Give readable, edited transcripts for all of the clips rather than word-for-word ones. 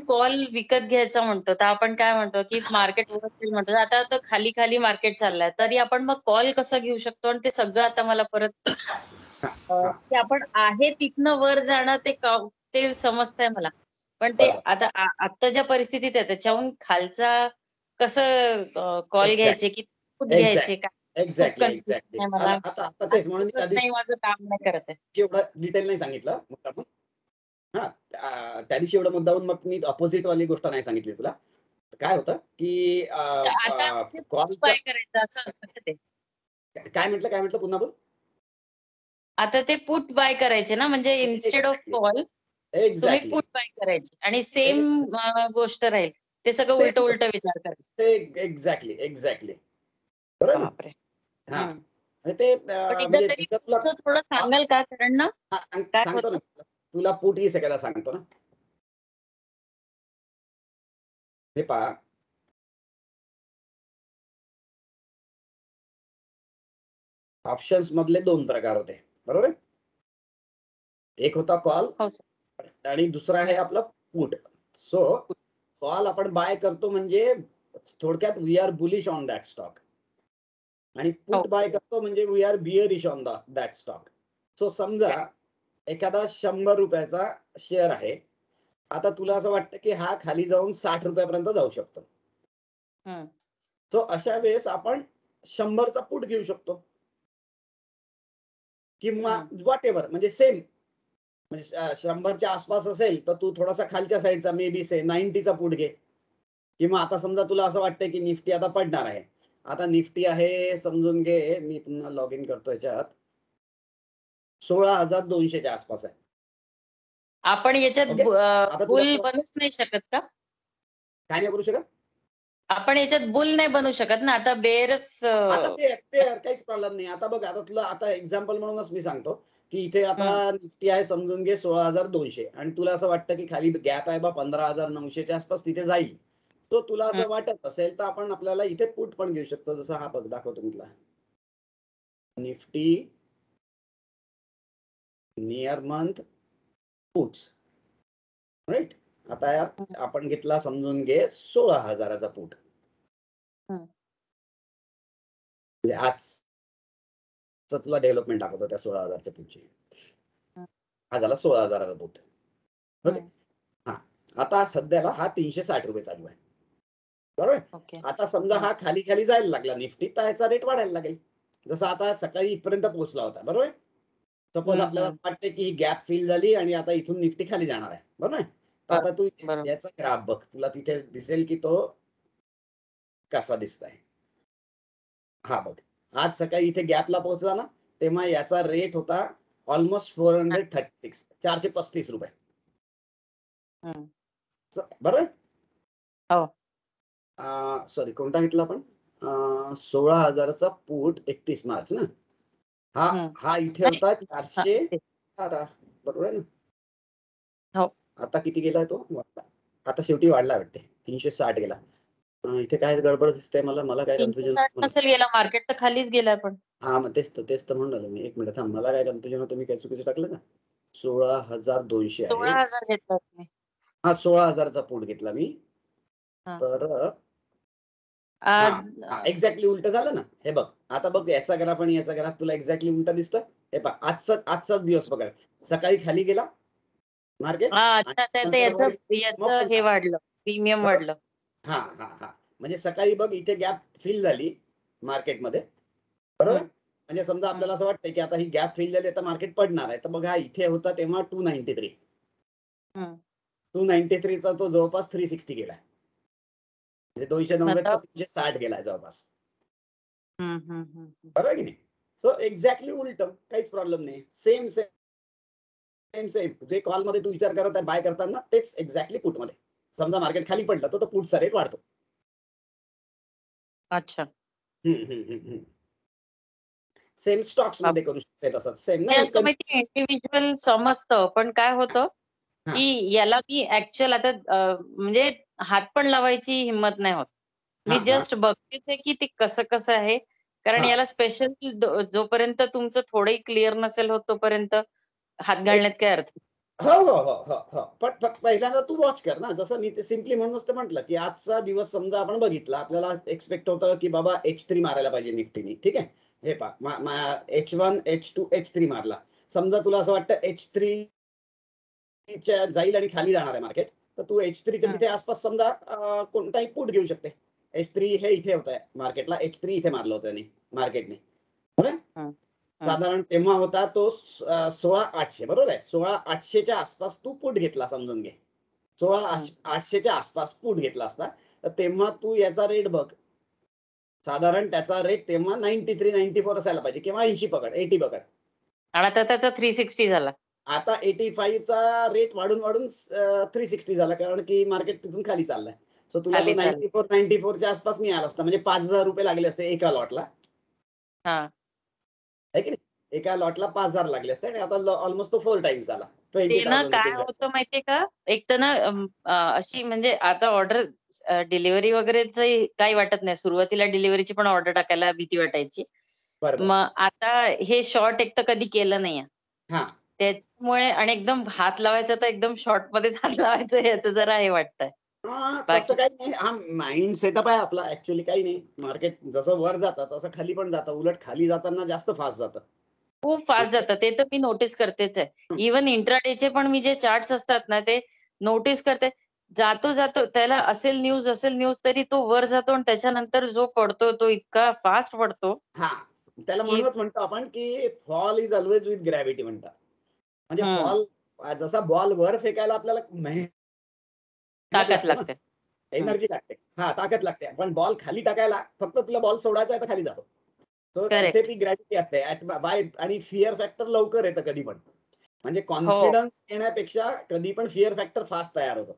Call विकत घ्यायचा म्हणतो तर आपण काय म्हणतो की मार्केट वरती म्हणतो आता तर खाली खाली मार्केट चाललंय तरी आपण मग कॉल कसा घेऊ शकतो आणि ते सगळं आता मला परत की आपण आहे तिथनं वर जाणं ते समजतंय मला पण ते बरोबर. आता आत्ताच्या परिस्थितीत आहे त्याच्याहून खालचा कसं कॉल घ्यायचे की कुठ घ्यायचे काय खूप एक्झॅक्टली कन्फ्युजन एक्झॅक्टली आहे मला आता तेच म्हणून मी त्या नाही दिवशी माझं काम नाही करत आहे एवढं डिटेल नाही सांगितलं मुद्दामून. हा त्या दिवशी एवढं मुद्दामून मग मी अपोजिट वाली गोष्ट नाही सांगितली तुला. काय होतं की आता कॉल बाय करायचं असं असतं का ते काय म्हटलं पुन्हा बोल. आता ते पुट बाय करायचे ना म्हणजे इन्स्टेड ऑफ कॉल तुम्ही एक्झॅक्टली पुट बाय करायचे आणि सेम गोष्ट राहील ते सगळं उलट उलट विचार करायचं एक्झॅक्टली एक्झॅक्टली बरोबर ना. बापरे हा आणि ते पण एकदा म्हणजे तरी तिथं तुला थोडं सांगाल का कारण ना काय सांगतो होतं ना तुला पुट ही सगळ्याला सांगतो ना. हे पहा ऑप्शन्स मधले 2 प्रकार होते बरोबर. एक होता कॉल हो सर आणि दुसरा आहे आपला पुट. सो कॉल आपण बाय करतो म्हणजे थोडक्यात we are bullish on that stock आणि पुट बाय करतो म्हणजे we are bearish on that stock. So समजा एखादा 100 रुपयाचा शेअर आहे. आता तुला असं वाटतं की हा खाली जाऊन 60 रुपयापर्यंत जाऊ शकतो. सो अशा वेळेस आपण 100चा पुट घेऊ शकतो किंवा व्हॉट एव्हर म्हणजे सेम म्हणजे 100च्या आसपास असेल तर तू थोडासा खालच्या साईडचा मे बी 90चा पुट घे किंवा आता समजा तुला असं वाटतंय की निफ्टी आता पडणार आहे. आता निफ्टी आहे समजून घे मी पुन्हा लॉग इन करतो याच्यात 16,200च्या आसपास आहे. आपण याच्यात आता बुल बनूच नाही शकत का काय नाही करू शकत आपण याच्यात बुल नाही बनू शकत ना आता बेरच आता ते काहीच प्रॉब्लेम नाही. आता बघ आता तुला आता एक्झाम्पल म्हणूनच मी सांगतो की इथे आता निफ्टी आहे समजून घे 16,200 आणि तुला असं वाटतं की खाली गॅप आहे बा 15,900च्या आसपास तिथे जाईल. तो तुला असं वाटत असेल तर आपण आपल्याला इथे पुट पण घेऊ शकतो. जसं हा बघ दाखवतो मी तुला Nifty near month puts right. आता आपण घेतला समजून घे 16,000चा पुट म्हणजे आज तुला डेव्हलपमेंट दाखवतो त्या 16,000च्या पुटची. हा झाला 16,000चा पुट. ओके हा आता सध्याला हा 360 रुपये चालू आहे बरोबर. आता समजा हा खाली खाली जायला लागला निफ्टी तर ह्याचा रेट वाढायला लागेल. जसं आता सकाळी इथपर्यंत पोहोचला होता बरोबर. सपोज आपल्याला वाटते की ही गॅप फिल झाली आणि आता इथून निफ्टी खाली जाणार आहे बरोबर. तर आता तू याचा ग्राफ बघ तुला तिथे दिसेल की तो कसा दिसतोय. हा बघ आज सकाळी इथे गॅपला पोहोचला ना तेव्हा याचा रेट होता ऑलमोस्ट 436 435 रुपये बरोबर. सॉरी कोणता घेतला आपण 16,000चा पुट 31 मार्च ना. हा इथे होता 412 बरोबर आहे ना. आता किती गेलाय तो आता शेवटी वाढला वाटते 360 गेला. इथे काय गडबड दिसते मला काय कन्फ्युजन 360 नसेल गेला मार्केट तर खालीच गेलाय पण हा मग तेच तर म्हणून मी 1 मिनिट थांब मला काय कन्फ्युजन होतं मी काय चुकीचं टाकलं ना. 16,200 आहे 16,000 घेतला तुम्ही हा 16,000चा पुट घेतला मी तर एक्झॅक्टली उलट झालं ना. हे बघ आता बघ याचा ग्राफ आणि याचा ग्राफ तुला एक्झॅक्टली उलटा दिसतोय. हे पहा आजचाच दिवस बघा सकाळी खाली गेला मार्केट हे वाढलं प्रीमियम वाढलं. हा हा हा म्हणजे सकाळी बघ इथे गॅप फिल झाली मार्केटमध्ये बरोबर. म्हणजे समजा आपल्याला असं वाटतं की आता ही गॅप फिल झाली तर मार्केट पडणार आहे तर बघा इथे होता तेव्हा 293चा तो जवळपास 360 गेलाय म्हणजे 290चा 360 गेलाय जवळपास बरोबर की नाही. सो एक्झॅक्टली उलट काहीच प्रॉब्लेम नाही. सेम जे कॉल मध्ये तू विचार करत आहे बाय करताना तेच एक्झॅक्टली पुट मध्ये समजा मार्केट खाली पडलं तर पुटचा रेट वाढतो. अच्छा सेम स्टॉक्स मध्ये करू शकते तसंच सेम नाही असं माहिती इंडिव्हिज्युअल समजतं पण काय होतं की याला मी ऍक्च्युअल आता म्हणजे हात पण लावायची हिंमत नाही होत. मी जस्ट बघतेच आहे की ते कसं आहे कारण याला स्पेशल जोपर्यंत तुमचं थोडंही क्लिअर नसेल होत तोपर्यंत हात घालण्यात काय अर्थ हो हो हो हो हो पण पहिल्यांदा तू वॉच कर ना. जसं मी ते सिम्पली म्हणूनच ते म्हटलं की आजचा दिवस समजा आपण बघितला, आपल्याला एक्सपेक्ट होतं की बाबा H3 मारायला पाहिजे निफ्टीनी. ठीक आहे. हे पहा H1 H2 H3 मारला. समजा तुला असं वाटतं H3 जाईल आणि खाली जाणार आहे मार्केट, तर तू H3च्या तिथे आसपास समजा कोणताही पुट घेऊ शकते. H3 हे इथे होत आहे मार्केटला, H3 इथे मारलं होतं मार्केटने. साधारण तेव्हा होता तो 16,800 बरोबर आहे. 16,800च्या आसपास तू पुट घेतला समजून घे. 16,800च्या आसपास पुट घेतला असता, तर तेव्हा तू याचा रेट बघ. साधारण त्याचा रेट तेव्हा 93, 94 असायला पाहिजे किंवा 80 पकड, 80 पकड. आणि आता त्याचा 360 झाला. आता 85चा रेट वाढून 360 झाला, कारण की मार्केट तिथून खाली चाललंय. सो तुला तो 94च्या आसपास मिळाला असता, म्हणजे ₹5,000 लागले असते एका लॉटला. आहे की नाही? एका लॉटला 5,000 लागले असते आणि आता ऑलमोस्ट तो 4 टाइम्स झाला. ते ना 20,000 काय होतं माहितीये का, एक तर ना अशी म्हणजे आता ऑर्डर डिलिव्हरी वगैरेच काही वाटत नाही. सुरुवातीला डिलिव्हरीची पण ऑर्डर टाकायला भीती वाटायची. मग आता हे शॉर्ट एक तर कधी केलं नाहीये. त्याच्यामुळे आणि एकदम हात लावायचा तर एकदम शॉर्ट मध्येच हात लावायचं याचं जरा हे वाटतंय. तसं काही नाही. हा माइंड सेटअप आहे आपला. ऍक्च्युअली काही नाही. मार्केट जसं वर जातं तसं खाली पण जातं. उलट खाली जाताना जास्त फास्ट जातं. खूप फास्ट जातं. ते तर मी नोटीस करतेच आहे. इव्हन इंट्राडेचे पण मी जे चार्ट्स असतात ना, ते नोटीस करते. जातो त्याला असेल न्यूज तरी तो वर जातो आणि त्याच्यानंतर जो पडतो तो इतका फास्ट पडतो. त्याला म्हणूनच म्हणतो आपण की fall is always with gravity म्हणतात. म्हणजे फॉल जसा बॉल वर फेकायला आपल्याला ताकद लागते. एनर्जी लागते. ताकद लागते. पण बॉल खाली टाकायला फक्त तुला बॉल सोडायचा आहे तर खाली जातो. तर तिथे ती ग्रॅव्हिटी असते बाय. आणि फिअर फॅक्टर लवकर येतं कधी पण. म्हणजे कॉन्फिडन्स येण्यापेक्षा कधी पण फिअर फॅक्टर फास्ट तयार होतो.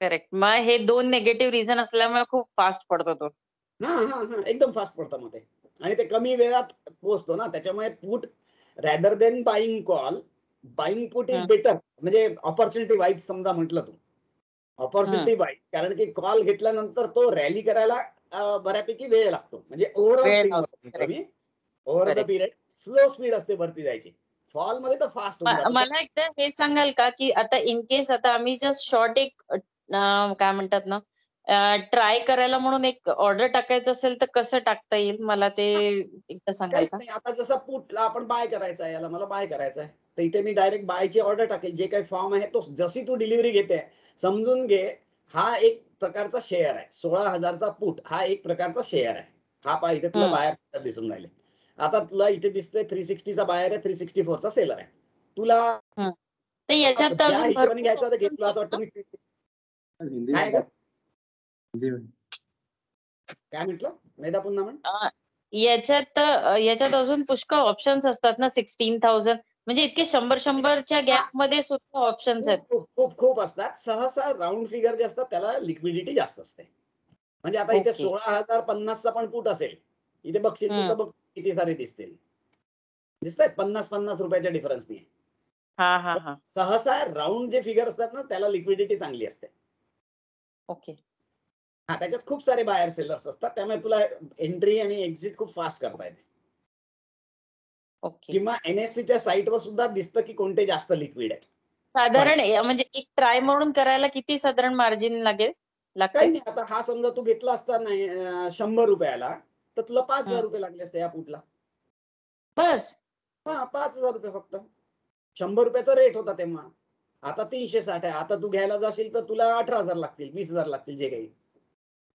करेक्ट. मग हे 2 निगेटिव्ह रिझन असल्यामुळे खूप फास्ट पडतो तो. एकदम फास्ट पडतं मग ते. आणि ते कमी वेळात पोहोचतो ना, त्याच्यामुळे put rather than buying call, buying put is better. म्हणजे ऑपॉर्च्युनिटी वाईज समजा म्हटलं तू, ऑपॉर्च्युनिटी वाईज, कारण की कॉल घेतल्यानंतर तो रॅली करायला बऱ्यापैकी वेळ लागतो. म्हणजे ओव्हरऑल कमी, over the period slow speed असते वरती जायची. फॉल मध्ये तर फास्ट होऊन जातो. मला एकदा हे सांगाल का, की आता इन केस आता आम्ही जस्ट शॉर्ट एक काय म्हणतात ना, ट्राय करायला म्हणून एक ऑर्डर टाकायचं असेल तर कसं टाकता येईल? मला ते एकदा सांगाल काहीच का? नाही. आता जसं पुटला आपण बाय करायचा आहे, याला मला बाय करायचा आहे, तर इथे मी डायरेक्ट बायची ऑर्डर टाकेल. जे काही फॉर्म आहे तो जशी तू डिलिव्हरी घेते समजून घे, हा एक प्रकारचा शेअर आहे. 16,000चा पुट हा एक प्रकारचा शेअर आहे. हा पहा इथे तुला बायर दिसून राहिले. आता तुला इथे दिसतंय 360चा बायर आहे, 364चा सेलर आहे. तुला तर याच्यात तर ज्या अजून हिशोबाने भरपूर घ्यायचं तर ऑप्शन्स घेतलं असं आहेत वाटतं ना? मी. काय म्हटलं? मेधा पुन्हा म्हण. याच्यात अजून पुष्कळ ऑप्शन्स असतात ना. 16,000 म्हणजे इतके 100-100च्या गॅप मध्ये सुद्धा ऑप्शन्स आहेत. खूप खूप असतात. सहसा राऊंड फिगर जे असतात त्याला लिक्विडिटी जास्त असते. म्हणजे आता इथे 16,050चा पण पुट असेल, इथे बघशील तू तर बघ किती सारे दिसतील. दिसतंय 50-50 रुपयाच्या डिफरन्सनी. सहसा राऊंड जे फिगर असतात ना त्याला लिक्विडिटी चांगली असते. ओके. त्याच्यात खूप सारे बायर सेलर्स असतात, त्यामुळे तुला एंट्री आणि एक्झिट खूप फास्ट करता येते. किंवा NSEच्या साईटवर सुद्धा दिसतं की कोणते जास्त लिक्विड आहेत. साधारण म्हणजे एक ट्राय म्हणून करायला किती साधारण मार्जिन लागेल? काही नाही. आता हा समजा तू घेतला असता नाही ₹100 तर तुला ₹5,000 लागले असते या पुटला. बस. 5,000 फक्त. ₹100चा रेट होता तेव्हा. आता 360 आहे. आता तू घ्यायला जाशील तर तुला 18,000 लागतील, 20,000 लागतील जे काही.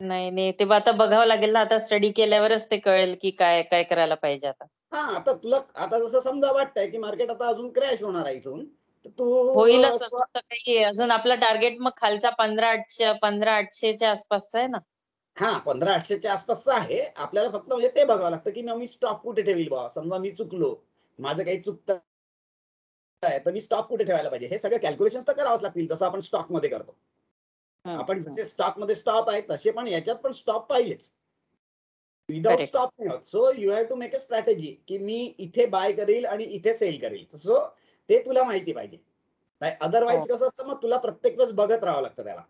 नाही ते आता बघावं लागेल ना. आता स्टडी केल्यावरच ते कळेल की काय करायला पाहिजे आता. आता तुला आता जसं समजा वाटतंय की मार्केट आता अजून क्रॅश होणार आहे इथून, तर तू होईलच असं तर काही अजून आपला टार्गेट मग खालचा 15,800च्या आसपासचा आहे ना. 15,800च्या आसपासचा आहे. आपल्याला फक्त म्हणजे ते बघावं लागतं की मी स्टॉप कुठे ठेवील बाबा. समजा मी चुकलो, माझं काही चुकतं आहे, तर मी स्टॉप कुठे ठेवायला पाहिजे. हे सगळे कॅल्क्युलेशन्स तर करावंच लागतील, जसं आपण स्टॉकमध्ये करतो. आपण जसे स्टॉकमध्ये स्टॉप आहे तसे पण याच्यात पण स्टॉप पाहिजेच. विदाउट स्टॉप नाही होत. So you have to make a strategy की मी इथे बाय करेल आणि इथे सेल करेल. सो ते तुला माहिती पाहिजे. अदरवाईज कसं असतं, मग तुला प्रत्येक वेळेस बघत राहावं लागतं त्याला.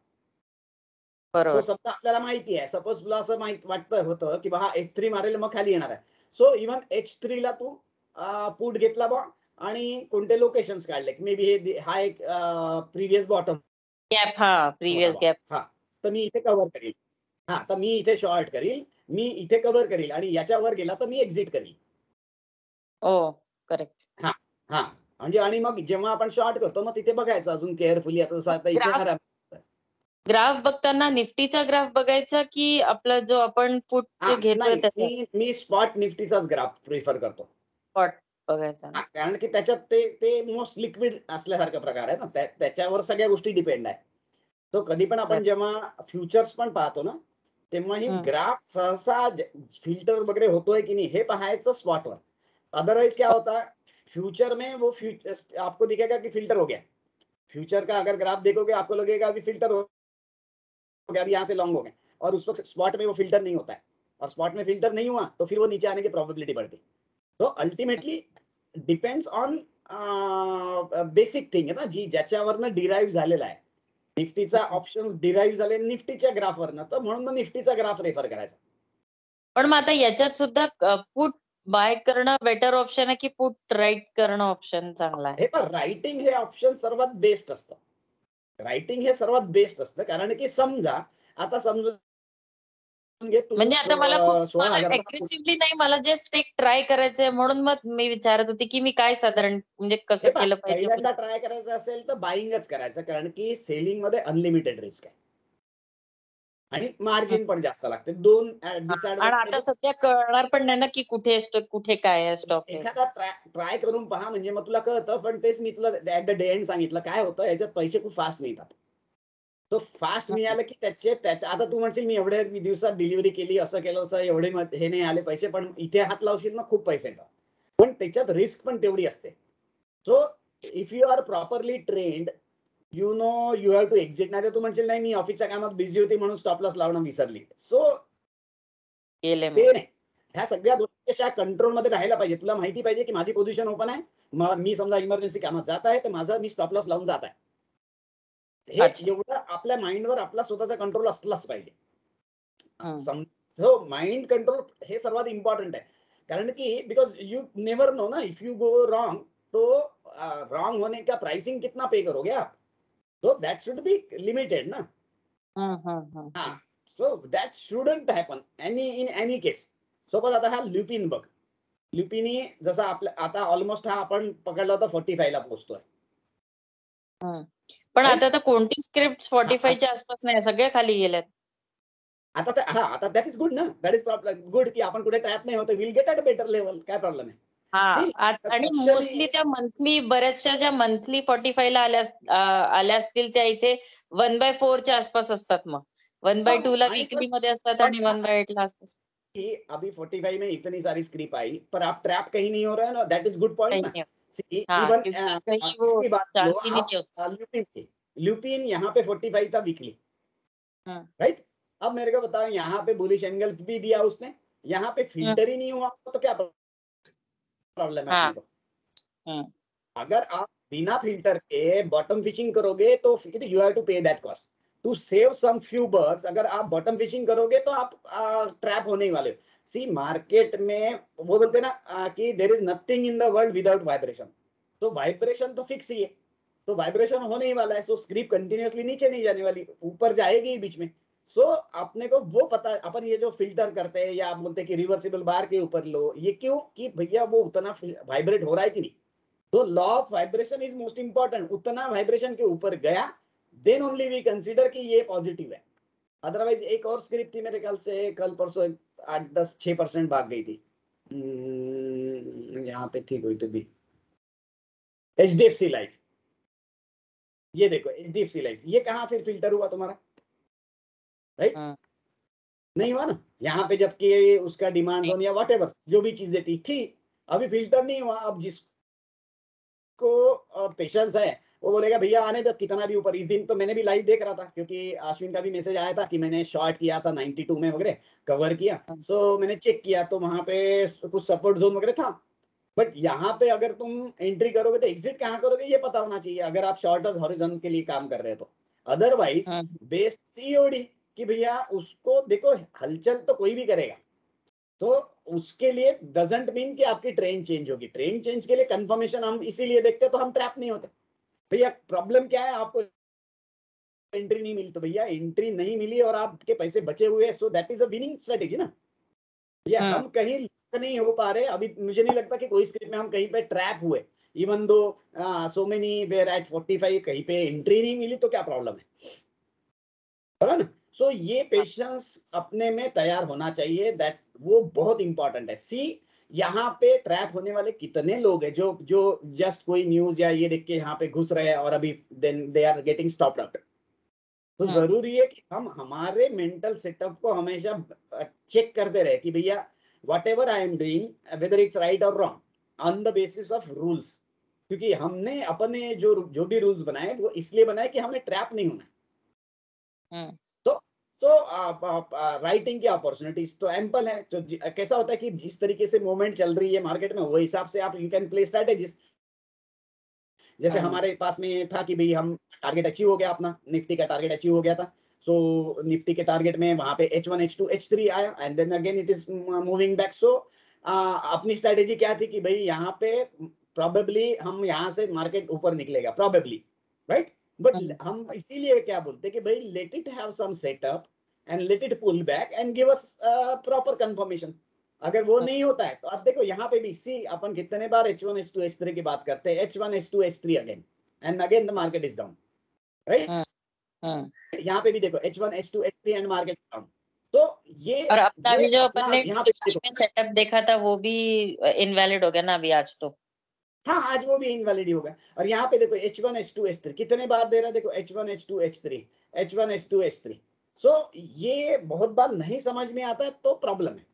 सो समजा आपल्याला माहिती आहे, सपोज तुला असं वाटतं की हा H3 मारेल मग खाली येणार आहे. सो इव्हन H3 ला तू पुट घेतला बा आणि कोणते लोकेशन्स काढले, मे बी हा एक प्रिव्हियस बॉटम गॅप, हा प्रिव्हियस गॅप. हा, तर मी इथे कव्हर करील. हा, तर मी इथे शॉर्ट करील, मी इथे कव्हर करील आणि याच्यावर गेला तर मी एक्झिट करील. ओ करेक्ट. हा हा, म्हणजे आणि मग जेव्हा आपण शॉर्ट करतो मग तिथे बघायचं अजून केअरफुली. आता जसं आता इथे ग्राफ ग्राफ बघताना निफ्टीचा ग्राफ बघायचा की आपला जो आपण पुट घेतोय नाही, त्याचा मी स्पॉट निफ्टीचाच ग्राफ प्रिफर करतो. स्पॉट बघायचा ना? कारण की त्याच्यात ते मोस्ट लिक्विड असल्यासारखा प्रकार आहे ना, त्याच्यावर सगळ्या गोष्टी डिपेंड आहे. तो कधी पण आपण जेव्हा फ्युचर्स पण पाहतो ना, तेव्हा ही ग्राफ सहसा फिल्टर वगैरे होतोय की नाही हे पाहायचं स्पॉटवर. अदरवाइज क्या होता है, फ्यूचर में वो आपको दिखेगा कि फिल्टर हो गया. फ्यूचर का अगर ग्राफ देखोगे आपको लगेगा अभी फिल्टर हो गया, अभी यहाँ से लॉन्ग हो गए, और उस वक्त स्पॉट में वो फिल्टर नहीं होता है, और स्पॉट में फिल्टर नहीं हुआ तो फिर वो नीचे आने की प्रोबेबिलिटी बढ़ती. तो ultimately depends on basic thing आहे ना, जी ज्याच्यावरनं डिराईव्ह झालेला आहे. निफ्टीचा ऑप्शन डिराईव्ह झाले निफ्टीच्या ग्राफवरनं, तर म्हणून मग निफ्टीचा ग्राफ रेफर करायचा. पण मग आता याच्यात सुद्धा पुट बाय करणं बेटर ऑप्शन आहे की पुट राईट करणं ऑप्शन चांगला आहे? हे पण रायटिंग हे ऑप्शन सर्वात बेस्ट असतं. रायटिंग हे सर्वात बेस्ट असतं, कारण की समजा आता समजून घे तू म्हणजे आता मला खूप 16,000 अग्रेसिव्हली नाही, मला जस्ट एक ट्राय करायचंय म्हणून मग मी विचारत होती की मी काय साधारण म्हणजे कसं केलं पाहिजे. पहिल्यांदा ट्राय करायचं असेल तर बाईंगच करायचं, कारण की सेलिंग मध्ये अनलिमिटेड रिस्क आहे आणि मार्जिन पण जास्त लागते. दोन आणि आता डिसएडव्हान्टेज. सध्या कळणार पण नाही ना की कुठे काय आहे स्टॉक आहे. एखादा ट्राय करून पहा, म्हणजे मग तुला कळतं. पण तेच मी तुला ऍट द डे एंड सांगितलं, काय होतं याच्यात पैसे खूप फास्ट मिळतात. तो फास्ट मिळालं की त्याच्या आता तू म्हणशील मी एवढ्या दिवसात डिलिव्हरी केली, असं केलं तसं, एवढे हे नाही आले पैसे, पण इथे हात लावशील ना खूप पैसे येतात, पण त्याच्यात रिस्क पण तेवढी असते. So if you are properly trained, you know you have to exit. नाही तर तू म्हणशील नाही मी ऑफिसच्या कामात बिझी होती म्हणून स्टॉप लॉस लावणं विसरली. सो ते नाही, ह्या सगळ्या गोष्टी कशा कंट्रोलमध्ये राहायला पाहिजे. तुला माहिती पाहिजे की माझी पोझिशन ओपन आहे, मी समजा इमर्जन्सी कामात जात आहे तर माझा मी स्टॉप लॉस लावून जात आहे. हे एवढं आपल्या माइंडवर आपला स्वतःचा कंट्रोल असलाच पाहिजे. सो माइंड कंट्रोल हे सर्वात इम्पॉर्टंट आहे, कारण की बिकॉज यू नेवर नो ना, इफ यू गो रॉन्ग तो रॉन्ग होने का प्राइसिंग कितना पे करोगे आप, तो दैट शुड बी लिमिटेड ना. हाँ, so that shouldn't happen in any case. Suppose आता हा ल्युपिन बघ, ल्युपिनी जसा आपल्या आता ऑलमोस्ट हा आपण पकडला होता 45 ला पोहोचतोय. पण आता तर कोणती स्क्रिप्ट 45 च्या आसपास नाही, सगळे खाली गेल्यात. आता दॅट इज गुड ना, दॅट इज गुड की आपण कुठे ट्रॅप नाही होत, will get at better level, काय प्रॉब्लेम आहे. आणि मोस्टली त्या मंथली बऱ्याचशा ज्या मंथली 45 ला आल्या असतील त्या इथे 1/4 च्या आसपास असतात. मग 1/2 ला वीकली मध्ये असतात आणि 1/8 ला आसपास. कि अभी 45 में इतनी सारी स्क्रिप आई, पर आप ट्रैप कहीं नहीं हो रहे हैं ना, दैट इज गुड पॉइंट ना. इवन इसकी बात लो आप, ल्यूपिन यहाँ पे 45 था वीकली, राइट. अब मेरे को बताओ, यहाँ पे बुलिश एंगल भी दिया उसने, यहाँ पे फिल्टर ही नहीं हुआ तो क्या प्रॉब्लम है अपने को. अगर आप बिना फिल्टर के बॉटम फिशिंग करोगे तो you have to pay that cost to save some few birds. अगर आप बॉटम फिशिंग करोगे तो आप ट्रैप होने वाले हो. सी मार्केट में वो बोलते हैं ना कि there is nothing in the world without vibration. तो वाइब्रेशन तो फिक्स ही है, तो वाइब्रेशन होने ही वाला है. सो स्क्रिप कंटिन्यूअसली नीचे नहीं जाने वाली, ऊपर जाएगी बीच में. सो अपने को वो पता है. अपन ये जो फिल्टर करते हैं या आप बोलते हैं कि रिवर्सिबल बार के ऊपर लो, ये क्यों कि भैया वो उतना वाइब्रेट हो रहा है कि नहीं. तो law of vibration is most important. उतना वाइब्रेशन के ऊपर गया देन ओनली वी कंसीडर कि ये पॉजिटिव है. अदरवाइज एक और स्क्रिप्ट थी मेरे ख्याल से कल परसों 8-10-6% भाग गई थी. यहाँ पे थी कोई तो भी HDFC लाइफ. ये देखो HDFC लाइफ, ये कहाँ फिर फिल्टर हुआ तुम्हारा, राइट. नहीं हुआ ना. यहाँ पे जबकि उसका डिमांड जोन या व्हाटएवर जो भी चीजें थी, अभी फिल्टर नहीं हुआ. अब जिसको पेशेंस है वो बोलेगा भैया आने दो कितना भी ऊपर. इस दिन तो मैंने भी लाइव देख रहा था, क्योंकि अश्विन का भी मैसेज आया था कि मैंने शॉर्ट किया था 92 में वगैरह कवर किया. सो मैंने चेक किया तो वहां पे कुछ सपोर्ट जोन वगैरह था. बट यहाँ पे अगर तुम एंट्री करोगे तो एग्जिट कहाँ करोगे ये पता होना चाहिए, अगर आप शॉर्टर्स हॉरिजॉन्टल के लिए काम कर रहे हो तो. अदरवाइज बेस थी कि भैया उसको देखो, हलचल तो कोई भी करेगा. तो उसके लिए डजंट मीन कि आपकी ट्रेन चेंज होगी। ट्रेन चेंज के लिए कंफर्मेशन हम इसीलिए देखते हैं, तो हम ट्रैप नहीं होते। भैया प्रॉब्लम क्या है, आपको एंट्री नहीं मिली, तो भैया एंट्री नहीं मिली और आपके पैसे बचे हुए, so that is a winning strategy ना। भैया हम कहीं नहीं हो पा रहे अभी, मुझे नहीं लगता कि कोई स्क्रिप्ट में हम कहीं पे ट्रैप हुए, even though so many where eight 45 कहीं पे एंट्री नहीं मिली, तो क्या प्रॉब्लम है ना। सो ये पेशेंस अपने में तैयार होना चाहिए, दैट वो बहुत इंपॉर्टेंट है। सी यहाँ पे ट्रैप होने वाले कितने लोग हैं जो जो जस्ट कोई न्यूज या ये देख के यहाँ पे घुस रहे हैं और अभी then they are getting stopped out. तो जरूरी है कि हम हमारे मेंटल सेटअप को हमेशा चेक करते रहे कि भैया whatever I am doing whether it's right और wrong on the basis of rules. क्योंकि हमने अपने जो जो भी रूल्स बनाए वो इसलिए बनाए कि हमें ट्रैप नहीं होना। तो राइटिंग की अपॉर्चुनिटीज तो एम्पल है। तो कैसा होता है कि जिस तरीके से मूवमेंट चल रही है मार्केट में, वो हिसाब से आप यू कैन प्ले स्ट्रेटेजीज। जैसे हमारे पास में था कि भाई हम टारगेट अचीव हो गया, अपना निफ्टी का टारगेट अचीव हो गया था। सो निफ्टी के टारगेट में वहां पे H1 H2 H3 आया and then again it is moving back. So अपनी स्ट्रेटेजी क्या थी कि भाई यहाँ पे प्रोबेबली हम यहाँ से मार्केट ऊपर निकलेगा प्रोबेबली, राइट। बट हम इसीलिए क्या बोलते कि भाई let it have some setup and let it pull back and give us proper confirmation. अगर वो नहीं होता है तो आप देखो यहाँ पे भी सी अपन कितने बार H1 H2 H3 की बात करते हैं, H1 H2 H3 again and again the market is down, right. यहाँ पे भी देखो H1 H2 H3 and market down. तो ये और अपना भी जो अपना अपन ने यहाँ पे में सेटअप देखा था वो भी इनवैलिड हो गया ना अभी आज तो। हाँ आज वो भी इनवैलिड होगा। और यहाँ पे देखो H1 H2 H3 कितने बार दे रहा है, देखो H1 H2 H3 H1 H2 H3। सो ये बहुत बार नहीं समझ में आता है तो प्रॉब्लम है,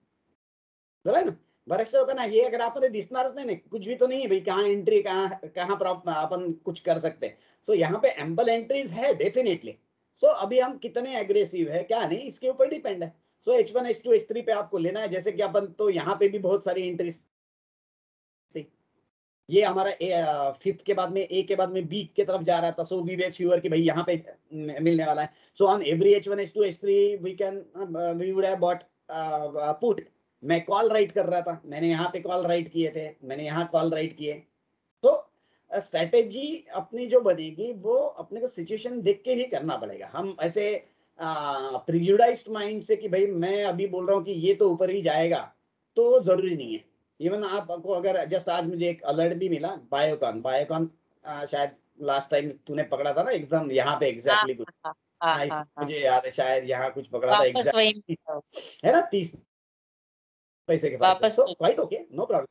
बरोबर ना। बरेचसे होता ना हे अगर आपने दिसणारच नाही कुछ भी तो नहीं है भाई, कहाँ एंट्री कहाँ कहाँ अपन कुछ कर सकते हैं। सो यहाँ पे एम्पल एंट्रीज है डेफिनेटली। सो अभी हम कितने एग्रेसिव है क्या नहीं इसके ऊपर डिपेंड है। सो H1 H2 H3 पे आपको लेना है, जैसे कि अपन तो यहाँ पे भी बहुत सारी एंट्रीज थी। ये हमारा फिफ्थ के बाद में ए के बाद में बी की तरफ जा रहा था। सो वी वर श्योर कि भाई यहाँ पे मिलने वाला है। So on every H1 H2 H3 we would have bought put. मैं कॉल राइट कर रहा था, मैंने यहाँ पे कॉल राइट किए थे, मैंने यहाँ कॉल राइट किए। तो स्ट्रेटेजी अपनी जो बनेगी वो अपने को सिचुएशन देख के ही करना पड़ेगा। हम ऐसे प्रिजुडाइज्ड माइंड से कि भाई मैं अभी बोल रहा हूँ कि ये तो ऊपर ही जाएगा, तो जरूरी नहीं है। इवन आपको अगर जस्ट आज मुझे एक अलर्ट भी मिला, बायोकॉन बायोकॉन शायद लास्ट टाइम तूने पकड़ा था ना एकदम यहाँ पे एग्जैक्टली कुछ। मुझे याद है शायद यहाँ कुछ पकड़ा था वापस वही एग्जैक्ट है ना 30 पैसे के फर्क से। वापस so quite okay no problem.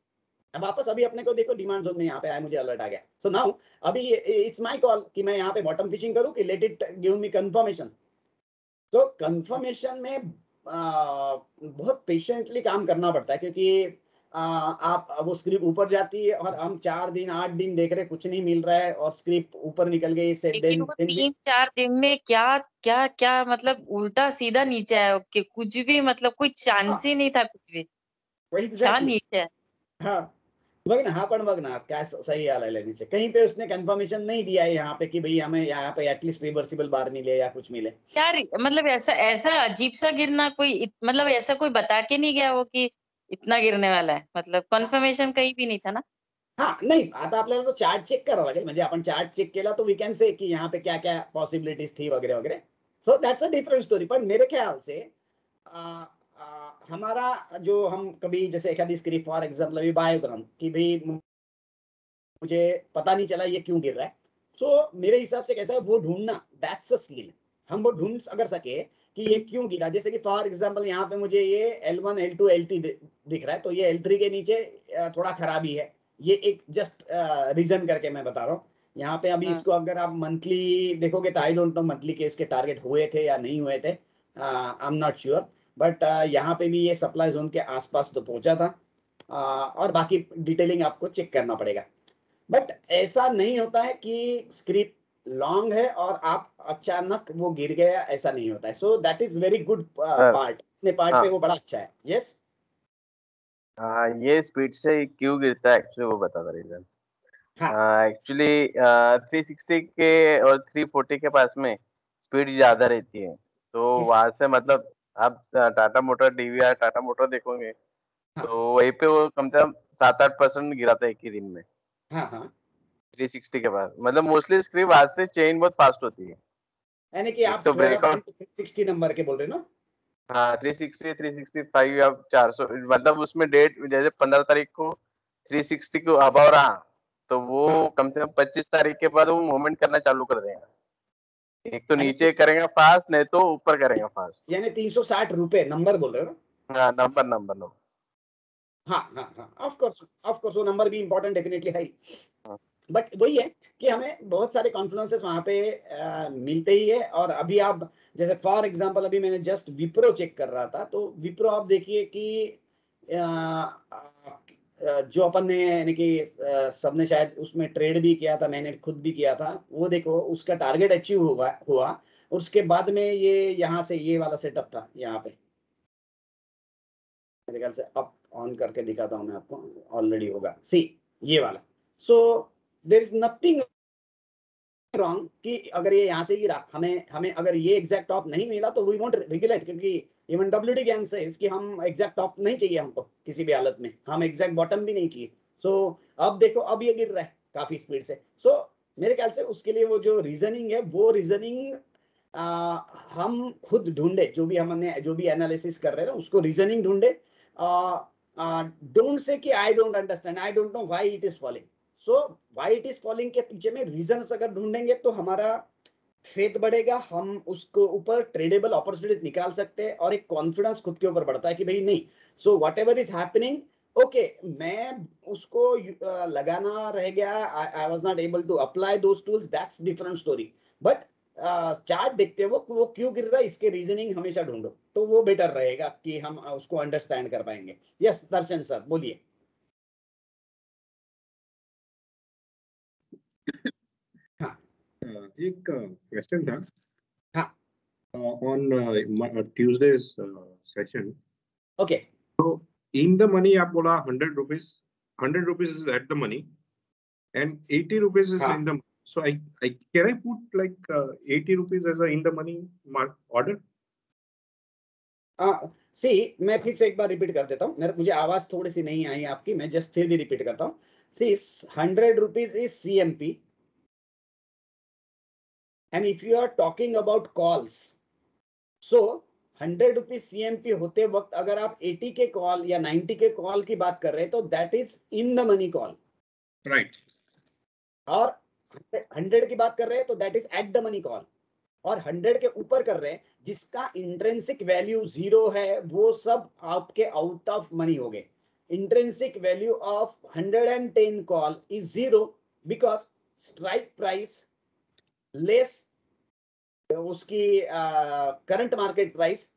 अब वापस अभी अपने को देखो डिमांड जोन में यहाँ पे आया, मुझे अलर्ट आ गया। सो नाउ अभी इट्स माय कॉल कि मैं यहाँ पे बॉटम फिशिंग करूँ कि let it give me confirmation. तो कंफर्मेशन में बहुत पेशेंटली काम करना पड़ता है, क्योंकि आप वो स्क्रिप्ट ऊपर जाती है और हम 4 दिन 8 दिन देख रहे कुछ नहीं मिल रहा है और स्क्रिप्ट ऊपर निकल गई से लेकिन वो 3-4 दिन में क्या क्या क्या मतलब उल्टा सीधा नीचे आया कि कुछ भी मतलब कोई चांस ही नहीं था कुछ भी। क्या एग्जैक्टली नीचे है। हाँ बघ ना, हा पण बघ ना क्या सही आलेला नीचे। कहीं पे उसने कंफर्मेशन नहीं दिया है यहाँ पे कि भाई हमें यहाँ पे एटलीस्ट रिवर्सिबल बार मिले या कुछ मिले। क्या मतलब ऐसा ऐसा अजीब सा गिरना कोई मतलब ऐसा कोई बता के नहीं गया वो कि इतना गिरने वाला है, मतलब कन्फर्मेशन कहीं भी नहीं था ना। हा नाही आता आपल्याला तो चार्ट चेक करावा लागेल, म्हणजे आपण चार्ट चेक केला तो वी कैन से कि यहाँ पे क्या क्या पॉसिबिलिटीज थी वगैरह वगैरह। So that's a different story. पर मेरे ख्याल से हमारा जो हम कभी जैसे एखादी स्क्रिप्ट फॉर एग्जाम्पल अभी बायोग्राम कि भाई मुझे पता नहीं चला ये क्यों गिर रहा है। सो मेरे हिसाब से कैसा है वो ढूंढना, दैट्स अ स्किल। हम वो ढूंढ अगर सके कि ये क्यों गिरा, जैसे कि फॉर एग्जांपल यहाँ पे मुझे ये L1 L2 L3 दिख रहा है, तो ये L3 के नीचे थोड़ा खराबी है। ये एक जस्ट रीजन करके मैं बता रहा हूँ। यहाँ पे अभी इसको अगर आप मंथली देखोगे तो आई डोंट नो मंथली के इसके टारगेट हुए थे या नहीं हुए थे, I am not sure. But यहाँ पे भी ये सप्लाई जोन के आसपास तो पहुंचा था। और बाकी डिटेलिंग आपको चेक करना पड़ेगा। बट ऐसा नहीं होता है कि स्क्रिप्ट लॉन्ग है और आप अचानक वो गिर गया, ऐसा नहीं होता है। So that is very good part, अपने पार्ट पे वो बड़ा अच्छा है। यस ये स्पीड से क्यों गिरता है एक्चुअली वो बता था रीजन। हाँ एक्चुअली 360 के और 340 के पास में स्पीड ज्यादा रहती है, तो वहां से मतलब आप Tata motor DVR Tata motor देखोगे तो वहीं पे वो कम से कम 7-8% गिरा था एक ही दिन में हाँ हाँ 360 के बाद। मतलब मोस्टली स्क्रिप्ट आज से चेन बहुत फास्ट होती है। यानी कि एक आप तो स्क्वायर ऑफ ब्रेकआउट 360 नंबर के बोल रहे हो ना? हाँ 360 365 या 400 मतलब उसमें डेट जैसे 15 तारीख को 360 को अबव रहा तो वो हाँ कम से कम 25 तारीख के बाद वो मूवमेंट करना चालू कर देगा। एक तो यानी नीचे करेगा फास्ट नहीं तो ऊपर करेगा फास्ट। यानी 360 रुपए नंबर बोल रहे हो ना? हाँ नंबर हाँ हाँ हाँ, ऑफ कोर्स वो नंबर भी इंपॉर्टेंट डेफिनेटली है। हाँ। बट वही है कि हमें बहुत सारे कॉन्फ्लुएंसेस वहां पे मिलते ही है। और अभी आप जैसे फॉर एग्जांपल अभी मैंने जस्ट विप्रो चेक कर रहा था, तो विप्रो आप देखिए कि जो अपन ने यानी कि सबने शायद उसमें ट्रेड भी किया था, मैंने खुद भी किया था, वो देखो उसका टारगेट अचीव हुआ। उसके बाद में ये यहाँ से ये वाला सेटअप था यहाँ पे, मेरे ख्याल से अप ऑन करके दिखाता हूँ मैं आपको, ऑलरेडी होगा सी ये वाला। So there is nothing wrong कि अगर ये यहाँ से गिरा, हमें हमें अगर ये एग्जैक्ट टॉप नहीं मिला तो वी वोंट रेगुलेट, क्योंकि इवन डब्ल्यूडी कैन से कि हम एग्जैक्ट टॉप नहीं चाहिए हमको किसी भी हालत में, हम एग्जैक्ट बॉटम भी नहीं चाहिए। सो अब देखो अब ये गिर रहा है काफी स्पीड से। सो मेरे ख्याल से उसके लिए वो जो रीजनिंग है वो रीजनिंग हम खुद ढूंढे, जो भी हमने जो भी एनालिसिस कर रहे हैं उसको रीजनिंग ढूंढे। डोंट से कि I don't understand, I don't know why it is falling. So why it is falling के पीछे में रीजंस अगर ढूंढेंगे तो हमारा फेथ बढ़ेगा, हम उसको ऊपर ट्रेडेबल अपॉर्चुनिटी निकाल सकते हैं और एक कॉन्फिडेंस खुद के ऊपर बढ़ता है कि भाई नहीं, so whatever is happening okay, मैं उसको लगाना रह गया, I was not able to apply those tools, that's different story. But chart देखते हो वो क्यों गिर रहा है इसके रीजनिंग हमेशा ढूंढो, तो वो बेटर रहेगा कि हम उसको अंडरस्टैंड कर पाएंगे। यस दर्शन सर बोलिए। हाँ एक क्वेश्चन था हाँ on Tuesdays session. Okay in the money आप बोला 100 rupees is at the money and 80 rupees is हाँ in the money. So I can I put like 80 rupees as a in the money mark order? सी मैं फिर से एक बार repeat कर देता हूँ, मुझे आवाज थोड़ी सी नहीं आई आपकी, मैं जस्ट फिर भी रिपीट करता हूँ। सी 100 rupees is CMP and if you are talking about calls, so 100 rupees CMP होते वक्त अगर आप 80 के कॉल या 90 के कॉल की बात कर रहे हैं तो that is in the money call, Right. और 100 की बात कर रहे हैं तो that is at the money call, और 100 के ऊपर कर रहे हैं जिसका इंट्रिंसिक वैल्यू 0 है वो सब आपके आउट ऑफ मनी हो गए। Intrinsic value of 110 call is 0 because strike price less उसकी करंट मार्केट प्राइस,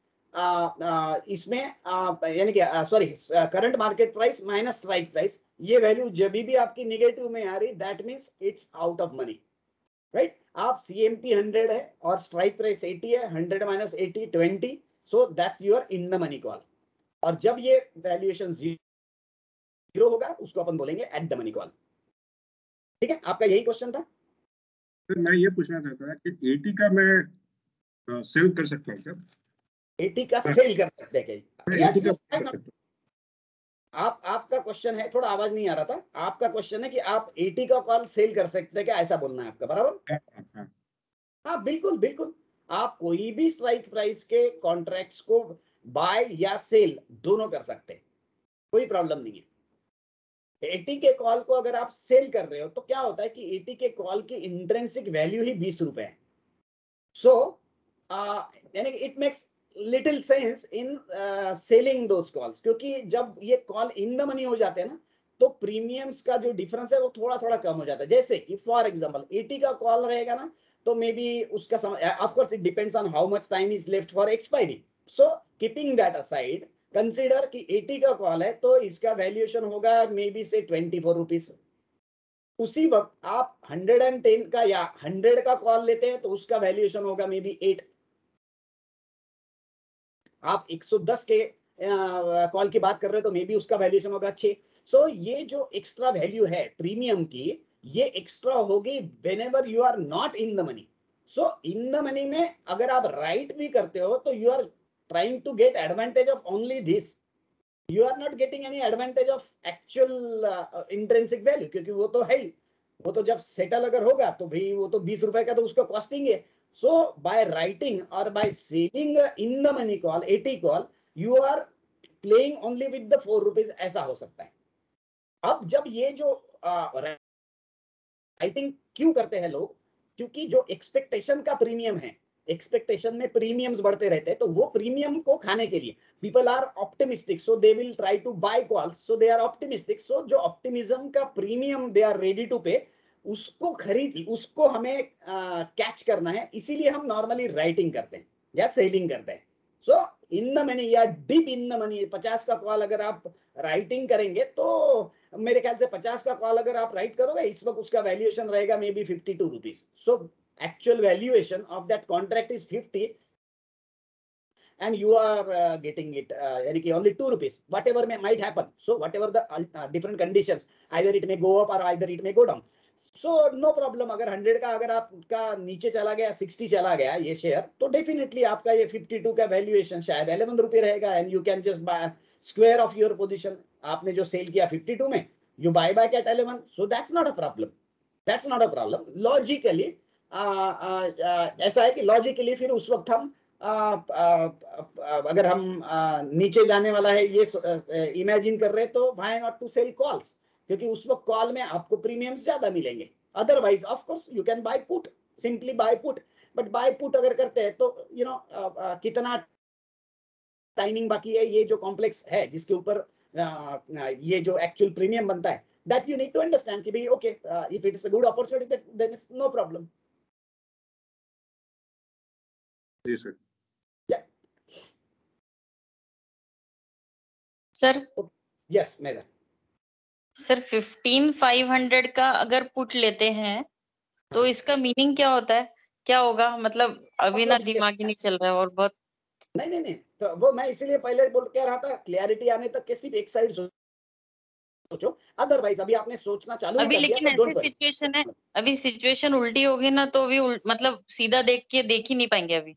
इसमें यानी कि sorry current market price minus strike price, ये वैल्यू जब भी आपकी निगेटिव में आ रही that means it's out of money, right. आप CMP 100 है और स्ट्राइक प्राइस 80 है, 100 minus 80 20, so that's your in the money call. और जब ये वैल्यूएशन 0 होगा उसको अपन बोलेंगे एट द मनी कॉल। ठीक है, आपका यही क्वेश्चन था। सर मैं ये पूछना चाहता था कि 80 का मैं सेल कर सकता हूँ क्या? 80 का सेल कर सकते हैं क्या? मैं 80 यस का यस, sell कर सकता हूँ। आपका क्वेश्चन है, थोड़ा आवाज नहीं आ रहा था, आपका क्वेश्चन है कि आप 80 का कॉल सेल कर सकते हैं क्या, ऐसा बोलना है आपका, बराबर? हाँ। हाँ बिल्कुल बिल्कुल, आप कोई भी स्ट्राइक प्राइस के कॉन्ट्रैक्ट्स को बाय या सेल दोनों कर सकते हैं, कोई प्रॉब्लम नहीं है। 80 के कॉल को अगर आप सेल कर रहे हो तो क्या होता है कि 80 के कॉल की इंट्रिंसिक वैल्यू ही 20 रुपए है। सो यानी it makes little sense in selling those calls, क्योंकि जब ये कॉल इन द मनी हो जाते हैं ना तो प्रीमियम्स का जो डिफरेंस है वो थोड़ा थोड़ा कम हो जाता है। जैसे कि फॉर एग्जांपल 80 का कॉल रहेगा ना तो मे बी उसका of course it depends on how much time is left for expiry. So keeping that aside, consider कि 80 का कॉल है तो इसका वैल्यूएशन होगा मे बी से 24 रुपीज। उसी वक्त आप 110 का या 100 का कॉल लेते हैं तो उसका वैल्यूएशन होगा मे बी 8। आप 110 के कॉल की बात कर रहे हो तो मे बी उसका वैल्यूएशन होगा 6। सो ये जो एक्स्ट्रा वैल्यू है प्रीमियम की, ये एक्स्ट्रा होगी whenever you are not in the money. So in the money में अगर आप राइट भी करते हो तो you are trying to get advantage of only this, you are not getting any advantage of actual intrinsic value, क्योंकि वो तो है ही, वो तो जब सेटल अगर होगा तो भाई वो तो 20 रुपए का तो उसका कॉस्टिंग है. सो बाय राइटिंग और by selling in the money call 80 call you are playing only with the 4 rupees, ऐसा हो सकता है. अब जब ये जो राइटिंग क्यों करते हैं लोग, क्योंकि जो एक्सपेक्टेशन का प्रीमियम है, एक्सपेक्टेशन में प्रीमियम्स बढ़ते रहते हैं, तो वो प्रीमियम को खाने के लिए people are optimistic, so they will try to buy calls, so they are optimistic. So जो ऑप्टिमिज्म का premium they are ready to pay, उसको खरीद, उसको हमें कैच करना है, इसीलिए हम नॉर्मली राइटिंग करते हैं या सेलिंग करते हैं. सो इन द मनी या डीप इन द मनी 50 का कॉल अगर आप राइटिंग करेंगे तो मेरे ख्याल से 50 का कॉल अगर आप राइट करोगे इस वक्त उसका वैल्यूएशन रहेगा may be 52 rupees. So actual valuation of that contract is 50 and you are getting it only 2 rupees, whatever might happen. So whatever the different conditions, either it may go up or either it may go down. So no problem. अगर 100 का अगर आपका नीचे चला गया 60 चला गया ये शेयर, तो डेफिनेटली आपका ये 52 का वैल्यूएशन शायद 11 रुपए रहेगा and you can just by square of your position. आपने जो सेल किया 52 में, you buy back at 11. So that's not a problem, that's not a problem. Logically ऐसा है कि लॉजिकली फिर उस वक्त हम अगर हम नीचे जाने वाला है ये इमेजिन कर रहे हैं, तो why not to sell calls, क्योंकि उस वक्त कॉल में आपको प्रीमियम्स ज्यादा मिलेंगे. Otherwise of course you can buy put, simply buy put. But buy put अगर करते हैं तो यू नो कितना टाइमिंग बाकी है, ये जो कॉम्प्लेक्स है जिसके ऊपर ये जो एक्चुअल प्रीमियम बनता है, that you need to understand कि भाई okay if it is a good opportunity then it's no problem. जी सर. सर यस मेरा सर 15,500 का अगर पुट लेते हैं तो इसका मीनिंग क्या होता है, क्या होगा? मतलब अभी ना दिमाग ही नहीं चल रहा है और बहुत. नहीं तो वो मैं इसीलिए पहले बोल के रहा था, क्लैरिटी आने तक के सिर्फ एक साइड सोचो, अदरवाइज अभी आपने सोचना चालू ही अभी कर दिया लेकिन तो ऐसी सिचुएशन है, अभी सिचुएशन उल्टी होगी ना तो अभी मतलब सीधा देख के देख ही नहीं पाएंगे, अभी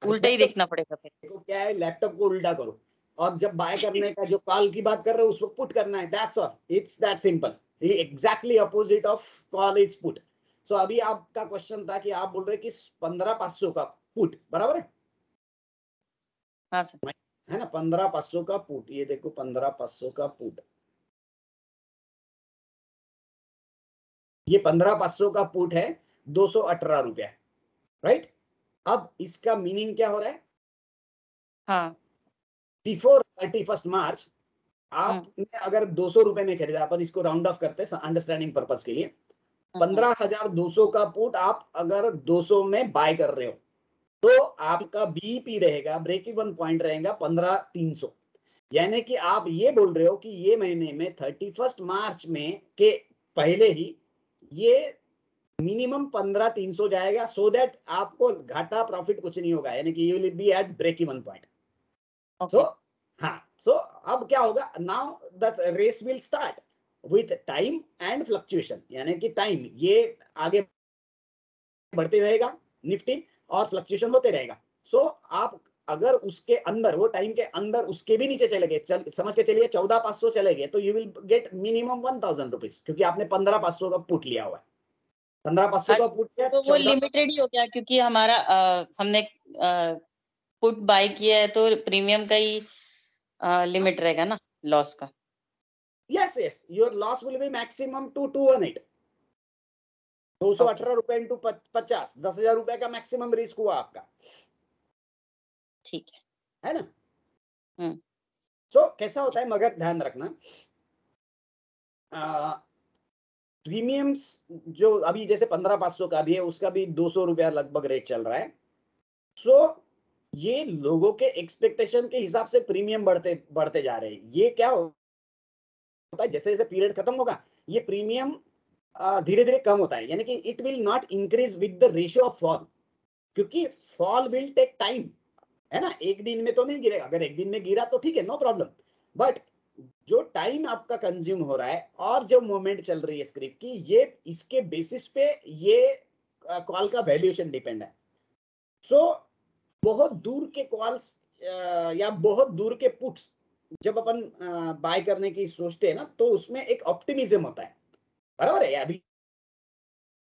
उल्टा ही देखना पड़ेगा फिर. देखो क्या है, लैपटॉप को उल्टा करो और जब बाय करने का जो कॉल की बात कर रहे हो उसको पुट करना है, that's all, it's that simple. Exactly opposite of call is put. So अभी आपका क्वेश्चन था कि आप बोल रहे कि 15,500 का पुट, बराबर है? हाँ सर. है ना, 15,500 का पुट. ये देखो 15,500 का पुट, ये 15,500 का पुट है 218 रुपया, राइट? अब इसका मीनिंग क्या हो रहा है? हाँ. बिफोर 31 मार्च आपने अगर 200 रुपए में खरीदा, अपन इसको राउंड ऑफ करते हैं अंडरस्टैंडिंग पर्पस के लिए, 15,200 का पुट आप अगर 200 में बाय कर रहे हो तो आपका बीईपी रहेगा, ब्रेक इवन पॉइंट रहेगा 15,300. यानी कि आप ये बोल रहे हो कि ये महीने में 31 मार्च में के पहले ही ये मिनिमम 15,300 जाएगा, सो दैट आपको घाटा प्रॉफिट कुछ नहीं होगा, यानी कि you will be at break even point. So हाँ, सो अब क्या होगा, now that race will start with time and fluctuation. यानी कि टाइम ये आगे बढ़ते रहेगा निफ्टी और फ्लक्चुएशन होते रहेगा. सो आप अगर उसके अंदर, वो टाइम के अंदर उसके भी नीचे चले गए, समझ के चलिए 14,500 चले गए, तो you will get minimum 1,000 rupees, क्योंकि आपने 15,500 का पुट लिया हुआ है. 15,500 का पुट लिया, तो वो लिमिटेड ही हो गया क्योंकि हमारा हमने पुट बाय किया है तो प्रीमियम का ही लिमिट रहेगा ना लॉस का. Yes your loss will be maximum to 218. 218 रुपए इंटू 50, 10,000 रुपए का मैक्सिमम रिस्क हुआ आपका, ठीक है ना? सो कैसा होता है, मगर ध्यान रखना प्रीमियम्स जो अभी जैसे 15,500 का भी है, उसका भी 200 रुपया लगभग रेट चल रहा है. सो ये लोगों के एक्सपेक्टेशन के हिसाब से प्रीमियम बढ़ते जा रहे हैं. ये क्या होता है, जैसे जैसे पीरियड खत्म होगा ये प्रीमियम धीरे धीरे कम होता है, यानी कि it will not increase with the ratio of fall, क्योंकि फॉल विल टेक टाइम, है ना. एक दिन में तो नहीं गिरेगा, अगर एक दिन में गिरा तो ठीक है, नो प्रॉब्लम. बट जो टाइम आपका कंज्यूम हो रहा है और जो मोमेंट चल रही है स्क्रिप्ट की, ये इसके बेसिस पे ये कॉल का वैल्यूएशन डिपेंड है. सो बहुत दूर के कॉल्स या बहुत दूर के पुट्स जब अपन बाय करने की सोचते हैं ना, तो उसमें एक ऑप्टिमिज्म होता है, बराबर है? अभी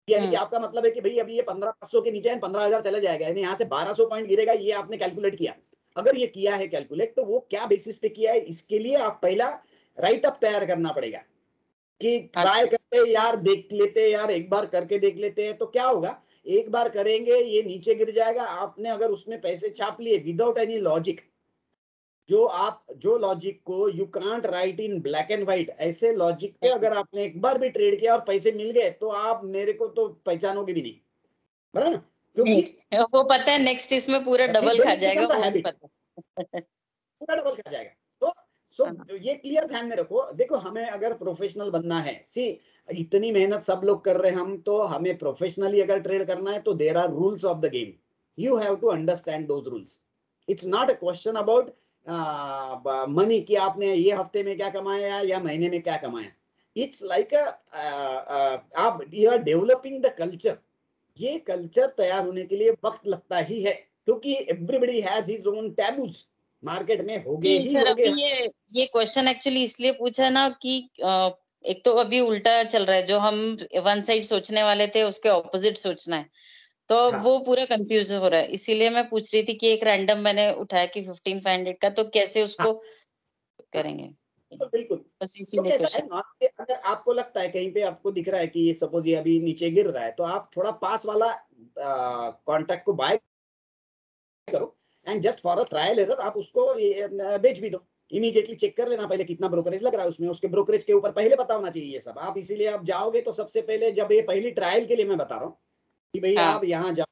यानी कि आपका मतलब है कि भाई अभी ये 15,500 के नीचे 15,000 चला जाएगा, यानी यहाँ से 1200 पॉइंट गिरेगा, ये आपने कैलकुलेट किया। अगर ये किया है कैलकुलेट, तो वो क्या बेसिस पे किया है, इसके लिए आप पहला राइट अप तैयार करना पड़ेगा कि ट्राई करते यार, देख लेते यार, एक बार करके देख लेते हैं। तो क्या होगा, एक बार करेंगे ये नीचे गिर जाएगा, आपने अगर उसमें पैसे छाप लिए विदाउट एनी लॉजिक, जो लॉजिक को you can't right in black and white, ऐसे लॉजिक पे अगर आपने एक बार भी ट्रेड किया और पैसे मिल गए, तो आप मेरे को तो पहचानोगे भी नहीं, बराबर ना? क्योंकि वो पता है नेक्स्ट इसमें पूरा डबल खा जाएगा, वो नहीं पता। पूरा डबल खा जाएगा। तो ये क्लियर ध्यान में रखो। देखो, हमें अगर प्रोफेशनल बनना है, सी इतनी मेहनत सब लोग कर रहे हैं, हम तो हमें प्रोफेशनली अगर ट्रेड करना है, तो there are rules of the game, you have to understand those rules. It's not a question about money कि आपने ये हफ्ते में क्या कमाया या महीने में क्या कमाया। इट्स लाइक आप you are developing the culture. ये कल्चर तैयार होने के लिए वक्त लगता ही है, क्योंकि everybody has his own taboos, market में होगे ही सर होगे। अभी ये क्वेश्चन एक्चुअली इसलिए पूछा ना कि एक तो अभी उल्टा चल रहा है, जो हम वन साइड सोचने वाले थे उसके ऑपोजिट सोचना है, तो हाँ। वो पूरा कंफ्यूज हो रहा है। इसीलिए मैं पूछ रही थी कि एक रैंडम मैंने उठाया कि 15,500 का, तो कैसे उसको करेंगे, तो बिल्कुल, बस तो इसीलिए कैसा है क्वेश्चन। ना, कि अगर आपको लगता है कहीं पे आपको दिख रहा है कि ये सपोज ये अभी नीचे गिर रहा है, तो आप थोड़ा पास वाला कॉन्ट्रैक्ट को बाय करो, and just for a trial error आप उसको बेच भी दो। इमीडिएटली चेक कर लेना पहले कितना ब्रोकरेज लग रहा है उसमें, उसके ब्रोकरेज के ऊपर पहले पता होना चाहिए ये सब। आप इसीलिए आप जाओगे तो सबसे पहले, जब ये पहली ट्रायल के लिए मैं बता रहा हूँ कि भाई हाँ आप यहाँ जाओ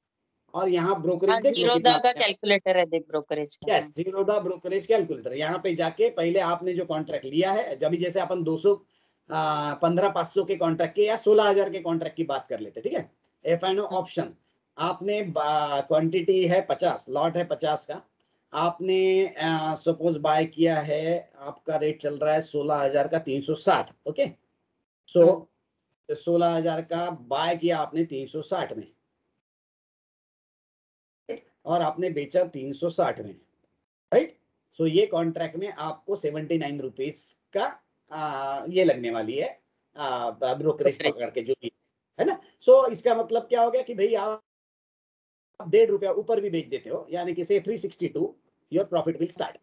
और यहाँ ब्रोकरेज हाँ, देख लो जीरोधा कितना। का कैलकुलेटर है देख, ब्रोकरेज का। यस, जीरोधा ब्रोकरेज कैलकुलेटर, यहाँ पे जाके पहले आपने जो कॉन्ट्रैक्ट लिया है, जब जैसे अपन 15,500 के कॉन्ट्रैक्ट के या 16,000 के कॉन्ट्रैक्ट की बात कर लेते, ठीक है। एफ एंड ऑप्शन, आपने क्वांटिटी है 50, लॉट है 50 का, आपने सपोज बाय किया है, आपका रेट चल रहा है 16,000 का 360, ओके। सो 16,000 का बाय किया आपने 360 में, और आपने बेचा 360 में, राइट। सो ये कॉन्ट्रैक्ट में आपको 79 रुपीज का ये लगने वाली है ब्रोकरेज पकड़ के, जो भी है ना। सो इसका मतलब क्या हो गया कि भाई आप ₹1.5 ऊपर भी बेच देते हो, यानी कि से 362, your profit will start,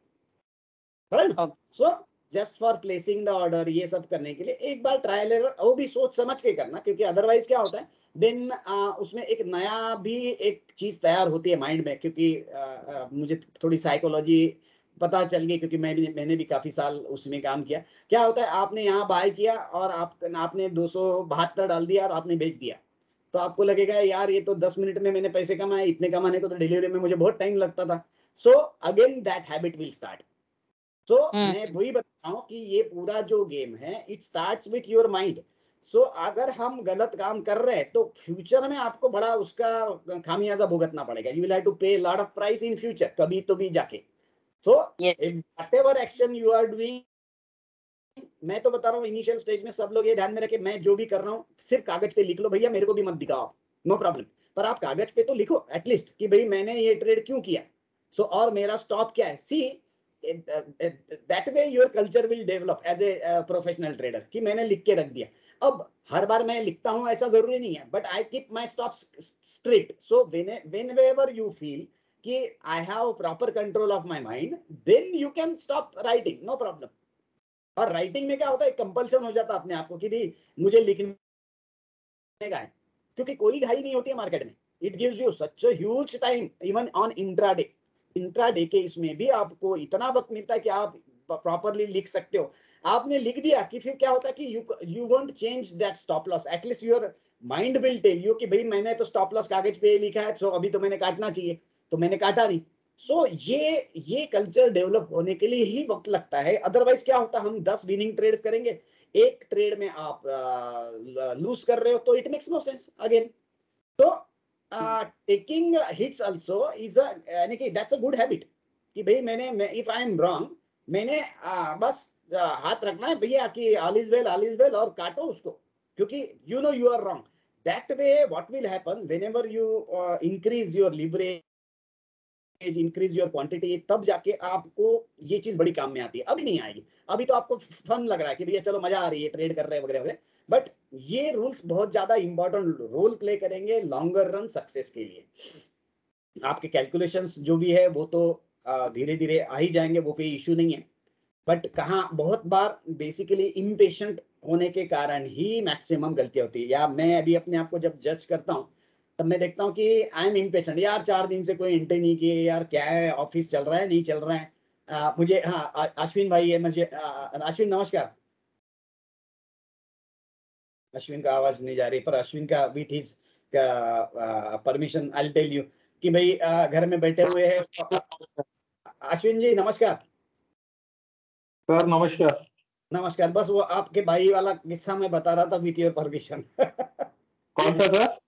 right. So just for placing the order, ये सब करने के लिए एक बार ट्रायल एरर, वो भी सोच समझ के करना, क्योंकि अदरवाइज क्या होता है, देन उसमें एक नया भी एक चीज तैयार होती है माइंड में, क्योंकि मुझे थोड़ी साइकोलॉजी पता चल गई, क्योंकि मैंने भी काफी साल उसमें काम किया। क्या होता है, आपने यहाँ बाय किया और आपने 272 डाल दिया और आपने बेच दिया, तो आपको लगेगा यार ये तो 10 मिनट में मैंने पैसे कमाए, इतने कमाने को तो डिलीवरी में मुझे बहुत टाइम लगता था। So again that habit will start. So मैं वही बता रहा हूँ कि ये पूरा जो गेम है, it starts with your mind. So अगर हम गलत काम कर रहे हैं, तो फ्यूचर में आपको बड़ा उसका खामियाजा भुगतना पड़ेगा। You will have to pay lot of price in future, कभी तो भी जाके। So whatever action you are doing, मैं तो बता रहा हूँ इनिशियल स्टेज में सब लोग ये ध्यान में रखे, मैं जो भी कर रहा हूँ सिर्फ कागज पे लिख लो भैया, मेरे को भी मत दिखाओ, नो प्रॉब्लम, पर आप कागज पे तो लिखो एटलीस्ट कि भाई मैंने ये ट्रेड क्यों किया। सो और मेरा स्टॉप क्या है। See that way your culture will develop as a professional trader, कि मैंने लिख के रख दिया। अब हर बार मैं लिखता हूँ ऐसा जरूरी नहीं है, but I keep my stop strict. So whenever you feel कि I have proper control of my mind, then you can stop writing, no problem. और राइटिंग में क्या होता है, कंपल्सन हो जाता है अपने आप को कि भाई मुझे लिखने का है, क्योंकि कोई घाई नहीं होती है मार्केट में। It gives you such a huge time even on intraday. Intraday के इसमें भी आपको इतना वक्त मिलता है कि आप प्रॉपरली लिख सकते हो। आपने लिख दिया कि फिर क्या होता है कि you won't change that stop loss, at least your mind will tell you कि भाई मैंने तो स्टॉप लॉस कागज पे लिखा है, तो अभी तो मैंने काटना चाहिए, तो मैंने काटा नहीं। सो ये कल्चर डेवलप होने के लिए ही वक्त लगता है। अदरवाइज क्या होता है, हम 10 विनिंग ट्रेड्स करेंगे, एक ट्रेड में आप लूज कर रहे हो, तो it makes no sense again. तो टेकिंग हिट्स आल्सो इज यानी कि दैट्स अ गुड हैबिट, कि भाई इफ आई एम रॉन्ग, मैंने बस हाथ रखना है भैया कि ऑल इज वेल, और काटो उसको, क्योंकि you know you are wrong. That way what will happen, whenever you increase your leverage increase your quantity, तब जाके आपको ये चीज बड़ी काम में आती है। अभी नहीं आएगी, अभी तो आपको फन लग रहा है कि भैया चलो मजा आ रही है, ट्रेड कर रहे हैं वगैरह वगैरह, बट ये रूल्स बहुत ज्यादा इंपॉर्टेंट रोल प्ले करेंगे लॉन्गर रन सक्सेस के लिए। आपके कैलकुलेशंस जो भी है वो तो धीरे धीरे आ ही जाएंगे, वो कोई इश्यू नहीं है, बट कहाँ बहुत बार बेसिकली इम्पेशेंट होने के कारण ही मैक्सिमम गलतियां होती है। या मैं अभी अपने आप को जब जज करता हूँ तब मैं देखता हूँ कि आई एम इम्पेशेंट, यार 4 दिन से कोई एंट्री नहीं की है, यार क्या है, ऑफिस चल रहा है नहीं चल रहा है। मुझे हाँ अश्विन भाई है, मुझे अश्विन नमस्कार। अश्विन का आवाज नहीं जा रही, पर अश्विन का with his permission I tell you कि भाई घर में बैठे हुए हैं। अश्विन जी नमस्कार। सर नमस्कार। नमस्कार, बस वो आपके भाई वाला किस्सा मैं बता रहा था विथ योर परमिशन। कौन सा सर?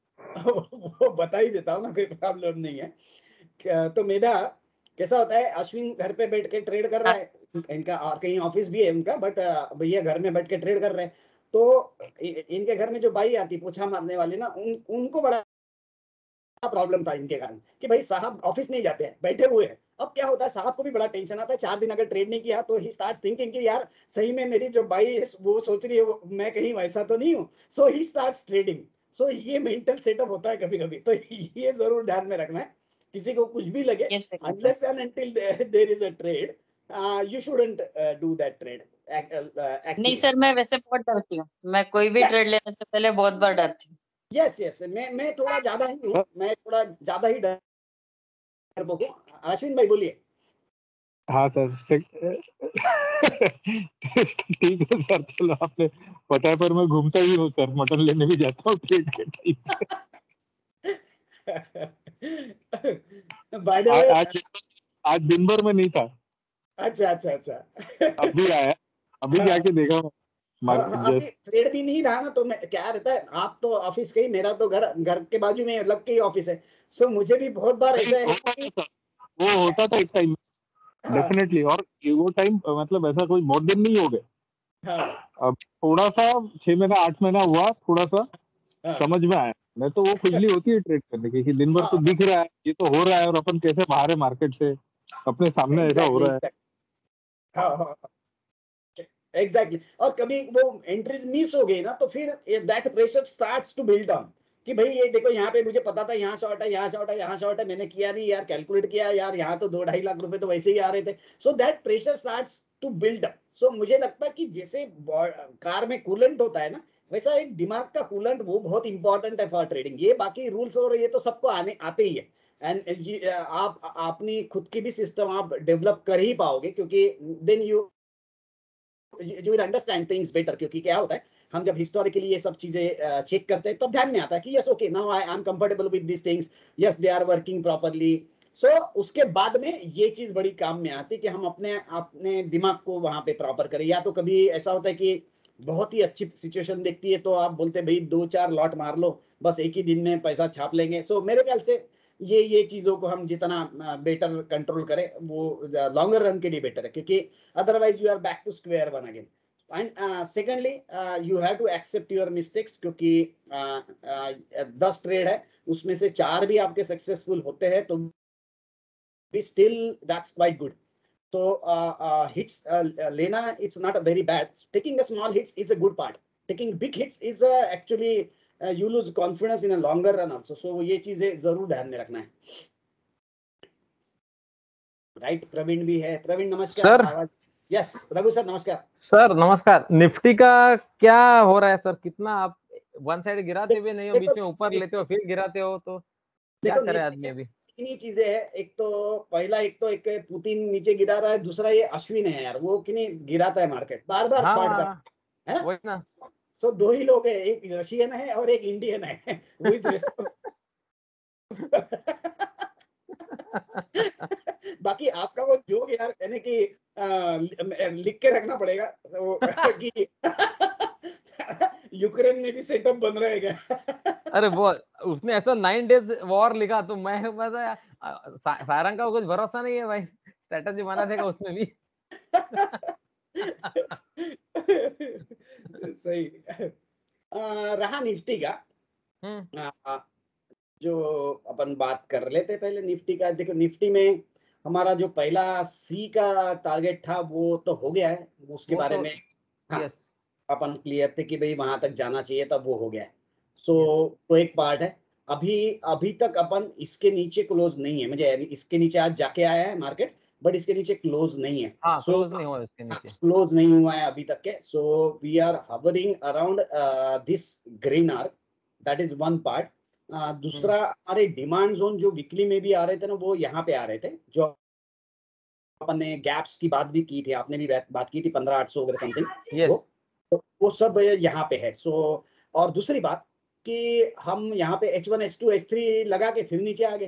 वो बता ही देता हूँ ना, कोई प्रॉब्लम नहीं है। तो मेरा कैसा होता है, अश्विन घर पे बैठ के ट्रेड कर रहा है, इनका और कहीं ऑफिस भी है उनका, बट भैया घर में बैठ के ट्रेड कर रहे हैं। तो इनके घर में जो बाई आती पोछा मारने वाली ना, उनको बड़ा प्रॉब्लम था इनके कारण कि भाई साहब ऑफिस नहीं जाते हैं, बैठे हुए हैं। अब क्या होता है, साहब को भी बड़ा टेंशन आता है, 4 दिन अगर ट्रेड नहीं किया तो ही स्टार्ट थिंकिंग कि यार सही में मेरी जो बाई है वो सोच रही है मैं कहीं वैसा तो नहीं हूँ। सो ही स्टार्ट ट्रेडिंग। सो ये मेंटल सेटअप होता है कभी कभी, तो ये जरूर ध्यान में रखना है। किसी को कुछ भी लगे, Yes, sir. unless and until there is a trade, you shouldn't do that trade नहीं actually. सर, मैं वैसे बहुत डरती हूँ, मैं कोई भी Yeah. ट्रेड लेने से पहले बहुत बार डरती हूँ। यस यस, मैं थोड़ा ज्यादा ही हूँ, मैं थोड़ा ज्यादा ही डरपोक हूँ। अश्विन भाई बोलिए। हाँ सर ठीक है सर, चलो आपने पता है, पर मैं घूमता ही हूँ सर, मटन लेने भी जाता हूँ ट्रेड के टाइम। बाय द वे, आज दिन भर में नहीं था, अच्छा अच्छा अच्छा। अभी आया, अभी हाँ, जाके देखा हाँ, हाँ, अभी जस्ट। ट्रेड भी नहीं रहा ना, तो मैं क्या रहता है, आप तो ऑफिस के ही, मेरा तो घर घर के बाजू में लग के ही ऑफिस है। सो मुझे भी बहुत बार ऐसा है होता कि था सर, वो होता था एक टाइम हाँ डेफिनेटली, और वो टाइम मतलब ऐसा कोई बहुत दिन नहीं हो गए। हाँ अब थोड़ा सा 6 महीना 8 महीना हुआ, थोड़ा सा हाँ समझ में आया। नहीं तो वो खुजली होती है ट्रेड करने की कि दिन भर तो हाँ, दिख रहा है, ये तो हो रहा है, और अपन कैसे बाहर है मार्केट से, अपने सामने ऐसा हो एग्जैक्टली रहा है। एग्जैक्टली, हाँ हाँ एग्जैक्टली। और कभी वो एंट्रीज मिस हो गई ना, तो फिर that pressure starts to build on कि भाई ये देखो, यहाँ पे मुझे पता था यहाँ शॉर्ट है, यहाँ शॉर्ट है, यहाँ शॉर्ट है, मैंने किया नहीं यार, कैलकुलेट किया यार, यहाँ तो 2-2.5 लाख रुपए तो वैसे ही आ रहे थे। So that pressure starts to build up. So मुझे लगता है कि जैसे कार में कूलेंट होता है ना, वैसा एक दिमाग का कूलेंट वो बहुत इंपॉर्टेंट है फॉर ट्रेडिंग। ये बाकी रूल्स और ये तो सबको आते ही है। एंड आप अपनी खुद की भी सिस्टम आप डेवलप कर ही पाओगे, क्योंकि then you will understand things better. क्योंकि क्या होता है, हम जब हिस्टोरिकली ये सब चीजें चेक करते हैं तब ध्यान में आता है कि yes okay now I am comfortable with this things, yes they are working properly. So उसके बाद में ये चीज बड़ी काम में आती है कि हम अपने अपने दिमाग को वहां पे प्रॉपर करें। या तो कभी ऐसा होता है कि बहुत ही अच्छी सिचुएशन दिखती है तो आप बोलते हैं भाई 2-4 लॉट मार लो, बस एक ही दिन में पैसा छाप लेंगे। सो मेरे ख्याल से ये चीजों को हम जितना बेटर कंट्रोल करें वो लॉन्गर रन के लिए बेटर है, क्योंकि otherwise you are back to square one again. And secondly, you have to accept your mistakes, क्योंकि 10 ट्रेड है उसमें से 4 भी आपके सक्सेसफुल होते हैं तो भी still that's quite good. So hits लेना it's not a very bad. Taking a small hits is a good part. Taking big hits is actually you lose confidence in a longer run also. So ये चीजें जरूर ध्यान में रखना है। Right, Praveen भी है। प्रवीण नमस्कार। सर। आवाज यस रघु सर नमस्कार। सर नमस्कार। निफ्टी का क्या हो रहा है सर? कितना आप वन साइड गिराते हुए नहीं हो, बीच में ऊपर लेते हो फिर गिराते हो, तो क्या देखो करे आदमी अभी? तीन ही चीजें हैं। एक तो पहला, एक तो एक पुतिन नीचे गिरा रहा है, दूसरा ये अश्विन है यार, वो कि नहीं गिराता है मार्केट बार बार स्पार्ट कर, हाँ है ना। वही ना। सो 2 ही लोग है, एक रशियन है और एक इंडियन है। विद बाकी आपका वो जोक यार, यानी कि लिख के रखना पड़ेगा तो कि यूक्रेन में भी सेटअप बन रहा है क्या? अरे वो उसने ऐसा 9 days वॉर लिखा तो मैं सारंग का कुछ भरोसा नहीं है भाई, स्ट्रेटजी बना देगा उसमें भी। सही। रहा निफ्टी का, जो अपन बात कर लेते हैं पहले निफ्टी का। देखो निफ्टी में हमारा जो पहला सी का टारगेट था वो तो हो गया है, उसके वो बारे तो में हाँ यस अपन क्लियर थे कि भाई वहां तक जाना चाहिए, तब वो हो गया है। सो यस तो एक पार्ट है। अभी तक अपन इसके नीचे क्लोज नहीं है, मुझे इसके नीचे आज जाके आया है मार्केट, बट इसके नीचे क्लोज नहीं है। हाँ सो क्लोज नहीं हुआ उसके नीचे। क्लोज नहीं हुआ है अभी तक के। So we are hovering around this green arc, that is one part. दूसरा हमारे डिमांड जोन जो वीकली में भी आ रहे थे ना, वो यहाँ पे आ रहे थे, जो अपन ने गैप्स की बात भी की थी, आपने भी बात की थी 15,800 वगैरह समथिंग, यस वो सब यहाँ पे है। सो और दूसरी बात कि हम यहाँ पे H1 H2 H3 लगा के फिर नीचे आ गए,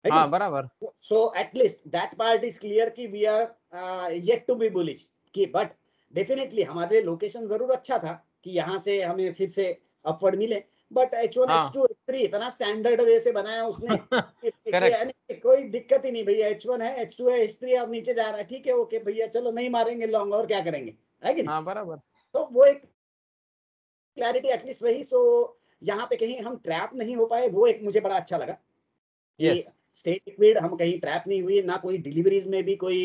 है हाँ कि बराबर। So at least that part is clear कि we are yet to be bullish कि, बट डेफिनेटली हमारे लिए लोकेशन जरूर अच्छा था कि यहाँ से हमें फिर से अपवर्ड मिले, बट H1 हाँ H2 H3 इतना स्टैंडर्ड वे से बनाया उसने करेक्ट। यानी कोई दिक्कत ही नहीं भैया, H1 है H2 है H3 अब नीचे जा रहा है, ठीक है ओके भैया चलो नहीं मारेंगे लॉन्ग और क्या करेंगे, है कि नहीं। हाँ बराबर। तो वो एक क्लैरिटी एटलीस्ट रही। सो यहाँ पे कहीं हम ट्रैप नहीं हो पाए, वो एक मुझे बड़ा अच्छा लगा कि यस स्टे लिक्विड, हम कहीं ट्रैप नहीं हुए, ना कोई डिलीवरीज में भी कोई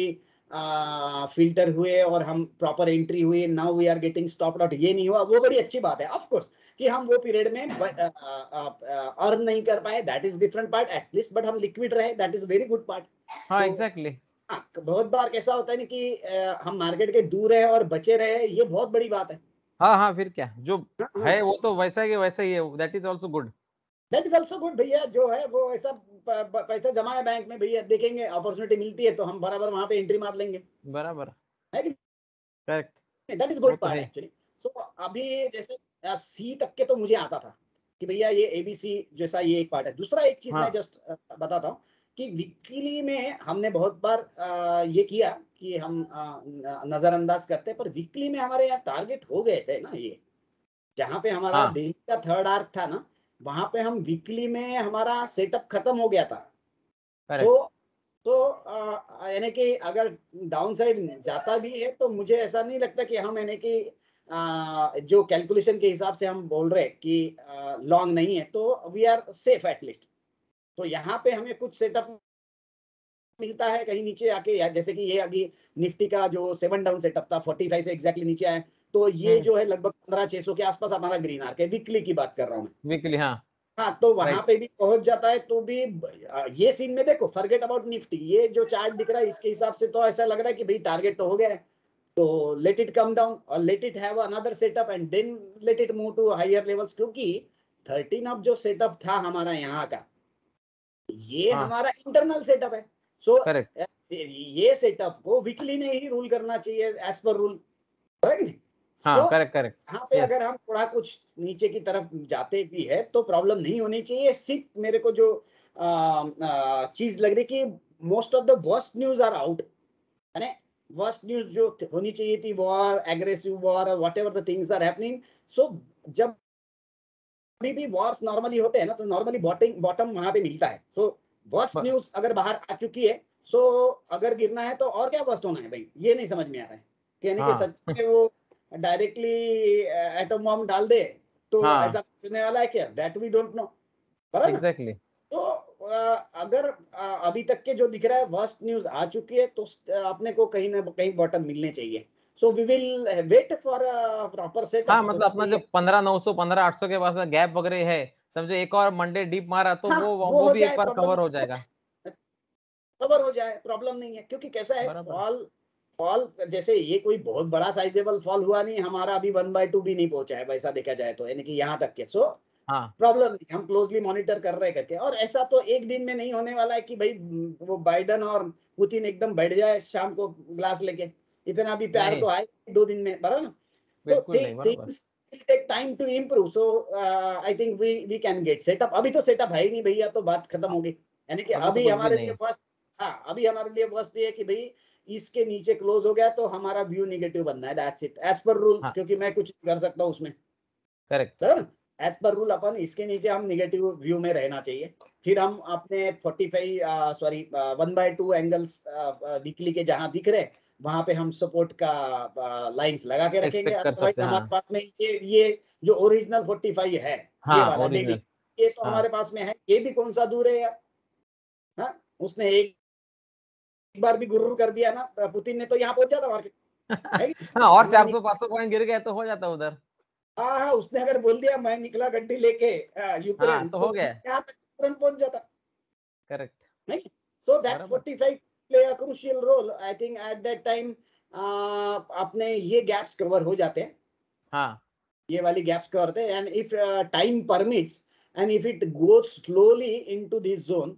फिल्टर हुए और हम प्रॉपर एंट्री हुई, now we are getting stop out, ये नहीं हुआ, वो बड़ी अच्छी बात है। ऑफ कोर्स कि हम वो पीरियड में अर्न नहीं कर पाए, that is different part at least, but हम लिक्विड रहे, that is very good part. हाँ तो एग्जैक्टली। हाँ, बहुत बार कैसा होता है ना कि हम मार्केट के दूर है और बचे रहे, ये बहुत बड़ी बात है। हाँ हाँ फिर क्या, जो हाँ, हाँ। है वो तो वैसा ही वैसा ही है, that is also good. That is also good भैया, जो है वो ऐसा पैसा जमा है बैंक में भैया, देखेंगे अपॉर्चुनिटी मिलती है तो हम बराबर वहां पे एंट्री मार लेंगे, बराबर है कि करेक्ट। दैट इज वो गुड तो पार्ट है। एक्चुअली। सो अभी जैसे सी तक के तो मुझे आता था कि भैया ये एबीसी जैसा, ये एक पार्ट है। दूसरा एक चीज मैं हाँ जस्ट बताता हूँ कि वीकली में हमने बहुत बार ये किया कि हम नजरअंदाज करते हैं, पर वीकली में हमारे यहाँ टारगेट हो गए थे ना, ये जहाँ पे हमारा हाँ डेली का थर्ड आर्क था ना, वहां पे हम वीकली में हमारा सेटअप खत्म हो गया था। So correct. तो यानी कि अगर डाउन साइड जाता भी है तो मुझे ऐसा नहीं लगता कि हम यानी कि जो कैलकुलेशन के हिसाब से हम बोल रहे हैं कि लॉन्ग नहीं है, तो वी आर सेफ एटलीस्ट। तो यहाँ पे हमें कुछ सेटअप मिलता है कहीं नीचे आके, या जैसे कि ये अभी निफ्टी का जो 7 डाउन सेटअप था 45 से एग्जैक्टली नीचे आए, तो ये जो है लगभग 15,600 के आसपास हमारा ग्रीन आर्क है, वीकली की बात कर रहा हूँ मैं। वीकली हाँ हाँ, तो वहां राइट। पे भी पहुंच जाता है तो भी ये सीन में देखो, फॉरगेट अबाउट निफ्टी, ये जो चार्ट दिख रहा है इसके हिसाब से तो ऐसा लग रहा है कि भाई टारगेट तो हो गया है, तो लेट इट कम डाउन और let it have another setup and then let it move to higher levels, क्योंकि 13 अब जो सेटअप था हमारा यहाँ का, ये हाँ हमारा इंटरनल सेटअप है। So correct. ये सेटअप को वीकली ने ही रूल करना चाहिए एज पर रूल, है कि नहीं। सो हाँ करेक्ट करेक्ट। यहाँ पे अगर यस हम थोड़ा कुछ नीचे की तरफ जाते भी है तो प्रॉब्लम नहीं होनी चाहिए। सिर्फ मेरे को जो चीज लग रही कि most of the worst news are out, है ना। वर्स्ट न्यूज जो होनी चाहिए थी, war, aggressive war, whatever the things are happening. So जब अभी भी वॉर्स नॉर्मली होते हैं ना, तो नॉर्मली बॉटम वहां पे मिलता है। तो वर्स्ट न्यूज अगर बाहर आ चुकी है, सो अगर गिरना है तो और क्या वर्स्ट होना है भाई, ये नहीं समझ में आ रहा है कि यानी कि हाँ सच में वो डायरेक्टली एटम बॉम्ब डाल दे तो हाँ ऐसा होने वाला है क्या, दैट वी डोंट नो, बराबर ना। एग्जैक्टली। तो अगर अभी तक के जो दिख रहा है वर्स्ट न्यूज आ चुकी है, तो अपने को कहीं ना कहीं बॉटम मिलने चाहिए। So we will wait for proper हाँ सेटअप। मतलब अपना जो 15,900 15,800 के पास में गैप वगैरह है, समझो एक और मंडे डीप मारा तो हाँ, वो वो वो हो भी एक जाए, बार प्रॉब्लम कवर हो नहीं जाएगा। है, कवर हो जाए, प्रॉब्लम नहीं है। क्योंकि कैसा है, बराबर। फॉल फॉल जैसे ये कोई बहुत बड़ा साइजेबल फॉल हुआ नहीं, हमारा अभी 1/2 भी नहीं पहुंचा है वैसा देखा जाए तो, यानी कि यहाँ तक के। सो हाँ प्रॉब्लम नहीं, हम क्लोजली मॉनिटर कर रहे करके, और ऐसा तो एक दिन में नहीं होने वाला है कि भाई वो बाइडन और पुतिन एकदम बैठ जाए शाम को ग्लास लेके, इतना भी प्यार नहीं तो आए 2 दिन में, बराबर ना। तो बिल्कुल नहीं बराबर। Things will take time to improve. So I think we can get setup. अभी तो सेटअप है ही नहीं भैया, तो बात खत्म हो गई। यानी कि अभी तो अभी कुछ भी हमारे लिए नहीं। फर्स्ट, हाँ अभी हमारे लिए फर्स्ट ये है कि भाई इसके नीचे क्लोज हो गया तो हमारा व्यू नेगेटिव बनना है, that's it, as per rule, हाँ क्योंकि मैं कुछ कर सकता हूँ उसमें, करेक्ट। एज पर रूल अपन इसके नीचे हम निगेटिव व्यू में रहना चाहिए। फिर हम अपने 45 सॉरी 1/2 एंगल्स वीकली के जहां दिख रहे, वहां पे हम सपोर्ट का लाइंस लगा के रखेंगे। एक्सपेक्ट कर अदरवाइज सकते हैं हमारे हाँ। पास में ये जो ओरिजिनल 45 है, ये हाँ वाला डेली, ओरिजिनल ये तो हाँ। हमारे पास में है, ये भी कौन सा दूर है यार। हाँ, उसने एक बार भी गुर्र कर दिया ना पुतिन ने, तो यहाँ पहुंच जाता मार्केट, है कि हाँ, और नहीं? 400-500 पॉइंट गिर गए तो हो जाता उधर। हाँ हाँ, उसने अगर बोल दिया मैं निकला गड्डी लेके यूक्रेन, हाँ, तो तो हो गया। यहाँ तक तुरंत पहुंच जाता, करेक्ट। नहीं? So that बराबर। 45 play a crucial role. I think at that time अपने ये गैप्स कवर हो जाते हैं, हाँ। ये वाली गैप्स कवर होते हैं, and if time permits and if it goes slowly into this zone,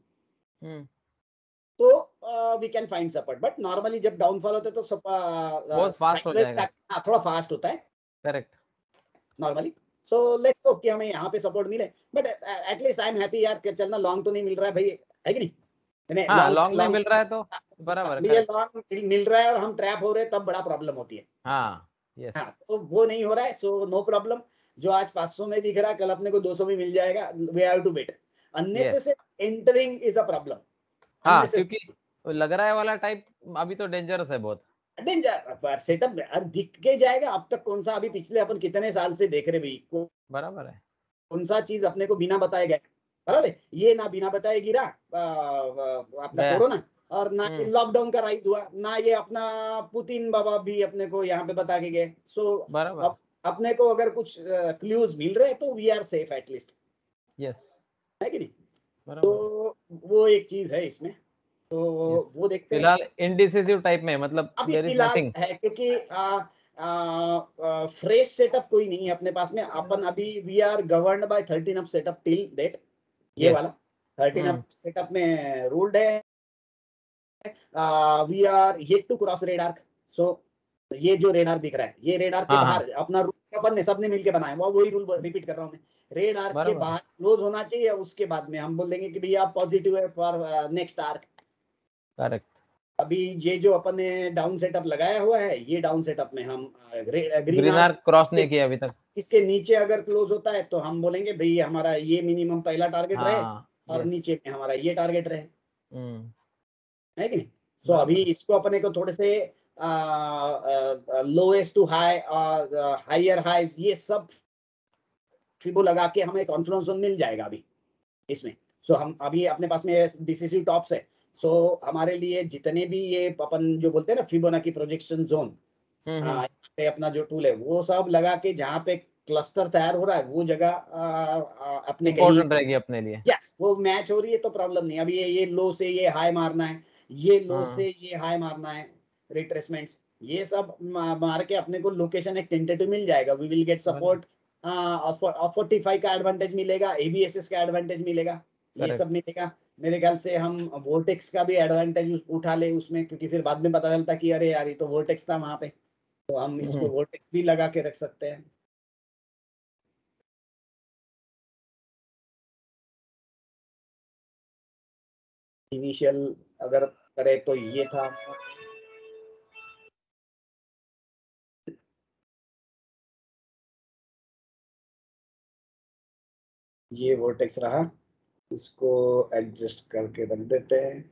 तो we can find support. But normally जब डाउनफॉल होता है तो बहुत फास्ट हो जाएगा। थोड़ा फास्ट होता है correct. Normally. So let's hope कि हमें यहाँ पे सपोर्ट मिले, but at least I am happy यार कि चलना लॉन्ग तो नहीं मिल रहा है भाई, है कि नहीं? हाँ, लॉन्ग नहीं मिल रहा है तो बराबर है। ये लॉन्ग मिल रहा है और हम ट्रैप हो रहे हैं, तब बड़ा प्रॉब्लम होती है। हाँ, यस। हाँ, तो वो नहीं हो रहा है, सो नो प्रॉब्लम। जो आज 500 में दिख रहा है, कल अपने को 200 में मिल जाएगा। We have to wait. Unnecessary entering is a problem. हाँ, क्योंकि लग रहा है वाला टाइप अभी तो डेंजरस है बहुत। डेंजर सेटअप दिख के जाएगा। अब तक कौन सा, अभी पिछले अपन कितने साल से देख रहे भाई, बराबर है। कौन सा चीज अपने को बिना बताए गया, बराबर है? ये ना बिना बताए गिरा अपना गया। कोरोना, और ना लॉकडाउन का राइज हुआ, ना ये अपना पुतिन बाबा भी अपने को यहाँ पे बता के गए। सो बराबर। अपने को अगर कुछ क्लूज मिल रहे हैं तो we are safe at least, yes. है कि नहीं? बराबर। तो वो एक चीज है इसमें, तो Yes. वो देखते हैं। फिलहाल इनडिसिसिव टाइप में, मतलब अभी देयर इज फिलहाल नथिंग। है, क्योंकि फ्रेश सेटअप कोई नहीं है अपने पास में। अपन अभी we are governed by 13 up setup till date, ये वाला 13 अप सेटअप में रूल्ड है। We are yet to cross red arc. So ये जो रेड आर्क दिख रहा है, ये रेड आर्क के हाँ, बाहर अपना रूल अपन ने सबने मिलके बनाया, वही रूल रिपीट कर रहा हूँ मैं। रेड आर्क के बराबर। बाहर क्लोज होना चाहिए, उसके बाद में हम बोल देंगे कि भैया पॉजिटिव है फॉर नेक्स्ट आर्क। करेक्ट। अभी ये जो अपन ने डाउन सेटअप लगाया हुआ है, ये डाउन सेटअप में हम green green arc arc cross नहीं किया अभी तक। इसके नीचे अगर क्लोज होता है तो हम बोलेंगे भाई हमारा ये मिनिमम पहला टारगेट रहे, हाँ, और यस। नीचे में हमारा ये टारगेट रहे, हम्म। है कि नहीं? सो अभी इसको अपने को थोड़े से लोएस्ट टू हाई और हायर हाइज ये सब फिबो लगा के हमें कॉन्फिडेंस जोन मिल जाएगा अभी इसमें। सो हम अभी अपने पास में डिसिसिव टॉप्स है। सो हमारे लिए जितने भी ये अपन जो बोलते हैं ना फिबोनाची प्रोजेक्शन जोन, पे अपना जो टूल है वो सब लगा के जहाँ पे क्लस्टर तैयार हो रहा है वो जगह अपने कहीं इम्पोर्टेंट रहेगी अपने लिए। यस वो मैच हो रही है तो प्रॉब्लम नहीं। अभी ये लो से ये हाई मारना है, ये लो से ये हाई मारना है, रिट्रेसमेंट्स ये सब मार के अपने को लोकेशन एक टेंटेटिव मिल जाएगा। वी विल गेट सपोर्ट 45 का एडवांटेज मिलेगा, एबीएसएस का एडवांटेज मिलेगा, ये सब मिलेगा। मेरे ख्याल से हम वोर्टेक्स का भी एडवांटेज उठा ले उसमें, क्योंकि फिर बाद में पता चलता कि अरे यार ये तो वोर्टेक्स था वहां पे, तो हम इसको वोर्टेक्स भी लगा के रख सकते हैं। इनिशियल अगर करे तो ये था, ये वोर्टेक्स रहा, इसको एडजस्ट करके रख देते हैं।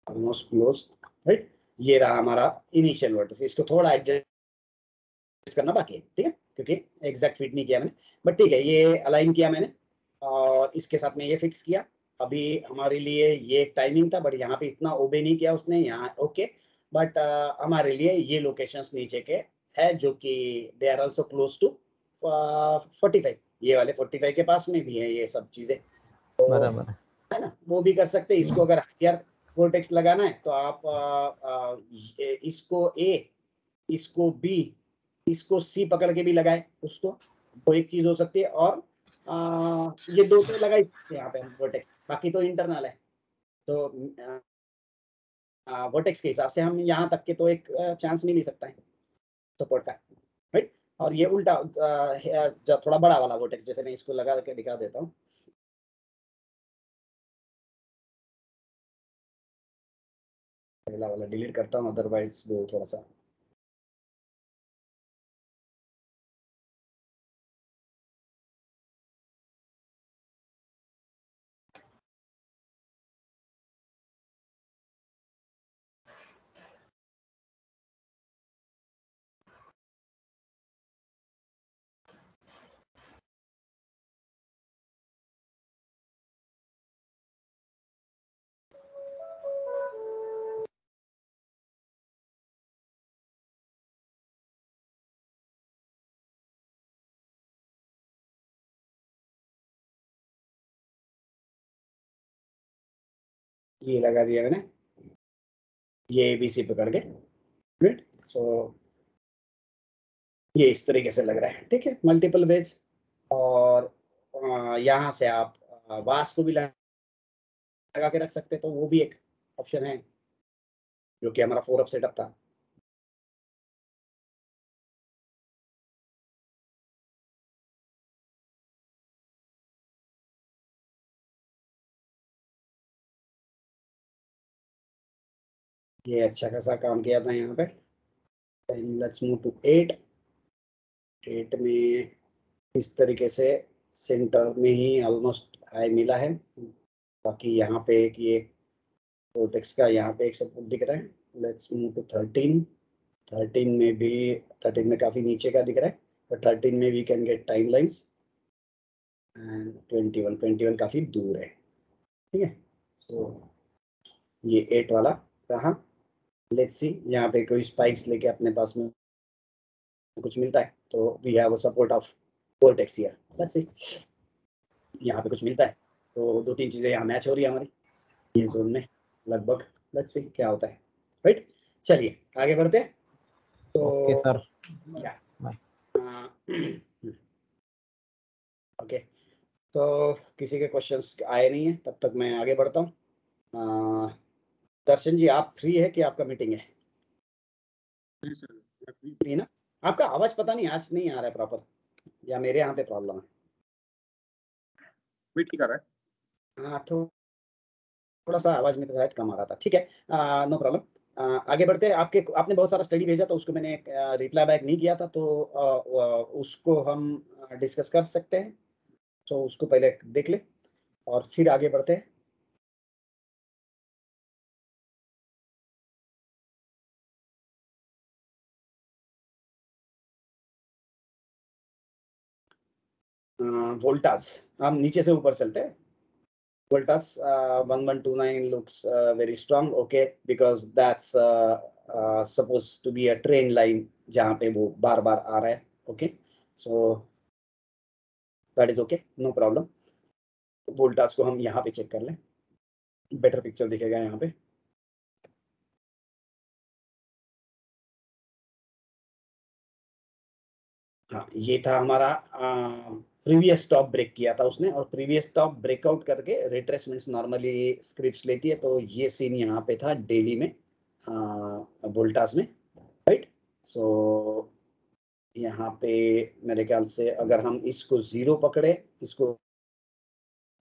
Almost close, right? ये रहा हमारा इनिशियल वोर्टेक्स, इसको थोड़ा एडजस्ट करना बाकी है, ठीक है, क्योंकि एग्जैक्ट फिट नहीं किया मैंने, बट ठीक है ये अलाइन किया मैंने और इसके साथ में ये फिक्स किया। अभी हमारे लिए ये टाइमिंग था, बट यहाँ पे इतना ओबे नहीं किया उसने, यहाँ ओके, बट हमारे लिए ये लोकेशंस नीचे के है जो कि they are also close to 45, ये वाले 45 के पास में भी है ये सब चीजें, तो बराबर है ना, वो भी कर सकते हैं। इसको अगर हायर वोर्टेक्स लगाना है तो आप इसको ए, इसको बी, इसको सी पकड़ के भी लगाए उसको, वो एक चीज हो सकती है। और ये दो तो लगाई यहाँ पे हम वर्टेक्स, बाकी तो इंटरनल है, तो वर्टेक्स के हिसाब से हम यहाँ तक के तो एक चांस मिल ही सकता है सपोर्ट का, राइट? और ये उल्टा जब थोड़ा बड़ा वाला वर्टेक्स, जैसे मैं इसको लगा के दिखा देता हूँ, पहला वाला डिलीट करता हूँ, अदरवाइज वो थोड़ा सा ये लगा दिया मैंने, ये ABC पकड़ के, राइट। सो ये इस तरीके से लग रहा है, ठीक है, मल्टीपल वेज। और यहाँ से आप वास को भी लगा के रख सकते, तो वो भी एक ऑप्शन है, जो कि हमारा 4 अप सेटअप था। ये अच्छा खासा काम किया था यहाँ पे। लेट्स मूव टू 8 में इस तरीके से सेंटर में ही ऑलमोस्ट हाई मिला है। बाकी यहाँ पे एक ये कोटेक्स का यहाँ पे एक सपोर्ट दिख रहा है। लेट्स मूव टू 13 में भी, 13 में काफी नीचे का दिख रहा है, but 13 में we can get time lines and 21 काफी दूर है, ठीक है। तो ये 8 वाला रहा। लेट्स सी यहाँ पे कोई स्पाइक्स लेके अपने पास में कुछ मिलता है, तो we have a support of कोटेक्स हियर। लेट्स सी यहाँ पे कुछ मिलता है, तो 2-3 चीजें यहाँ मैच हो रही है हमारी ये जोन में लगभग। लेट्स सी क्या होता है, राइट। चलिए आगे बढ़ते हैं। तो ओके सर। ओके, तो किसी के क्वेश्चंस आए नहीं है, तब तक मैं आगे बढ़ता हूँ। दर्शन जी, आप फ्री है कि आपका मीटिंग है? फ्री ना? आपका आवाज पता नहीं आज नहीं आ रहा है प्रॉपर, या मेरे यहाँ पे प्रॉब्लम है? ठीक आ रहा है। हाँ, थोड़ा सा आवाज में तो शायद कम आ रहा था, ठीक है, नो प्रॉब्लम। आगे बढ़ते हैं। आपने बहुत सारा स्टडी भेजा, तो उसको मैंने रिप्लाई बैक नहीं किया था, तो उसको हम डिस्कस कर सकते हैं। तो उसको पहले देख ले और फिर आगे बढ़ते हैं। वोल्टास, हम नीचे से ऊपर चलते हैं। Voltas 1129 looks very strong, okay, because that's supposed to be a trend line जहाँ पे वो बार बार आ रहा है, okay, so that is okay, no problem। Voltas को हम यहाँ पे चेक कर लें, बेटर पिक्चर दिखेगा यहाँ पे। हाँ, ये था हमारा प्रीवियस टॉप ब्रेक किया था उसने, और प्रीवियस टॉप ब्रेकआउट करके रिट्रेसमेंट्स नॉर्मली स्क्रिप्ट्स लेती है, तो ये सीन यहाँ पे था डेली में वोल्टास में, राइट। सो यहाँ पे मेरे ख्याल से अगर हम इसको 0 पकड़े, इसको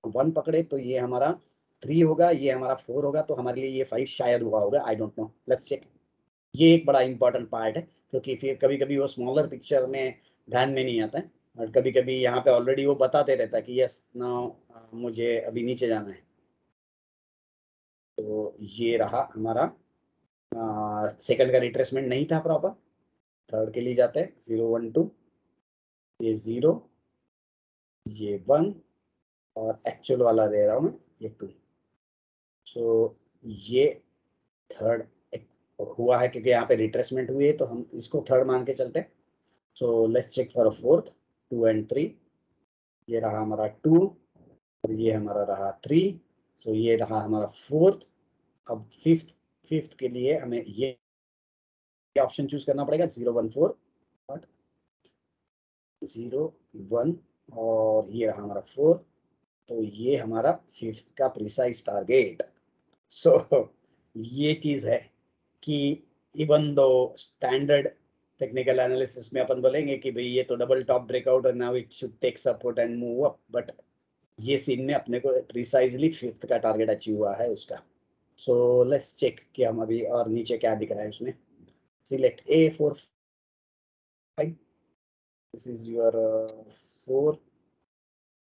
1 पकड़े, तो ये हमारा 3 होगा, ये हमारा 4 होगा, तो हमारे लिए ये 5 शायद हुआ होगा, I don't know, let's check. ये एक बड़ा इंपॉर्टेंट पार्ट है, क्योंकि फिर कभी कभी वो स्मॉलर पिक्चर में ध्यान में नहीं आता है, और कभी कभी यहाँ पे ऑलरेडी वो बताते रहता है कि यस नाउ मुझे अभी नीचे जाना है। तो ये रहा हमारा सेकंड का रिट्रेसमेंट नहीं था प्रॉपर। थर्ड के लिए जाते हैं, 0 1 2, ये 0, ये 1, और एक्चुअल वाला दे रहा हूँ मैं, ये 2। सो ये थर्ड हुआ है, क्योंकि यहाँ पे रिट्रेसमेंट हुई है, तो हम इसको थर्ड मान के चलते हैं। So let's check for a fourth, 2 and 3। ये रहा हमारा 2, और ये हमारा रहा 3। सो ये रहा हमारा फोर्थ। अब फिफ्थ के लिए हमें ये ऑप्शन चूज करना पड़ेगा, 0 1 4, 0 1, और ये रहा हमारा 4। तो ये हमारा फिफ्थ का प्रिसाइज टारगेट। सो ये चीज है कि even though standard technical analysis में अपन बोलेंगे कि भाई ये तो डबल टॉप ब्रेकआउट और now it should take support and move up, but ये सीन में अपने को प्रिसाइजली फिफ्थ का टारगेट अचीव हुआ है उसका। सो लेट्स चेक कि हम अभी और नीचे क्या दिख रहा है उसमें। Select A4 5, this is your 4,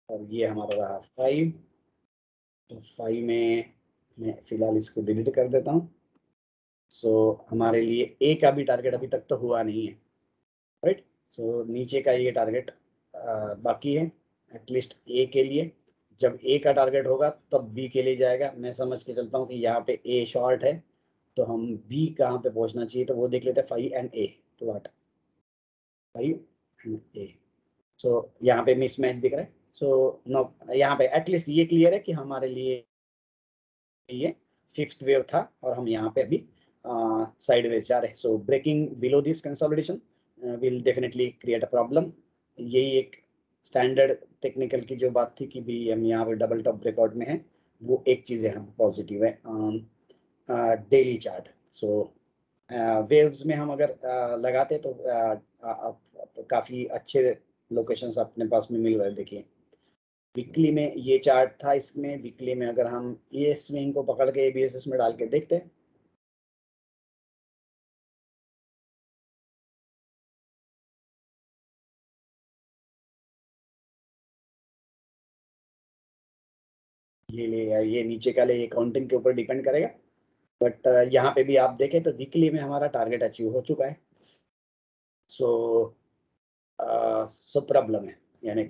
और ये हमारा रहा 5। तो 5 में मैं फिलहाल इसको डिलीट कर देता हूँ। सो हमारे लिए A का भी टारगेट अभी तक तो हुआ नहीं है, राइट। सो नीचे का ये टारगेट बाकी है, एटलीस्ट A के लिए। जब A का टारगेट होगा तब B के लिए जाएगा। मैं समझ के चलता हूँ कि यहाँ पे A शॉर्ट है, तो हम B कहाँ पे पहुंचना चाहिए, तो वो देख लेते हैं, 5 and A, तो व्हाट 5 and A। सो यहाँ पे मिसमैच दिख रहा है। सो नो, यहाँ पे एटलीस्ट ये क्लियर है कि हमारे लिए ये 5th वेव था और हम यहाँ पे अभी साइडवेज जा रहे हैं. So breaking below this consolidation will definitely create a problem. यही एक स्टैंडर्ड टेक्निकल की जो बात थी कि भी हम यहाँ पे डबल टॉप ब्रेकआउट में है, वो एक चीज़ है पॉजिटिव है डेली चार्ट. सो वेव्स में हम अगर लगाते तो काफ़ी अच्छे लोकेशंस अपने पास में मिल रहे हैं. देखिए वीकली में ये चार्ट था, इसमें वीकली में अगर हम ये स्विंग को पकड़ के ABSS में डाल के देखते हैं, ये नीचे का ले ये काउंटिंग के ऊपर डिपेंड करेगा. बट यहाँ पे भी आप देखें तो वीकली में हमारा टारगेट अचीव हो चुका है. सो प्रॉब्लम है, यानी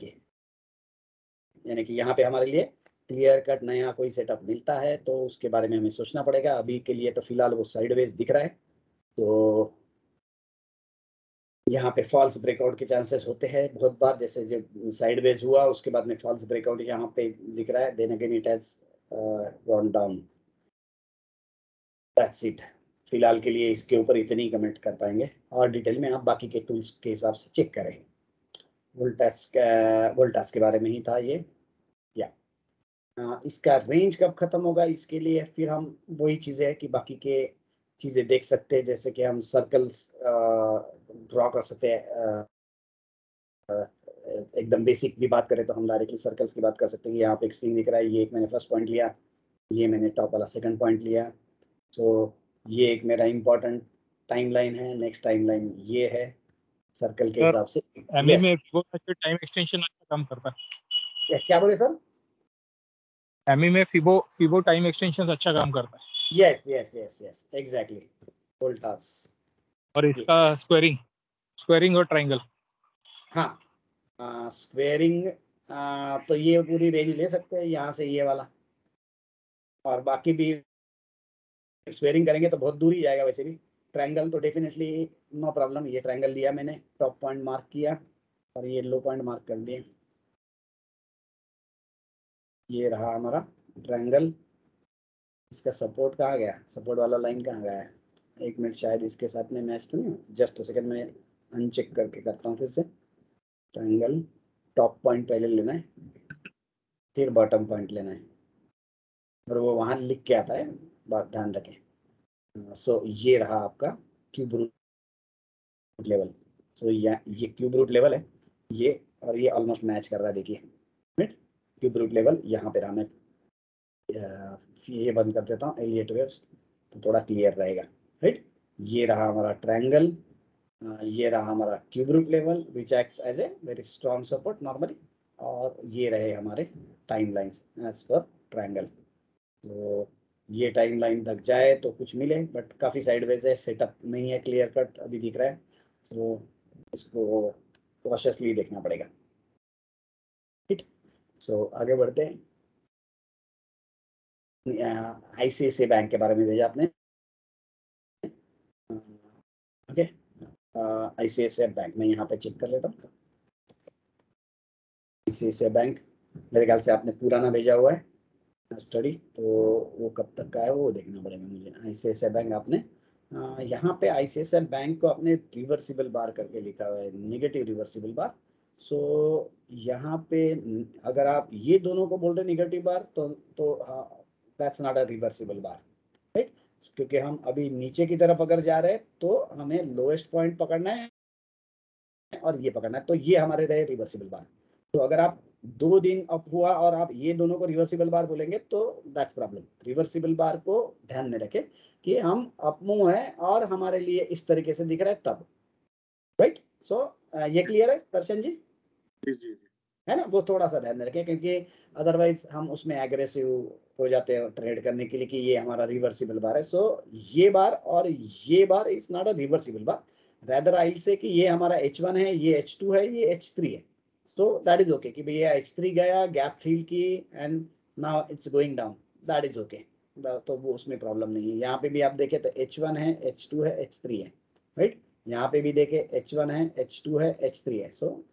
कि यहाँ पे हमारे लिए क्लियर कट नया कोई सेटअप मिलता है तो उसके बारे में हमें सोचना पड़ेगा. अभी के लिए तो फिलहाल वो साइडवेज दिख रहा है, तो यहाँ पे फॉल्स ब्रेकआउट के चांसेस होते हैं बहुत बार. जैसे जब साइडवेज हुआ उसके बाद में फॉल्स ब्रेकआउट यहाँ पे दिख रहा है, then again it has gone down. That's it. फिलहाल के लिए इसके ऊपर इतनी कमेंट कर पाएंगे, और डिटेल में आप बाकी के टूल्स के हिसाब से चेक करें. वोल्टास के बारे में ही था ये. या इसका रेंज कब खत्म होगा, इसके लिए फिर हम वही चीज़ें है कि बाकी के चीज़ें देख सकते हैं. जैसे कि हम सर्कल्स ड्रॉ कर सकते हैं. एकदम बेसिक भी बात करें तो हम डायरेक्टली सर्कल्स की बात कर सकते हैं. यहाँ पे एक स्विंग दिख रहा है, ये एक मैंने फर्स्ट पॉइंट लिया, ये मैंने टॉप वाला सेकंड पॉइंट लिया. तो ये एक मेरा इम्पोर्टेंट टाइमलाइन है. नेक्स्ट टाइमलाइन ये है सर्कल के हिसाब से. एमई में फिबोनाची टाइम एक्सटेंशन अच्छा काम करता है. क्या बोले सर? एमई में फिबो टाइम एक्सटेंशन अच्छा काम करता है. Yes exactly. वोल्टास और इसका स्क्वायरिंग और ट्रायंगल. हाँ, स्क्वेयरिंग तो ये पूरी रेंज ले सकते हैं यहाँ से ये वाला, और बाकी भी स्क्वेयरिंग करेंगे तो बहुत दूर ही जाएगा. वैसे भी ट्रायंगल तो डेफिनेटली नो प्रॉब्लम. ये ट्रायंगल लिया मैंने, टॉप पॉइंट मार्क किया और ये लो पॉइंट मार्क कर दिए. ये रहा हमारा ट्रायंगल. इसका सपोर्ट कहाँ गया, सपोर्ट वाला लाइन कहाँ गया है? 1 मिनट, शायद इसके साथ में मैच तो नहीं. जस्ट सेकंड में अनचेक करके करता हूँ फिर से. ट्रायंगल टॉप पॉइंट पहले लेना है, फिर बॉटम पॉइंट लेना है, और वो वहाँ लिख के आता है, बात ध्यान रखें. सो ये रहा आपका क्यूब रूट लेवल. सो ये क्यूब रूट लेवल है ये, और ये ऑलमोस्ट मैच कर रहा है. देखिए क्यूब रूट लेवल यहाँ पे रहा. मैं ये बंद कर देता हूँ एलियट वेव्स तो थोड़ा क्लियर रहेगा. राइट, ये रहा हमारा ट्रायंगल, ये रहा हमारा cube root level which acts as a very strong support normally, और ये रहे हमारे time lines as per triangle. तो ये टाइम लाइन तक जाए तो कुछ मिले, बट काफ़ी साइडवेज है, सेटअप नहीं है क्लियर कट अभी दिख रहा है. तो इसको कॉशियसली देखना पड़ेगा. ठीक, सो आगे बढ़ते हैं. ICICI बैंक के बारे में भेजा आपने. ओके, ICICI बैंक में यहाँ पे चेक कर लेता हूँ. ICICI बैंक मेरे ख्याल से आपने पुराना भेजा हुआ है स्टडी, तो वो कब तक का है वो देखना पड़ेगा मुझे. ICICI बैंक आपने यहाँ पे ICICI बैंक को आपने रिवर्सिबल बार करके लिखा हुआ है, निगेटिव रिवर्सिबल बार. सो यहाँ पे अगर आप ये दोनों को बोल रहे नेगेटिव बार तो that's not a reversible bar. Right, क्योंकि हम अभी नीचे की तरफ अगर जा रहे हैं तो हमें लोएस्ट पॉइंट पकड़ना है और ये पकड़ना है, तो ये हमारे रहे रिवर्सिबल बार. तो अगर आप 2 दिन अप हुआ और आप ये दोनों को रिवर्सिबल बार बोलेंगे तो दैट्स प्रॉब्लम. रिवर्सिबल बार को ध्यान में रखें कि हम अप मूव है और हमारे लिए इस तरीके से दिख रहा है तब. राइट, सो ये क्लियर है दर्शन जी? जी. है ना, वो थोड़ा सा ध्यान में रखें, क्योंकि अदरवाइज हम उसमें एग्रेसिव हो जाते हैं ट्रेड करने के लिए कि ये हमारा रिवर्सिबल बार है. सो ये बार और ये bar is not a reversible bar. Rather आई से कि ये हमारा H1 है, ये H2 है, ये H3 है. सो दैट इज ओके कि भैया H3 गया, गैप फिल की and now it's going down, that is okay. तो वो उसमें प्रॉब्लम नहीं है. यहाँ पे भी आप देखें तो H1 है, H2 है, H3 है. राइट, यहाँ पे भी देखें H1 है, H2 है, H3 है. सो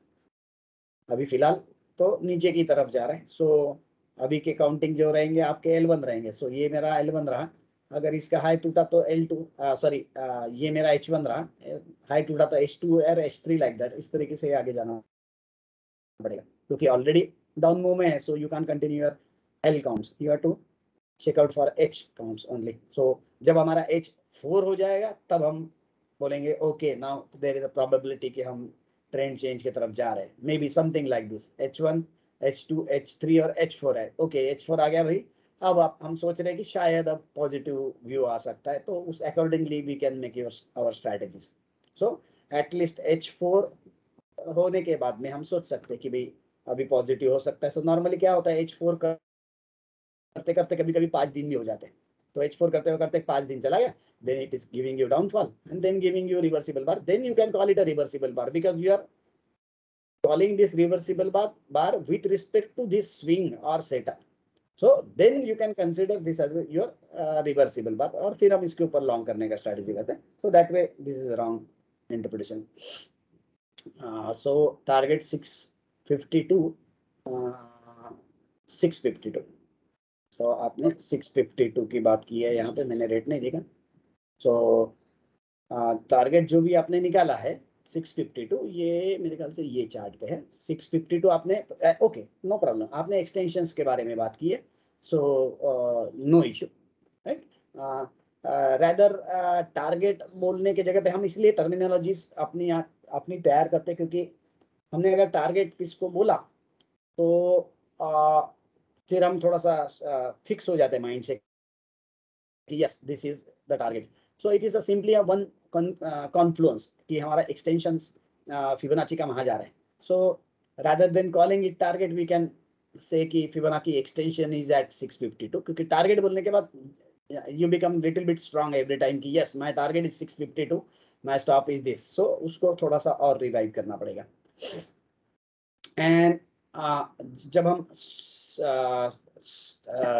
अभी फिलहाल तो नीचे की तरफ जा रहे हैं. सो अभी के काउंटिंग जो रहेंगे आपके L1 रहेंगे. सो ये मेरा L1 रहा, अगर इसका हाई टूटा तो L2 सॉरी ये मेरा H1 रहा, हाई टूटा तो H2 और H3 लाइक दैट, इस तरीके से आगे जाना पड़ेगा क्योंकि ऑलरेडी डाउन मूव में है. So you can continue your L counts, you have to check out for H counts only. So जब हमारा H4 हो जाएगा तब हम बोलेंगे okay now there is a probability कि हम ट्रेंड चेंज की तरफ जा रहे हैं. Maybe something like this, H1 H2 H3 और H4 है. ओके H4 आ गया भाई. अब हम सोच रहे हैं कि शायद अब पॉजिटिव व्यू आ सकता है, तो उस accordingly we can make our strategies. So at least H4 होने के बाद में हम सोच सकते हैं कि भाई अभी पॉजिटिव हो सकता है. सो नॉर्मली क्या होता है, H4 करते करते कभी कभी 5 दिन भी हो जाते हैं. तो H4 करते 5 दिन चला गया, then it is giving you downfall and then giving you reversible bar. Then you can call it a reversible bar because you are calling this reversible bar with respect to this swing or setup. So then you can consider this as your reversible bar. और फिर हम इसके ऊपर long करने का strategy करते हैं. So that way this is a wrong interpretation. So target 652, 652. So आपने 652 की बात की है, यहाँ पे मैंने रेट नहीं देखा. सो टारगेट जो भी आपने निकाला है 652, ये मेरे ख्याल से ये चार्ट पे है 652 आपने. ओके नो प्रॉब्लम, आपने एक्सटेंशंस के बारे में बात की है. So no issue right. Rather target बोलने की जगह पे हम इसलिए टर्मिनोलॉजीज अपनी तैयार करते हैं क्योंकि हमने अगर टारगेट किसको बोला तो फिर हम थोड़ा सा फिक्स हो जाते हैं माइंड से कि yes this is the target. So it is simply a one confluence कि हमारा एक्सटेंशंस फिबोनाची का वहां जा रहा है. So rather than calling it target we can say कि फिबोनाची एक्सटेंशन इज एट 652, क्योंकि टारगेट बोलने के बाद you become little bit strong every time कि yes my target is 652, my stop is this. so उसको थोड़ा सा और रिवाइव करना पड़ेगा. एंड जब हम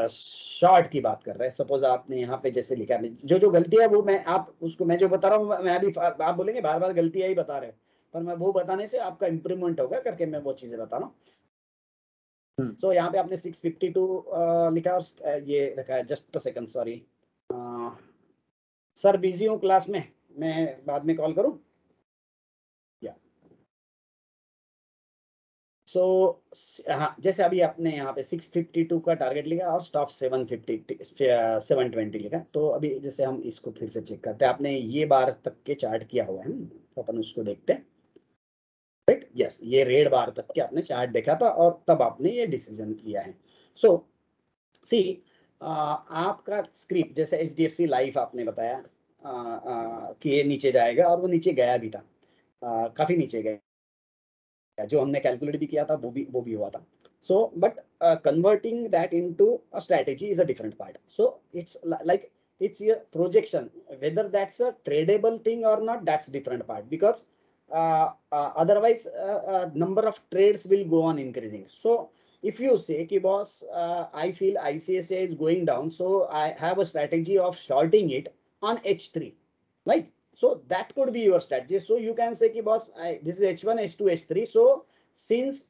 शॉर्ट की बात कर रहे हैं, सपोज आपने यहाँ पे जैसे लिखा है, जो गलतियां वो मैं जो बता रहा हूँ, मैं अभी आप बोलेंगे बार बार गलतियां ही बता रहे हैं, पर मैं वो बताने से आपका इम्प्रूवमेंट होगा करके मैं वो चीजें बता रहा हूँ. सो यहाँ पे आपने 652 लिखा और ये रखा है. Just a second, sorry sir busy हूँ क्लास में, मैं बाद में कॉल करूँ. या सो हाँ, जैसे अभी आपने यहाँ पे 652 का टारगेट लिखा और स्टॉप 720 लिखा. तो अभी जैसे हम इसको फिर से चेक करते हैं, आपने ये बार तक के चार्ट किया हुआ है तो अपन उसको देखते हैं. राइट यस, ये रेड बार तक के आपने चार्ट देखा था और तब आपने ये डिसीजन लिया है. सो सी आपका स्क्रिप्ट जैसे HDFC लाइफ आपने बताया कि ये नीचे जाएगा और वो नीचे गया भी था, काफी नीचे गया, जो हमने कैलकुलेट भी किया था वो भी हुआ था. So but converting that into a strategy is a different part. So it's like it's a projection, whether that's a tradable thing or not, that's different part, because otherwise number of trades will go on increasing. So if you say ki boss I feel ICICI is going down, so I have a strategy of shorting it on H3, right? So that could be your strategy. So you can say ki boss this is H1 H2 H3. So since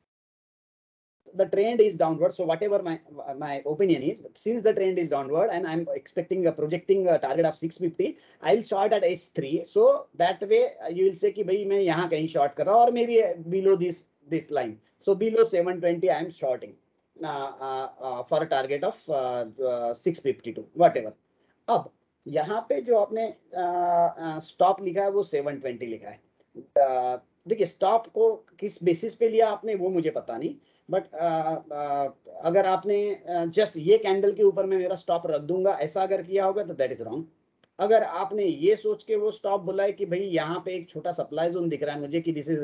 the trend is downward, so whatever my opinion is, since the trend is downward and I'm projecting a target of 650, I'll start at H3. So that way you will say कि भाई मैं यहाँ कहीं short कर रहा हूँ और maybe below this line. So below 720 I am shorting for a target of 652 whatever. अब यहाँ पे जो आपने stop लिखा है वो 720 लिखा है. देखिए स्टॉप को किस बेसिस पे लिया आपने वो मुझे पता नहीं, बट अगर आपने जस्ट ये कैंडल के ऊपर मैं मेरा स्टॉप रख दूंगा ऐसा अगर किया होगा तो दैट इज रॉन्ग. अगर आपने ये सोच के वो स्टॉप बोला है कि भाई यहाँ पे एक छोटा सप्लाई जोन दिख रहा है मुझे कि this is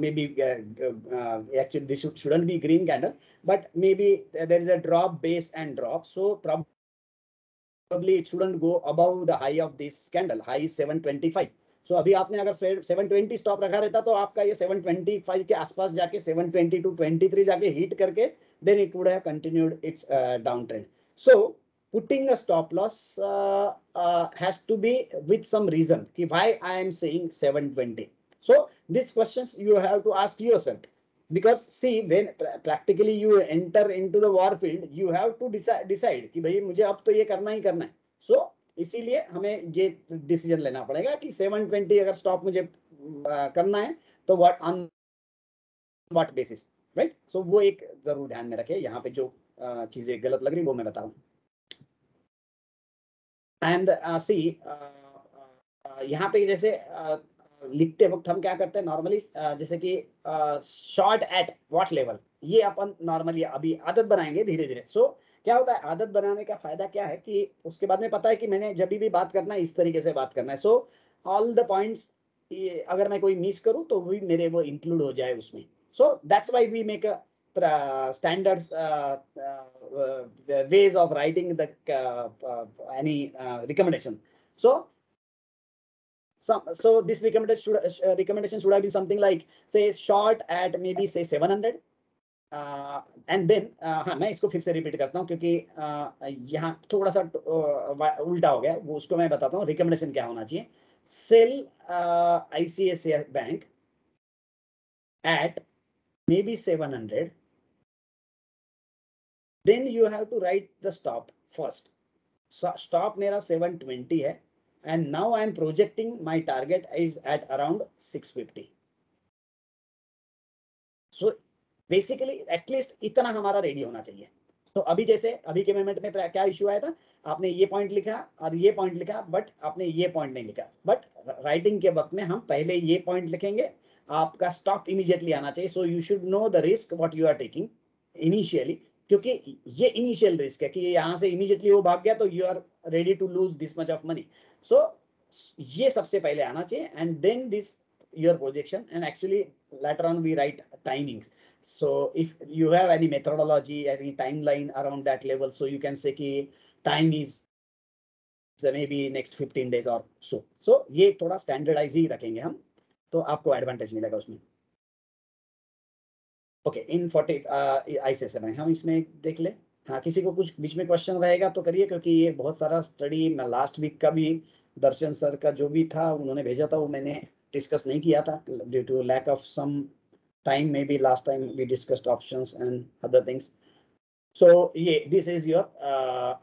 maybe actually this shouldn't be green candle but maybe there is a drop base and drop, so probably it shouldn't go above the high of this candle. High is 725. So अभी आपने अगर 720 stop रखा रहता तो आपका ये 725 के आसपास जाके 720 to 23 जाके हिट करके then it would have continued its downtrend. So putting a stop loss has to be with some reason कि why I am saying 720. So these questions you have to ask yourself, because see when practically you enter into the war field you have to decide कि भाई मुझे अब तो ये करना ही करना है. सो इसीलिए हमें ये डिसीजन लेना पड़ेगा कि 720 अगर स्टॉप मुझे करना है तो what on what basis, right. So वो एक जरूर ध्यान में रखें, यहाँ पे जो चीजें गलत लग रही वो मैं बता रहा हूँ। एंड सी यहाँ पे जैसे लिखते वक्त हम क्या करते हैं नॉर्मली, जैसे कि शॉर्ट एट व्हाट लेवल, ये अपन नॉर्मली अभी आदत बनाएंगे धीरे धीरे। सो क्या होता है, आदत बनाने का फायदा क्या है कि उसके बाद में पता है कि मैंने जब भी बात करना है इस तरीके से बात करना है। सो ऑल द पॉइंट्स अगर मैं कोई मिस करूं तो भी मेरे वो इंक्लूड हो जाए उसमें। So that's why we make a standards ways of writing the any recommendation. So this recommendation should have been something like, say, short at maybe say 700 and then हाँ मैं इसको फिर से रिपीट करता हूँ क्योंकि यहाँ थोड़ा सा उल्टा हो गया, वो उसको मैं बताता हूँ रिकमेंडेशन क्या होना चाहिए। Sell ICICI bank at maybe 700, then you have to write the stop first. So stop मेरा 720 है and now I am projecting my target is at around 650. So basically at least इतना हमारा रेडी होना चाहिए। तो अभी जैसे अभी के मोमेंट में क्या इश्यू आया था, आपने ये पॉइंट लिखा और ये पॉइंट लिखा बट आपने ये पॉइंट नहीं लिखा। बट राइटिंग के वक्त में हम पहले ये पॉइंट लिखेंगे, आपका स्टॉप इमीडिएटली आना चाहिए। So you should know the risk what you are taking initially, क्योंकि ये इनिशियल रिस्क है कि यहाँ से इमीडिएटली वो भाग गया तो you are ready to lose this much of money. So ये सबसे पहले आना चाहिए and then this your projection and actually later on we write timings. So if you have any methodology, any timeline around that level, so you can say कि time is maybe next 15 days or so. So ये थोड़ा standardize ही रखेंगे हम, तो आपको advantage मिलेगा उसमें। Okay in 40 ICICI bank हम इसमें देख ले। हाँ किसी को कुछ बीच में क्वेश्चन रहेगा तो करिए, क्योंकि ये बहुत सारा स्टडी मैं लास्ट वीक का भी दर्शन सर का जो भी था उन्होंने भेजा था वो मैंने डिस्कस नहीं किया था due to lack of some time. Maybe last time we discussed options and other things. So yeah, this is your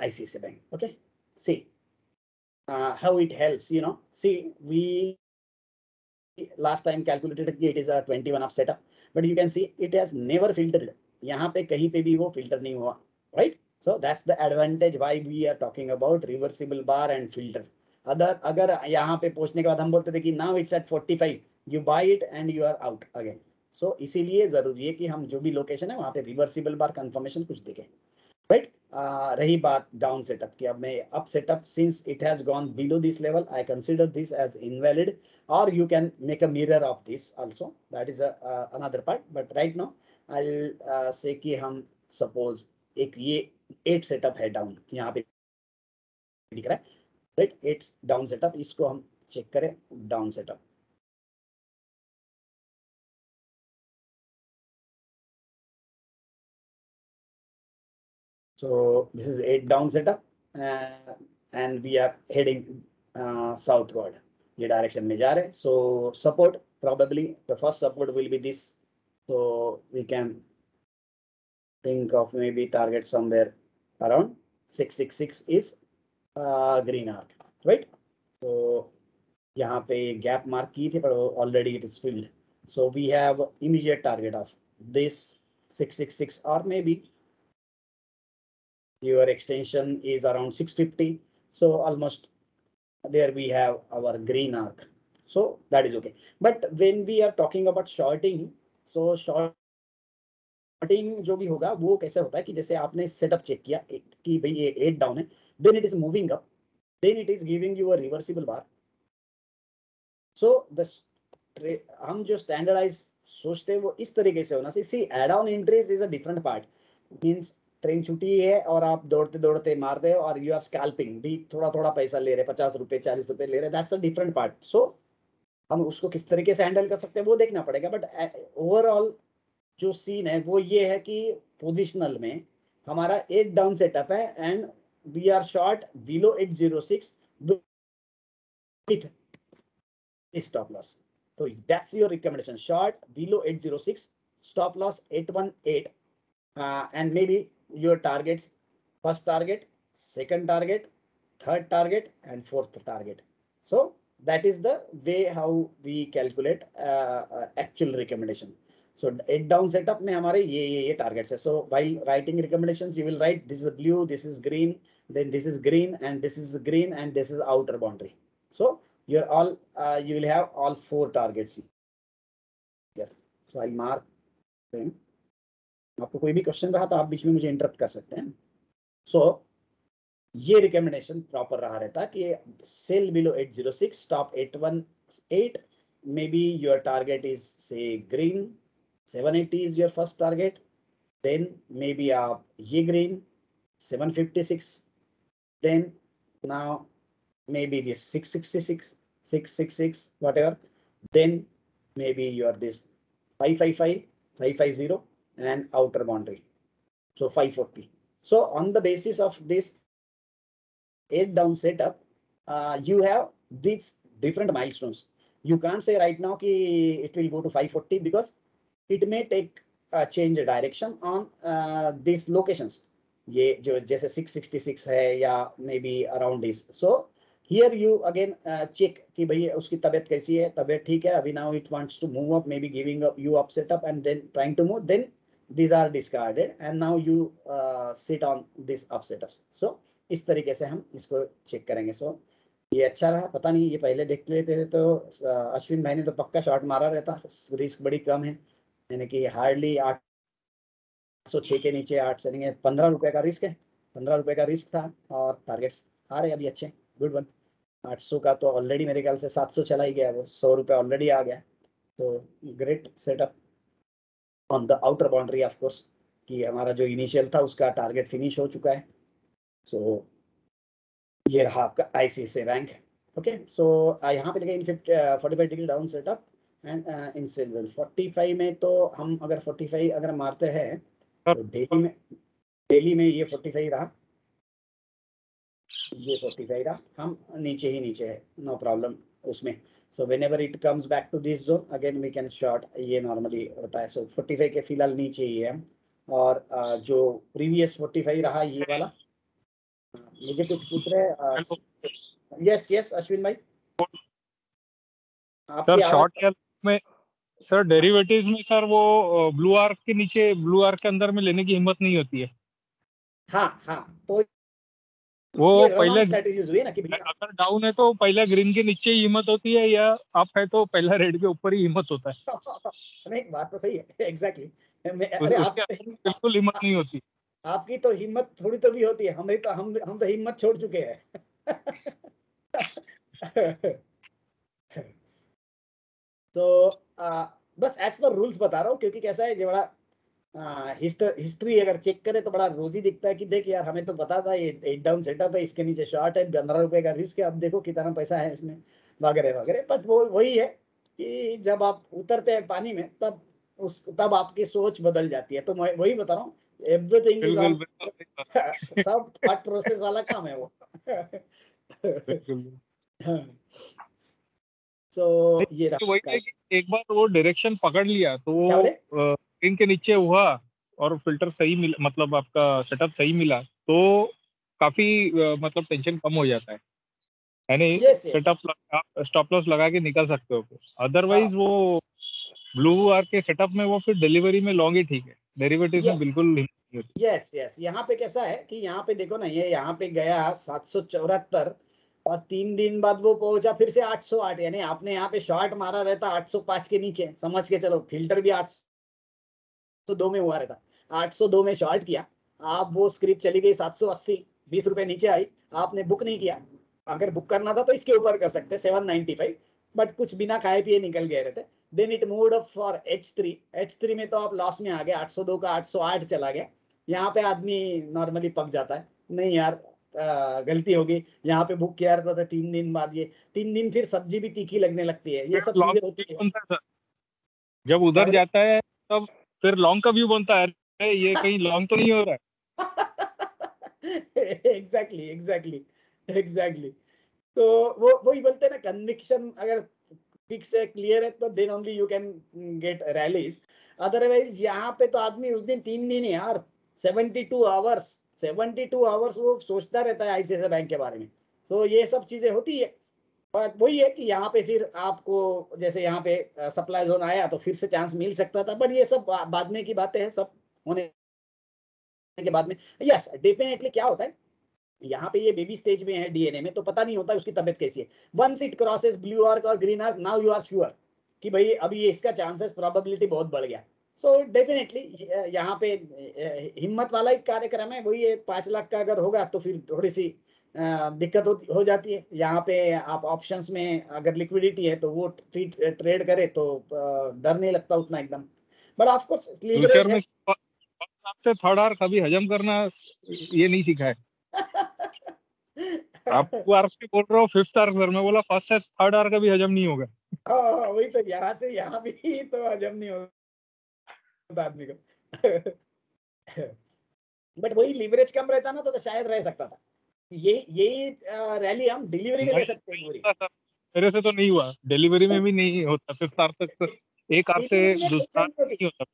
ICICI bank. Okay, see how it helps, you know. See, we last time calculated it is a 21 of setup, but you can see it has never filtered. यहाँ पे कहीं पे भी वो filter नहीं हुआ, right? So that's the advantage why we are talking about reversible bar and filter. अगर यहाँ पे पहुंचने के बाद हम बोलते थे कि now it's at 45, you buy it and you are out again. सो इसीलिए जरूरी है कि हम जो भी लोकेशन है वहां पे रिवर्सिबल बार कंफर्मेशन कुछ देखें, राइट। रही बात डाउन सेटअप की, अब मैं up setup since it has gone below this level I consider this as invalid और you can make a mirror of this also, that is another part. But right now I will say कि हम suppose एक ये 8 setup है down, यहाँ पे दिख रहा है, राइट, 8 डाउन सेटअप, इसको हम चेक करें down setup. So this is 8 down setup and we are heading southward. ये direction में जा रहे हैं. So support probably the first support will be this. So we can think of maybe target somewhere around 666 is green arc, right? So यहाँ पे gap mark की थी but already it is filled. So we have immediate target of this 666 or maybe your extension is around 650. So almost there we have our green arc. So that is okay. But when we are talking about shorting, so shorting जो भी होगा वो कैसे होता है कि जैसे आपने सेटअप चेक किया कि भाई ये 8 डाउन है, then it is moving up, then it is giving you a reversible bar. So the हम जो standardize सोचते हैं वो इस तरीके से होना चाहिए. See, add-on entries is a different part. Means train छुट्टी है और आप दौड़ते दौड़ते मार रहे हो और यू आर स्कैल्पिंग भी, थोड़ा थोड़ा पैसा ले रहे, 50 रुपए 40 रुपए ले रहे, दैट्स अ डिफरेंट पार्ट. सो हम उसको किस तरीके से हैंडल कर सकते हैं वो देखना पड़ेगा. बट ओवरऑल जो सीन है वो ये है कि पोजिशनल में हमारा 8 डाउन सेटअप है and we are short below 806 with stop loss. तो that's your recommendation, short below 806, stop loss 818 and maybe your targets, first target, second target, third target and fourth target. So that is the way how we calculate actual recommendation. So 8 down setup में हमारे ये targets है. So while writing recommendations, you will write this is blue, this is green, then this is green, and this is green, and this is outer boundary. So you're all you will have all 4 targets here. So I'll mark them. आपको कोई भी question रहा तो आप बीच में मुझे interrupt कर सकते हैं. So ये रिकमेंडेशन प्रॉपर रहा रहता कि sell below 806, stop 818, maybe your target is say green, 780 is your first target, then maybe आप ये green 756, then now maybe this 666, 666 whatever, then maybe you are this 555, 550 and outer boundary, so 540. So on the basis of this 8 down setup, you have these different milestones. You can't say right now कि it will go to 540 because it may take change direction on these locations. ये जो जैसे 666 है या maybe around this. So here you again check कि भाई उसकी तबीयत कैसी है, तबीयत ठीक है अभी, now it wants to move up, maybe giving up you up setup and then trying to move, then these are discarded and now you sit on this up setups. So इस तरीके से हम इसको चेक करेंगे. सो ये अच्छा रहा. पता नहीं ये पहले देख लेते थे तो अश्विन भाई ने तो पक्का शॉट मारा रहता. रिस्क बड़ी कम है, यानी कि हार्डली 806 के नीचे 8 से नहीं, 15 रुपए का रिस्क है. 15 रुपए का रिस्क था और टारगेट्स आ रहे अभी अच्छे, गुड वन. 800 का तो ऑलरेडी मेरे ख्याल से 700 चला ही गया, वो 100 रुपए ऑलरेडी आ गया. तो great setup on the outer boundary of course कि हमारा जो इनिशियल था उसका टारगेट फिनिश हो चुका है. सो ये रहा आपका ICICI बैंक. ओके, सो यहाँ पे लगे इन 45 degree down setup and in silver 45 में. तो हम अगर 45 अगर मारते हैं तो डेली में ये 45 रहा, ये 45 रहा, हम नीचे ही नीचे है, नो प्रॉब्लम उसमें. So whenever it comes back to this zone again we can short, ये नॉर्मली होता है. सो 45 के फिलहाल नीचे ही है. और जो प्रीवियस 45 रहा ये वाला, मुझे कुछ पूछ रहे हैं. यस यस अश्विन भाई. सर शॉर्ट में सर डेरिवेटिव्स में सर वो ब्लू आर्क के नीचे, ब्लू आर्क के अंदर में लेने की हिम्मत नहीं होती है. हाँ तो वो पहले स्ट्रेटजीज हुई ना कि अगर डाउन है तो पहले ग्रीन के नीचे ही हिम्मत होती है, या अप है तो पहला रेड के ऊपर ही हिम्मत होता है. नहीं बात तो सही है, एग्जैक्टली. बिल्कुल हिम्मत नहीं होती. आपकी तो हिम्मत थोड़ी तो भी होती है, हमें तो हम तो हिम्मत छोड़ चुके हैं. तो बस एज पर रूल्स बता रहा हूँ क्योंकि कैसा है, जो बड़ा हिस्ट्री अगर चेक करे तो बड़ा रोजी दिखता है कि देख यार हमें तो पता था ये 8 डाउन सेटअप है, इसके नीचे शॉर्ट है, 15 रुपए का रिस्क है, अब देखो कितना पैसा है इसमें वगैरह वगैरह. बट वो वही है कि जब आप उतरते हैं पानी में तब आपकी सोच बदल जाती है. तो मैं वही बता रहा हूँ, एवरीथिंग इज ऑन, सब थॉट प्रोसेस वाला काम है वो. सो ये वही है कि एक बार वो डायरेक्शन पकड़ लिया तो वो स्क्रीन के नीचे हुआ और फिल्टर सही मिला, मतलब आपका सेटअप सही मिला तो काफी मतलब टेंशन कम हो जाता है, यानी सेटअप स्टॉप लॉस लगा के निकल सकते हो. अदरवाइज वो ब्लू आर्क के सेटअप में वो फिर डिलीवरी में लॉन्ग ही ठीक है, डेरिवेटिव में बिल्कुल नहीं होती. यस यहाँ पे कैसा है कि यहाँ पे देखो ना, ये यहाँ पे गया 774 और 3 दिन बाद वो पहुंचा फिर से 808, यानी आपने यहाँ पे शॉर्ट मारा रहता 805 के नीचे, समझ के चलो फिल्टर भी 802 में हुआ रहता. 802 में शॉर्ट किया आप, वो स्क्रिप्ट चली गई 780, 20 रुपए नीचे आई, आपने बुक नहीं किया. अगर बुक करना था तो इसके ऊपर कर सकते 795, बट कुछ बिना खाए पिए निकल गए रहते. Then it moved up for H3 में तो आप लॉस में आ गए, 802 का 808 चला गया. यहाँ पे आदमी नॉर्मली पक जाता है, नहीं यार गलती होगी, यहाँ पे बुक किया रहता था 3 दिन बाद, ये 3 दिन फिर सब्जी भी तीखी लगने लगती है, ये सब चीजें होती है. जब उधर जाता है तब फिर लॉन्ग का व्यू बनता है, ये कहीं लॉन्ग तो नहीं हो रहा है. एग्जैक्टली. तो वो वही बोलते हैं ना, कन्विक्शन अगर फिक्स है, क्लियर है, तो then only you can get rallies. Otherwise यहाँ पे तो आदमी उस दिन 3 दिन यार 72 आवर्स वो सोचता रहता है ICICI बैंक के बारे में. तो ये सब चीजें होती है। बट वही है कि यहाँ पे फिर आपको जैसे यहाँ पे सप्लाई जोन आया तो फिर से चांस मिल सकता था, बट ये सब बाद में की बातें हैं, सब होने के बाद में। यस डेफिनेटली क्या होता है, यहाँ पे ये बेबी स्टेज में है डीएनए में, तो पता नहीं होता उसकी तबीयत कैसी है। Once it crosses blue arc और green arc, now you are sure कि भाई अभी ये इसका चांसेस प्रोबेबिलिटी बहुत बढ़ गया। सो डेफिनेटली यहाँ पे हिम्मत वाला एक कार्यक्रम है। वही है 5 लाख का अगर होगा तो फिर थोड़ी सी दिक्कत हो जाती है। यहाँ पे आप ऑप्शंस में अगर लिक्विडिटी है तो वो ट्रेड करे तो डर नहीं लगता उतना एकदम। बट ऑफ कोर्स फ्यूचर में से थर्ड आर्क कभी हजम करना ये नहीं सीखा है। आपको आर्क से बोल रहा हूँ फिफ्थ आर्क सर, मैं बोला फर्स्ट से थर्ड आर्क कभी हजम नहीं होगा। वही तो, यहाँ से यहाँ भी तो हजम नहीं होगा आदमी को। बट वही लीवरेज कम रहता ना तो शायद रह सकता था। यही रैली हम डिलीवरी में ले सकते हैं पूरी। मेरे से तो नहीं हुआ, डिलीवरी में भी नहीं होता फिफ्थ आर्क तक तो एक आर्क से दूसरा नहीं होता।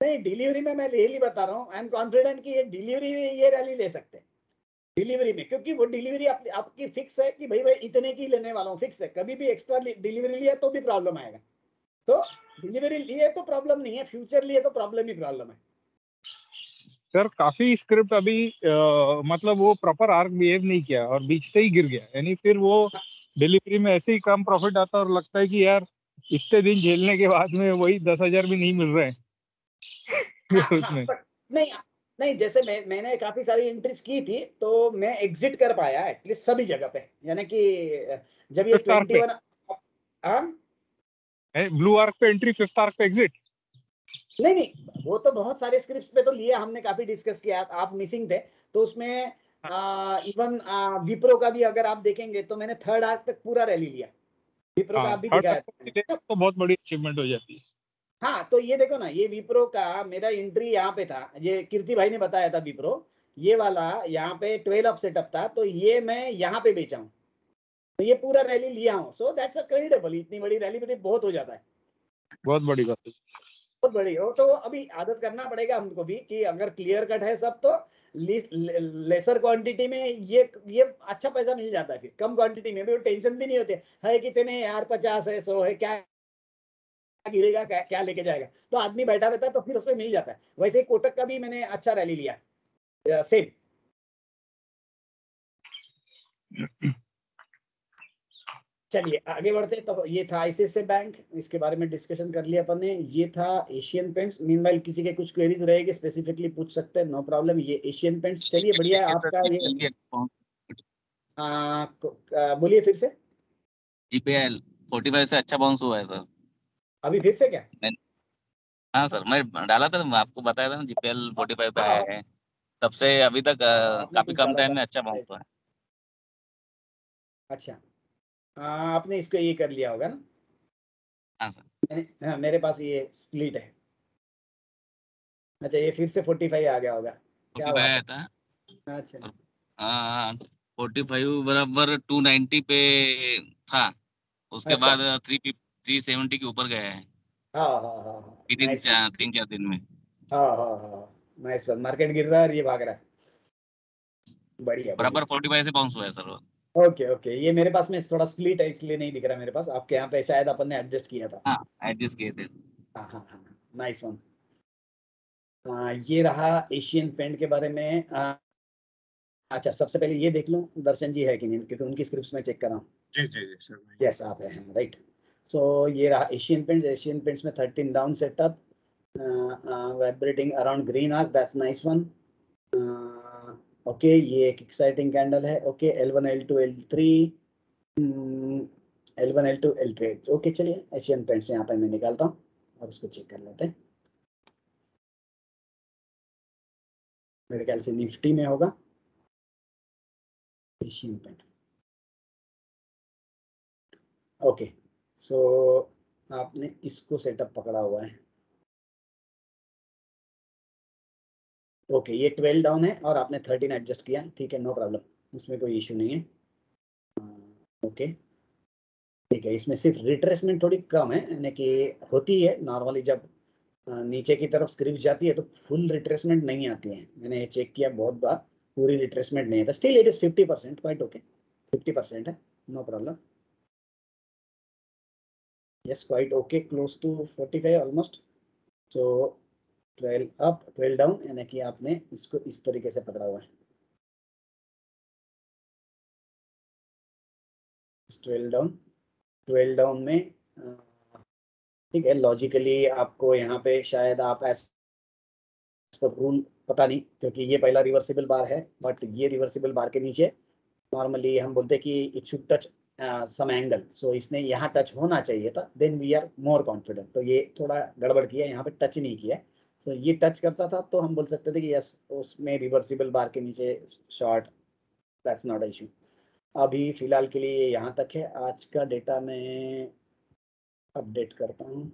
नहीं डिलीवरी में मैं रियली बता रहा हूँ, आई एम कॉन्फिडेंट कि ये डिलीवरी में ये रैली ले सकते हैं डिलीवरी में, क्योंकि वो डिलीवरी आपकी फिक्स है कि भाई इतने की लेने वाला हूँ, फिक्स है। कभी भी एक्स्ट्रा डिलीवरी लिया तो भी प्रॉब्लम आएगा। तो डिलीवरी लिए तो प्रॉब्लम नहीं है, फ्यूचर लिए तो प्रॉब्लम ही प्रॉब्लम है। सर काफी स्क्रिप्ट अभी मतलब वो प्रॉपर आर्क बिहेव नहीं किया और बीच से ही गिर गया, यानी फिर वो डिलीवरी में ऐसे ही कम प्रॉफिट आता और लगता है कि यार इतने दिन झेलने के बाद में वही 10,000 भी नहीं मिल रहे हैं। उसमें नहीं जैसे मैंने काफी सारी एंट्रीज की थी तो मैं एग्जिट कर पाया एटलीस्ट सभी जगह पे, यानी कि जब ये 21 ब्लू आर्क पे एंट्री, फिफ्थ आर्क पे एग्जिट। नहीं वो तो बहुत सारे स्क्रिप्ट्स पे तो लिया हमने, काफी डिस्कस किया, आप मिसिंग थे तो उसमें इवन विप्रो का भी अगर आप देखेंगे तो मैंने थर्ड आर्क तक पूरा रैली लिया। विप्रो का आप भी दिखाया तो बहुत बड़ी अचीवमेंट हो जाती है। हाँ तो ये देखो ना, ये विप्रो का मेरा एंट्री यहाँ पे था, ये कीर्ति भाई ने बताया था विप्रो ये वाला यहाँ पे 12 सेटअप था, तो ये मैं यहाँ पे बेचा हूँ, तो ये पूरा रैली लिया हूँ। सो दैट्स अ क्रेडिबल, इतनी बड़ी रैली में बहुत हो जाता है, बहुत बड़ी बात है, बहुत बड़ी हो। तो अभी आदत करना पड़ेगा हमको भी कि अगर क्लियर कट है सब तो लेसर क्वांटिटी में ये अच्छा पैसा मिल जाता है, फिर कम क्वांटिटी में भी टेंशन भी नहीं होती है कितने यार 50 है 100 है क्या गिरेगा क्या लेके जाएगा, तो आदमी बैठा रहता है तो फिर उसमें मिल जाता है। वैसे कोटक का भी मैंने अच्छा रैली लिया सेम। चलिए आगे बढ़ते, तो ये था आईसीआईसीआई बैंक, इसके बारे में डिस्कशन कर लिया अपन ने। ये था एशियन पेंट्स। मीनवाइल किसी के कुछ क्वेरीज रहेगी स्पेसिफिकली पूछ सकते हैं, नो प्रॉब्लम। ये एशियन पेंट्स, चलिए बढ़िया है आपका ये बोलिए फिर से। जीपीएल 45 से अच्छा बाउंस हुआ है सर अभी फिर से क्या? हाँ सर, मैं डाला था, आपको बताया था ना जीपीएल 45 पे आया है, तब से अभी तक काफी कम टाइम में अच्छा बाउंस हुआ है। अच्छा आपने इसको ये कर लिया होगा ना? हाँ सर। हाँ मेरे पास ये स्प्लिट है। अच्छा ये फिर से 45 आ गया होगा, क्या बात आया था। अच्छा 45 बराबर 290 पे था, उसके अच्छा। बाद 370 के ऊपर गया है। हाँ तीन चार दिन में। हाँ नाइस वन। मार्केट गिर रहा है और ये भाग रहा है, बढ़िया बराबर 45 से बाउंस हुआ है सर। ओके ये मेरे पास में थोड़ा स्प्लिट है इसलिए नहीं दिख रहा मेरे पास, आपके यहाँ पे शायद अपन ने एडजस्ट किया था। हाँ एडजस्ट किए थे। हाँ नाइस वन। ये रहा एशियन पेंट के बारे में। अच्छा सबसे पहले ये देख लूं दर्शन जी है कि नहीं, क्योंकि उनकी स्क्रिप्ट्स में चेक कर रहा हूँ। जी सर यस आप हैं राइट। सो ये रहा एशियन पेंट्स में 13 down setup, vibrating around green arc, that's nice one. Okay ये एक एक्साइटिंग कैंडल है। Okay L1 L2 L3 L1 L2 L3 okay चलिए एशियन पेंट्स यहाँ पे मैं निकालता हूँ और उसको चेक कर लेते हैं। मेरे ख्याल से निफ्टी में होगा एशियन पेंट। ओके सो आपने इसको सेटअप पकड़ा हुआ है। ओके ये 12 डाउन है और आपने 13 एडजस्ट किया, ठीक है नो प्रॉब्लम, इसमें कोई इशू नहीं है। ओके ठीक है, इसमें सिर्फ रिट्रेसमेंट थोड़ी कम है, यानी कि होती है नॉर्मली जब नीचे की तरफ स्क्रिप्ट जाती है तो फुल रिट्रेसमेंट नहीं आती है, मैंने ये चेक किया बहुत बार, पूरी रिट्रेसमेंट नहीं है, still it is 50% quite okay. 50% है, no problem. Yes, quite okay, close to 45 almost. So 12 up 12 down, यानी कि आपने इसको इस तरीके से पकड़ा हुआ है. 12 डाउन में ठीक है. लॉजिकली आपको यहाँ पे शायद आप एज पर रूल पता नहीं, क्योंकि ये पहला रिवर्सिबल बार है, बट ये रिवर्सिबल बार के नीचे नॉर्मली हम बोलते हैं कि it should touch some angle. So इसने यहाँ टच होना चाहिए था, then we are more confident. तो ये थोड़ा गड़बड़ किया, यहाँ पे टच नहीं किया. सो ये टच करता था तो हम बोल सकते थे कि यस, उसमें रिवर्सिबल बार के नीचे शॉर्ट, दैट्स नॉट इशू. अभी फिलहाल के लिए यहाँ तक है. आज का डेटा मैं अपडेट करता हूँ.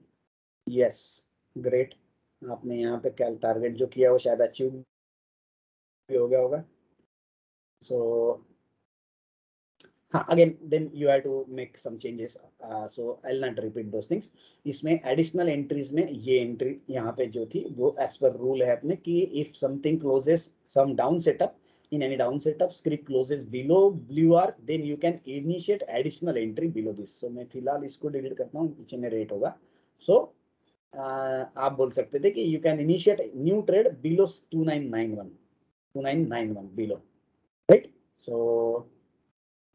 Yes, great. आपने यहाँ पे क्या टारगेट जो किया वो शायद अचीव भी हो गया होगा. सो हाँ, again then you have to make some changes. So I will not repeat those things. इसमें एडिशनल एंट्रीज में ये एंट्री यहाँ पे जो थी वो एज पर रूल है अपने कि if something closes some down setup in any down setup, script closes below blue arc, then you can initiate additional entry below this. So मैं फिलहाल इसको डिलीट करता हूँ, पीछे में रेट होगा. So आप बोल सकते थे कि you can initiate new trade below 2991 below, right? So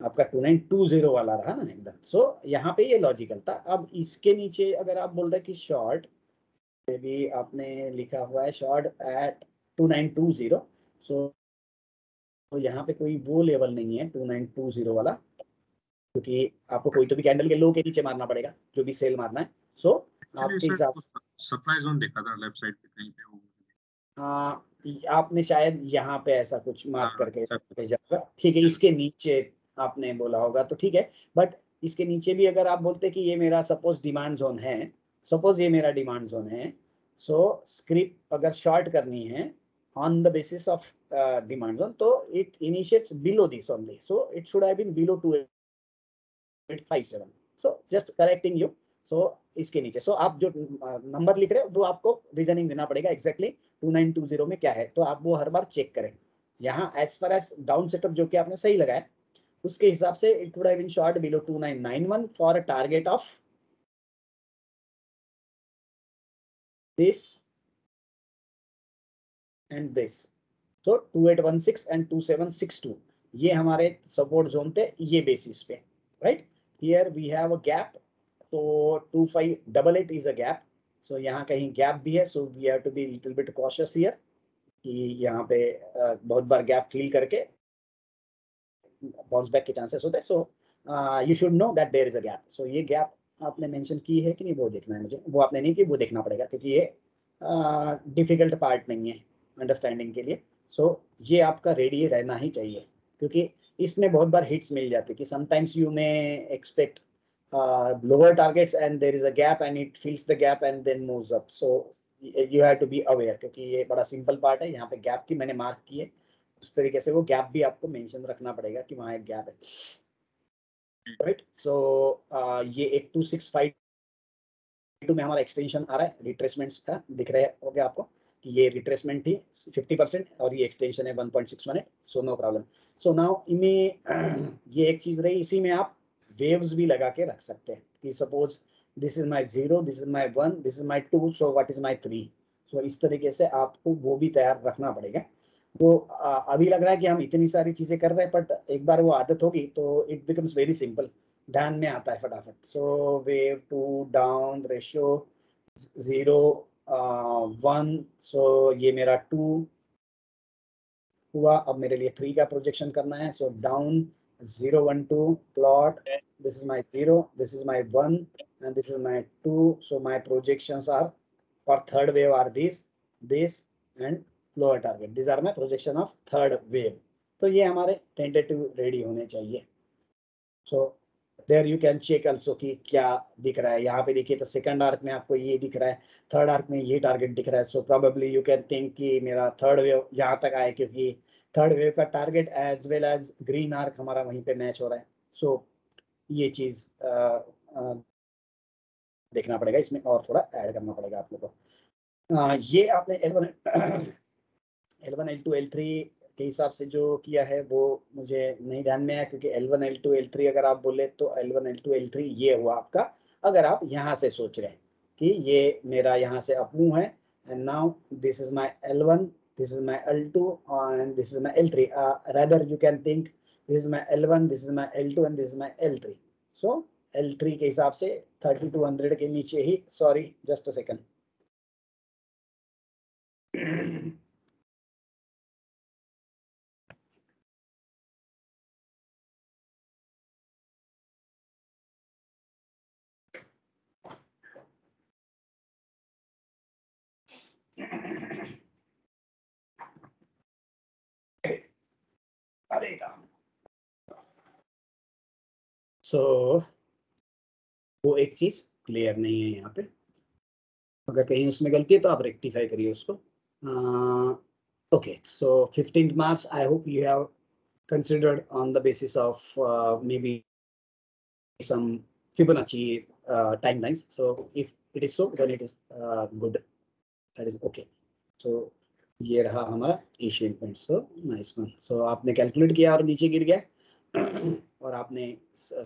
आपका 2920 वाला रहा ना एकदम. सो यहाँ पे ये लॉजिकल था. अब इसके नीचे अगर आप बोल रहे कि शॉर्ट भी आपने लिखा हुआ है शॉर्ट एट 2920, सो तो यहाँ पे कोई वो लेवल नहीं है 2920 वाला, क्योंकि आपको कोई तो भी कैंडल के लो के नीचे मारना पड़ेगा जो भी सेल मारना है. सो आपके हिसाब से सप्लाई जोन देखा था लेफ्ट साइड पे कहीं पे आपने शायद यहाँ पे ऐसा कुछ मार्क करके भेजा होगा. ठीक है, इसके नीचे आपने बोला होगा तो ठीक है. बट इसके नीचे भी अगर आप बोलते कि ये मेरा सपोज डिमांड जोन है, सपोज ये मेरा डिमांड जोन है, सो स्क्रिप्ट अगर शॉर्ट करनी है on the basis of demand zone, so it initiates below this only. So it should have been below 2857. So just correcting you. So इसके नीचे so आप जो नंबर लिख रहे हो वो आपको रीजनिंग देना पड़ेगा एग्जैक्टली 2920 में क्या है, तो आप वो हर बार चेक करें. यहाँ as far as down setup जो कि आपने सही लगाया उसके हिसाब से it would have been short below 2991 for a target of this and this. So 2816 and 2762 ये हमारे सपोर्ट जोन थे ये बेसिस पे, right. Here we have a gap, तो 2588 इज अ गैप. सो यहाँ कहीं गैप भी है, so we have to be little bit cautious here कि यहाँ पे बहुत बार गैप फील करके बाउंस बैक के चांसेस होते हैं. So you should know that there is a gap. So ये गैप आपने मेंशन की है कि नहीं वो देखना है मुझे. वो आपने नहीं की, वो देखना पड़ेगा क्योंकि ये डिफिकल्ट पार्ट नहीं है अंडरस्टैंडिंग के लिए. सो ये आपका रेडी रहना ही चाहिए, क्योंकि इसमें बहुत बार हिट्स मिल जाती है कि sometimes you may expect lower targets and there is a gap and it fills the gap and then moves up. So you have to be aware, क्योंकि ये बड़ा सिंपल पार्ट है. यहाँ पे गैप थी, मैंने मार्क की है उस तरीके से. वो गैप भी आपको मेंशन रखना पड़ेगा कि वहाँ एक गैप है, राइट. सो ये एक 2652 में हमारा एक्सटेंशन आ रहा है रिट्रेसमेंट्स का, दिख रहा हो गया आपको कि ये रिट्रेसमेंट थी 50% और ये एक्सटेंशन है 1.618. So no problem. So now इनमें ये एक चीज रही, इसी में आप वेव्स भी लगा के रख सकते हैं कि suppose this is my 0, this is my 1, this is my 2, so what is my 3. सो इस तरीके से आपको वो भी तैयार रखना पड़ेगा. वो अभी लग रहा है कि हम इतनी सारी चीजें कर रहे हैं, बट एक बार वो आदत होगी तो इट बिकम्स वेरी सिंपल, ध्यान में आता है फटाफट. सो वेव 2 डाउन, रेशियो 0 1, सो ये मेरा 2 हुआ. अब मेरे लिए 3 का प्रोजेक्शन करना है. So down 0 1 2 plot, this is my 0, this is my 1 and this is my 2. So my projections are for third wave are this and lower target. These are my projection of third wave. तो ये हमारे tentative ready होने चाहिए. So there you can check also कि क्या दिख रहा है. यहाँ पे देखिए तो सेकंड आर्क में आपको ये दिख रहा है, थर्ड आर्क में ये टारगेट दिख रहा है. सो probably you can think कि मेरा थर्ड वेव यहाँ तक आए, क्योंकि थर्ड वेव का target as well as green arc हमारा वहीं पे मैच हो रहा है. सो ये चीज देखना पड़ेगा, इसमें और थोड़ा ऐड करना पड़ेगा आप लोगों को. ये आपने L1 L2 L3 के हिसाब से जो किया है वो मुझे नहीं ध्यान में आया, क्योंकि L1 L2 L3 अगर आप बोले तो L1 L2 L3 ये हुआ आपका। अगर आप यहाँ से सोच रहे हैं कि ये मेरा यहाँ से अप मूव है, and now this is my L1, this is my L2 and this is my L3, rather you can think this is my L1, this is my L2 and this is my L3. so L3 के हिसाब से 3200 के नीचे ही, sorry just a second, अरे राम। सो वो एक चीज clear नहीं है यहाँ पे, अगर कहीं उसमें गलती है तो आप रेक्टिफाई करिए उसको। Okay, so 15th March, I hope you have considered on the basis of maybe some Fibonacci timelines. So if it is so, then it is good, that is okay. So ये रहा हमारा Asian Paint. So nice one. So आपने calculate किया और नीचे गिर गया और आपने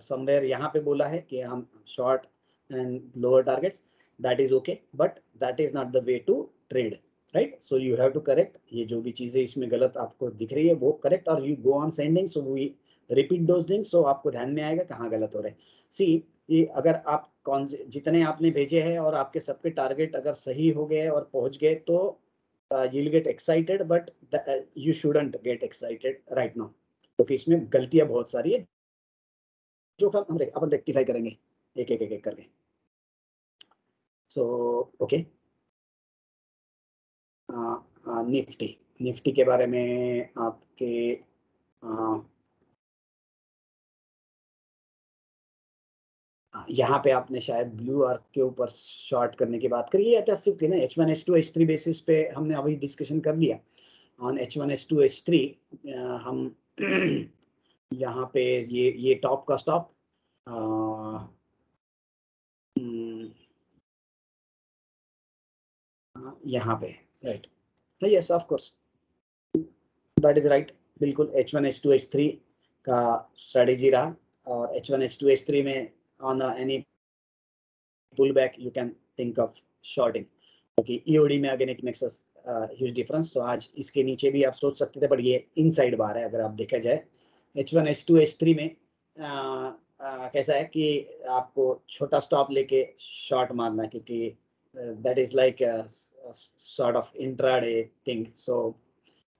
समवेयर यहाँ पे बोला है कि हम short and lower targets, that is okay, but that is not the way to trade, right? So you have to correct, ये जो भी चीजें इसमें गलत आपको दिख रही है वो करेक्ट, और you go on sending, so we repeat those things, so आपको ध्यान में आएगा कहाँ गलत हो रहा है। सी, ये अगर आप कौन से जितने आपने भेजे हैं और आपके सबके टारगेट अगर सही हो गए और पहुंच गए तो you'll get excited, but you shouldn't get excited right now, क्योंकि इसमें गलतियां बहुत सारी है जो हम अपन रेक्टिफाई करेंगे एक एक एक एक करके। सो ओके, निफ्टी के बारे में आपके यहाँ पे आपने शायद ब्लू आर्क के ऊपर शॉर्ट करने की बात करी है, ऐतिहासिक थी ना, H1 H2 H3 बेसिस पे हमने अभी डिस्कशन कर लिया। ऑन H1 H2 H3 हम यहाँ पे ये टॉप का स्टॉप यहाँ पे, right? Yes of course, that is right, बिल्कुल H1 H2 H3 का स्ट्रेटेजी रहा, और H1 H2 H3 में on any pull back you can think of shorting, क्योंकि EOD में again it makes us huge difference. तो आज इसके नीचे भी आप सोच सकते थे, बट ये इनसाइड बार है अगर आप देखा जाए। H1 H2 H3 में कैसा है कि आपको छोटा स्टॉप लेके शॉर्ट मारना है, क्योंकि that is like a sort of intraday thing. So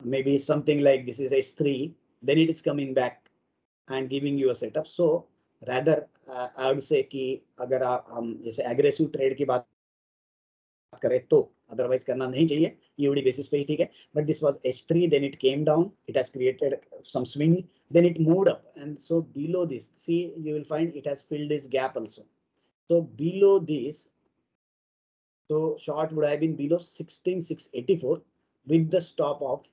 maybe something like this is H3, then it is coming back and giving you a setup. So rather I would say कि अगर आप हम जैसे aggressive trade की बात करें तो otherwise करना नहीं चाहिए, EOD बेसिस पे ही ठीक है, but this was H3, then it came down, it has created some swing, then it moved up, and so below this, see, you will find it has filled this gap also. So below this, so short would have been below 16,684 with the stop of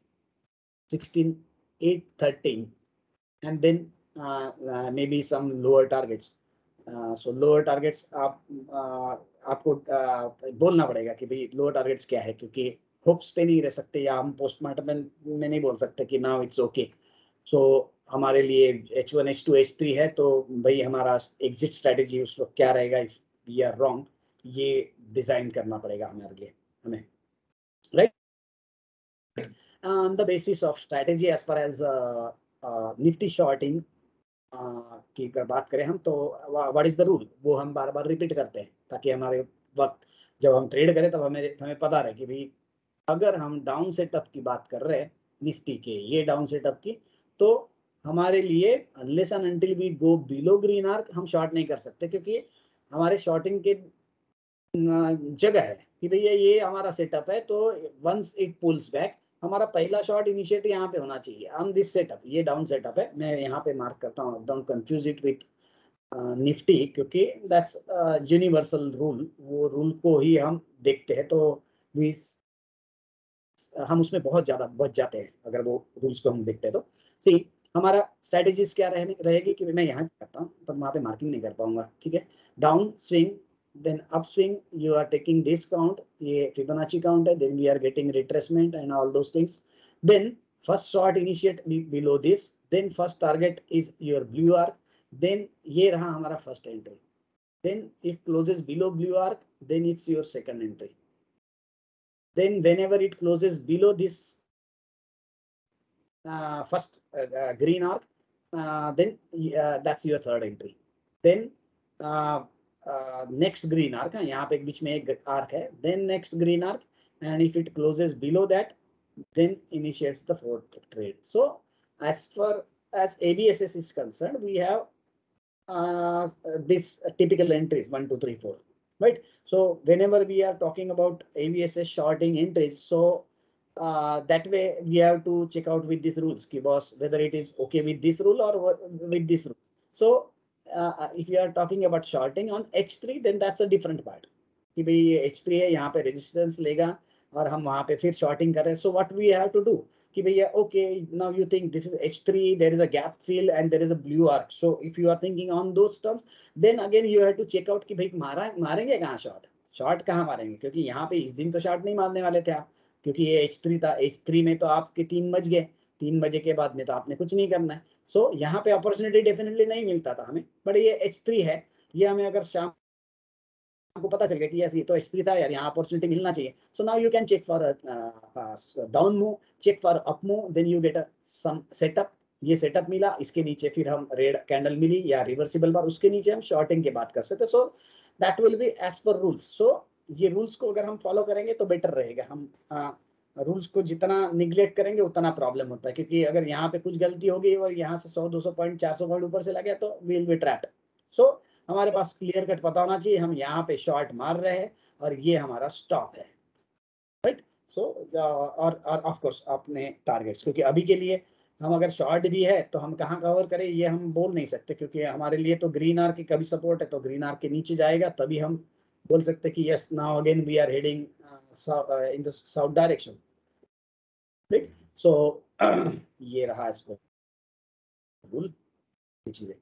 16,813, and then maybe some lower targets. So lower targets आपको बोलना पड़ेगा कि भाई lower targets क्या है, क्योंकि hopes पे नहीं रह सकते, या हम पोस्टमार्टम में नहीं बोल सकते कि नाउ इट्स ओके। सो हमारे लिए H1 H2 H3 है, तो भाई हमारा एग्जिट स्ट्रेटेजी उस वक्त क्या रहेगा इफ वी आर रॉन्ग, ये डिजाइन करना पड़ेगा हमारे लिए, हमें, right? On the basis of strategy as far as Nifty shorting की अगर बात करें हम, तो व्हाट इज द रूल, वो हम बार बार रिपीट करते हैं ताकि हमारे वक्त जब हम ट्रेड करें तब हमें पता रहे कि भाई अगर हम डाउन सेटअप की बात कर रहे हैं निफ्टी के, ये डाउन सेटअप की, तो हमारे लिए unless and until we go below green arc हम शॉर्ट नहीं कर सकते, क्योंकि हमारे शॉर्टिंग के जगह है कि भैया ये हमारा सेटअप है, तो वंस इट पुल्स बैक हमारा पहला शॉट इनिशिएट यहाँ पे होना चाहिए ऑन दिस सेटअप। ये डाउन सेटअप है, मैं यहाँ पे मार्क करता हूँ, don't confuse it with Nifty, क्योंकि दैट्स यूनिवर्सल रूल, वो रूल को ही हम देखते हैं, तो हम उसमें बहुत ज्यादा बच जाते हैं अगर वो रूल्स को हम देखते हैं। तो सी, हमारा स्ट्रेटेजीज क्या रहेगी कि मैं यहाँ करता हूँ पर वहाँ पे मार्किंग नहीं कर पाऊंगा, ठीक है? Down swing, then upswing you are taking this count, ये Fibonacci count है, then we are getting retracement and all those things, then first short initiate below this, then first target is your blue arc, then ये रहा हमारा first entry, then if closes below blue arc, then it's your second entry, then whenever it closes below this first green arc, then that's your third entry, then next green arc, यहाँ पे बीच में एक arc है, then next green arc, and if it closes below that, then initiates the fourth trade. So as far as ABSS is concerned, we have this typical entries 1, 2, 3, 4, right? So whenever we are talking about ABSS shorting entries, so that way we have to check out with these rules, boss, whether it is okay with this rule or with this rule. So if you are talking about shorting on H3, then that's a different part. कि भाई H3 है, यहाँ पे resistance लेगा और हम वहाँ पे फिर shorting कर रहे हैं. So what we have to do कि भैया okay, now you think this is H3, there is a gap fill and there is a blue arc. So if you are thinking on those terms, then again you have to check out कि भाई मारेंगे कहाँ short कहाँ मारेंगे, क्योंकि यहाँ पे इस दिन तो short नहीं मारने वाले थे आप, क्योंकि ये H3 था. H3 में तो आपके 3 बज गए, 3 बजे के बाद में तो आपने कुछ नहीं करना है. सो यहाँ पे अपॉर्चुनिटी डेफिनेटली नहीं मिलता था हमें, बट ये H3 है, ये हमें अगर शाम को पता चल गया कि यस ये तो H3 था यार, यहाँ अपॉर्चुनिटी मिलना चाहिए. So now you can check for down move, check for up move, then you get some setup. ये सेटअप मिला, इसके नीचे फिर हम रेड कैंडल मिली या रिवर्सिबल बार, उसके नीचे हम शॉर्टिंग की बात कर सकते. So that will be as per rules. So ये रूल्स को अगर हम फॉलो करेंगे तो बेटर रहेगा. हम रूल्स को जितना निगलेक्ट करेंगे उतना प्रॉब्लम होता है, क्योंकि अगर यहाँ पे कुछ गलती हो गई और यहाँ से 100-200 पॉइंट 400 पॉइंट ऊपर से लगे तो विल बी ट्रैप्ड. सो हमारे पास क्लियर कट पता होना चाहिए हम यहाँ पे शॉर्ट मार रहे हैं और ये हमारा स्टॉप है, राइट. सो और ऑफ कोर्स अपने टारगेट्स, क्योंकि अभी के लिए हम अगर शॉर्ट भी है तो हम कहाँ कवर करें ये हम बोल नहीं सकते, क्योंकि हमारे लिए तो ग्रीन आर्क की कभी सपोर्ट है तो ग्रीन आर्क के नीचे जाएगा तभी हम बोल सकते कि yes now again we are heading in the south direction, right. So ये रहा इस पर रूल चीजें.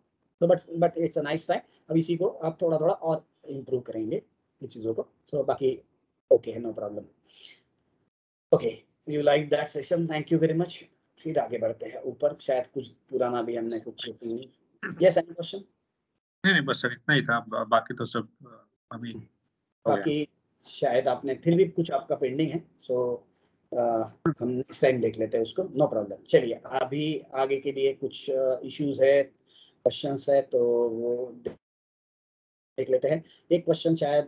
तो but it's a nice time. अब इसी को आप थोड़ा थोड़ा और इम्प्रूव करेंगे ये चीजों को. सो बाकी ओके है, no problem. Okay, you like that session, thank you very much. फिर आगे बढ़ते हैं ऊपर, शायद कुछ पुराना भी हमने कुछ यस एनी क्वेश्चन. नहीं बस सर इतना ही था, बाकी तो सब अभी बाकी शायद आपने फिर भी कुछ आपका पेंडिंग है. सो हम नेक्स्ट टाइम देख लेते हैं उसको, नो प्रॉब्लम. चलिए अभी आगे के लिए कुछ इश्यूज है, क्वेश्चंस है, तो वो देख लेते हैं. एक क्वेश्चन शायद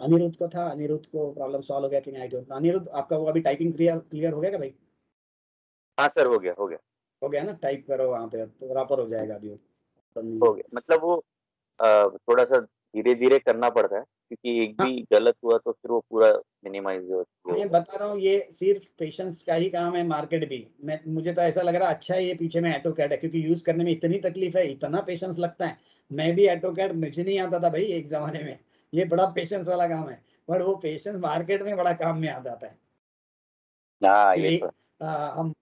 अनिरुद्ध को था, अनिरुद्ध को प्रॉब्लम सॉल्व हो गया कि नहीं आई डोंट नो. अनिरुद्ध आपका वो अभी टाइपिंग क्लियर हो गया क्या भाई? हाँ सर हो गया ना. टाइप करो वहाँ पे, प्रॉपर हो जाएगा अभी हो गया. मतलब वो थोड़ा सा धीरे धीरे करना पड़ता है, क्योंकि एक भी गलत हुआ तो फिर वो पूरा मिनिमाइज हो. मैं बता रहा हूँ ये सिर्फ पेशेंस का ही काम है. मार्केट भी मुझे तो ऐसा लग रहा है अच्छा है ये पीछे में ऑटोकैड है, क्योंकि यूज करने में इतनी तकलीफ है, इतना पेशेंस लगता है. मैं भी ऑटोकैड मुझे नहीं आता था भाई एक जमाने में, ये बड़ा पेशेंस वाला काम है, बट वो पेशेंस मार्केट में बड़ा काम में आ जाता है. हम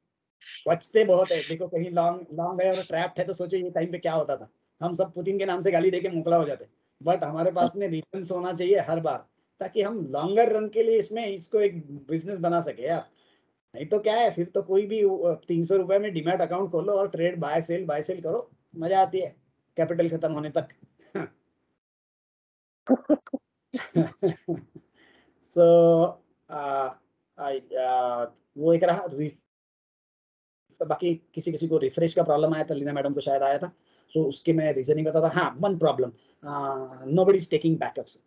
बचते बहुत है. देखो कहीं लॉन्ग गए और ट्रैप्ड है तो सोचो ये टाइम पे क्या होता था. हम सब पुतिन के नाम से गाली देके मुकला हो जाते, बट हमारे पास में रीजंस होना चाहिए हर बार, ताकि हम लॉन्गर रन के लिए इसमें इसको एक बिजनेस बना सके यार. नहीं तो क्या है, फिर तो कोई भी 300 रुपए में डीमैट अकाउंट खोलो और ट्रेड बाय सेल करो, मजा आती है कैपिटल खत्म होने तक. सो वो एक रहा. बाकी किसी को रिफ्रेश का प्रॉब्लम आया था, लीना मैडम को शायद आया था, सो उसके मैं रीजनिंग बताता. हाँ, one problem, nobody is taking backups.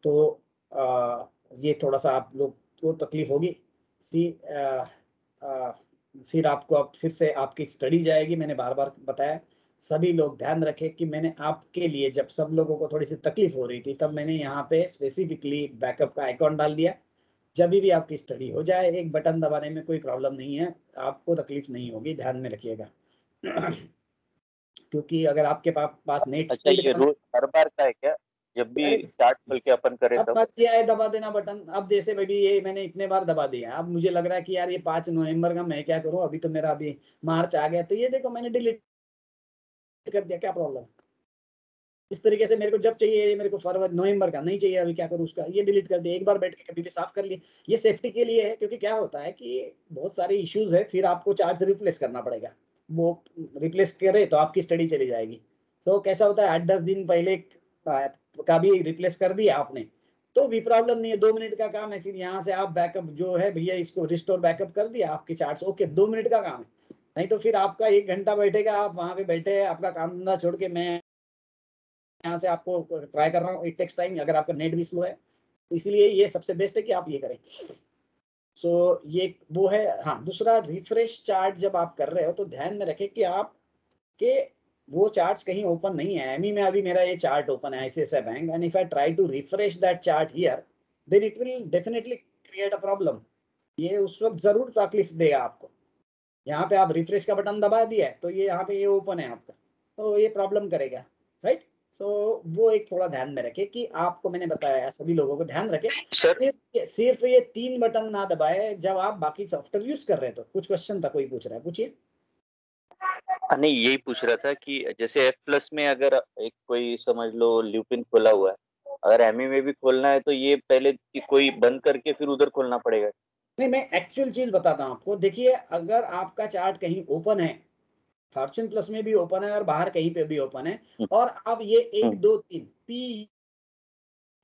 तो ये थोड़ा सा आप लोग को तकलीफ होगी. फिर आपको अब फिर से आपकी स्टडी जाएगी. मैंने बार बार बताया, सभी लोग ध्यान रखें कि मैंने आपके लिए जब सब लोगों को थोड़ी सी तकलीफ हो रही थी तब मैंने यहाँ पे स्पेसिफिकली बैकअप का आइकॉन डाल दिया. जब भी आपकी स्टडी हो जाए एक बटन दबाने में कोई प्रॉब्लम नहीं है, आपको तकलीफ नहीं होगी, ध्यान में रखिएगा. क्योंकि अगर आपके पास नेट अच्छा ये रोज हर बार का है क्या, जब भी स्टार्ट करके अपन करें तब मर्जी आए दबा देना बटन. अब जैसे भाई ये मैंने इतने बार दबा दिया, अब मुझे लग रहा है कि यार ये 5 नवंबर का मैं क्या करूं, अभी तो मेरा अभी मार्च आ गया, तो ये देखो मैंने डिलीट कर दिया, क्या प्रॉब्लम. इस तरीके से मेरे को जब चाहिए, मेरे को फरवरी नवंबर का नहीं चाहिए, अभी क्या करूँ उसका, ये डिलीट कर दिया, एक बार बैठ के कभी भी साफ कर लिए। ये सेफ्टी के लिए है, क्योंकि क्या होता है कि बहुत सारे इश्यूज है, फिर आपको चार्ट रिप्लेस करना पड़ेगा। वो रिप्लेस करे तो आपकी स्टडी चली जाएगी। तो कैसा होता है 8-10 दिन पहले का भी रिप्लेस कर दिया आपने तो भी प्रॉब्लम नहीं है, 2 मिनट का काम है। फिर यहाँ से आप बैकअप जो है भैया इसको रिस्टोर बैकअप कर दिया, आपके चार्ट्स ओके, 2 मिनट का काम है। नहीं तो फिर आपका 1 घंटा बैठेगा, आप वहां पे बैठे हैं, आपका काम धंधा छोड़ के मैं यहाँ से आपको ट्राई कर रहा हूँ, इट टेक्स टाइम, अगर आपका नेट भी स्लो है। इसलिए ये सबसे बेस्ट है कि आप ये करें। सो ये वो है। हाँ, दूसरा रिफ्रेश चार्ट जब आप कर रहे हो तो ध्यान में रखें कि आप के वो चार्ट्स कहीं ओपन नहीं है। एमई में अभी मेरा ये चार्ट ओपन है ICICI bank, and if I try to refresh that chart here, then it will definitely create a problem. ये उस वक्त जरूर तकलीफ देगा आपको। यहाँ पे आप रिफ्रेश का बटन दबा दिया है तो ये यहाँ पे ये ओपन है आपका, तो ये प्रॉब्लम करेगा, राइट। सो वो एक थोड़ा ध्यान में रखे कि आपको मैंने बताया, सभी लोगों को ध्यान रखे, सिर्फ ये 3 बटन ना दबाए जब आप बाकी सॉफ्टवेयर यूज कर रहे हो। तो कुछ क्वेश्चन था, कोई पूछ रहा है, पूछिए। नहीं, यही पूछ रहा था कि जैसे F+ में अगर एक कोई समझ लो ल्यूपिन खोला हुआ है, अगर एमई में भी खोलना है तो ये पहले कोई बंद करके फिर उधर खोलना पड़ेगा? नहीं, मैं एक्चुअल चीज बताता हूँ आपको। देखिए, अगर आपका चार्ट कहीं ओपन है, फॉर्च्यून प्लस में भी ओपन है और बाहर कहीं पे भी ओपन है, और आप ये 1 2 3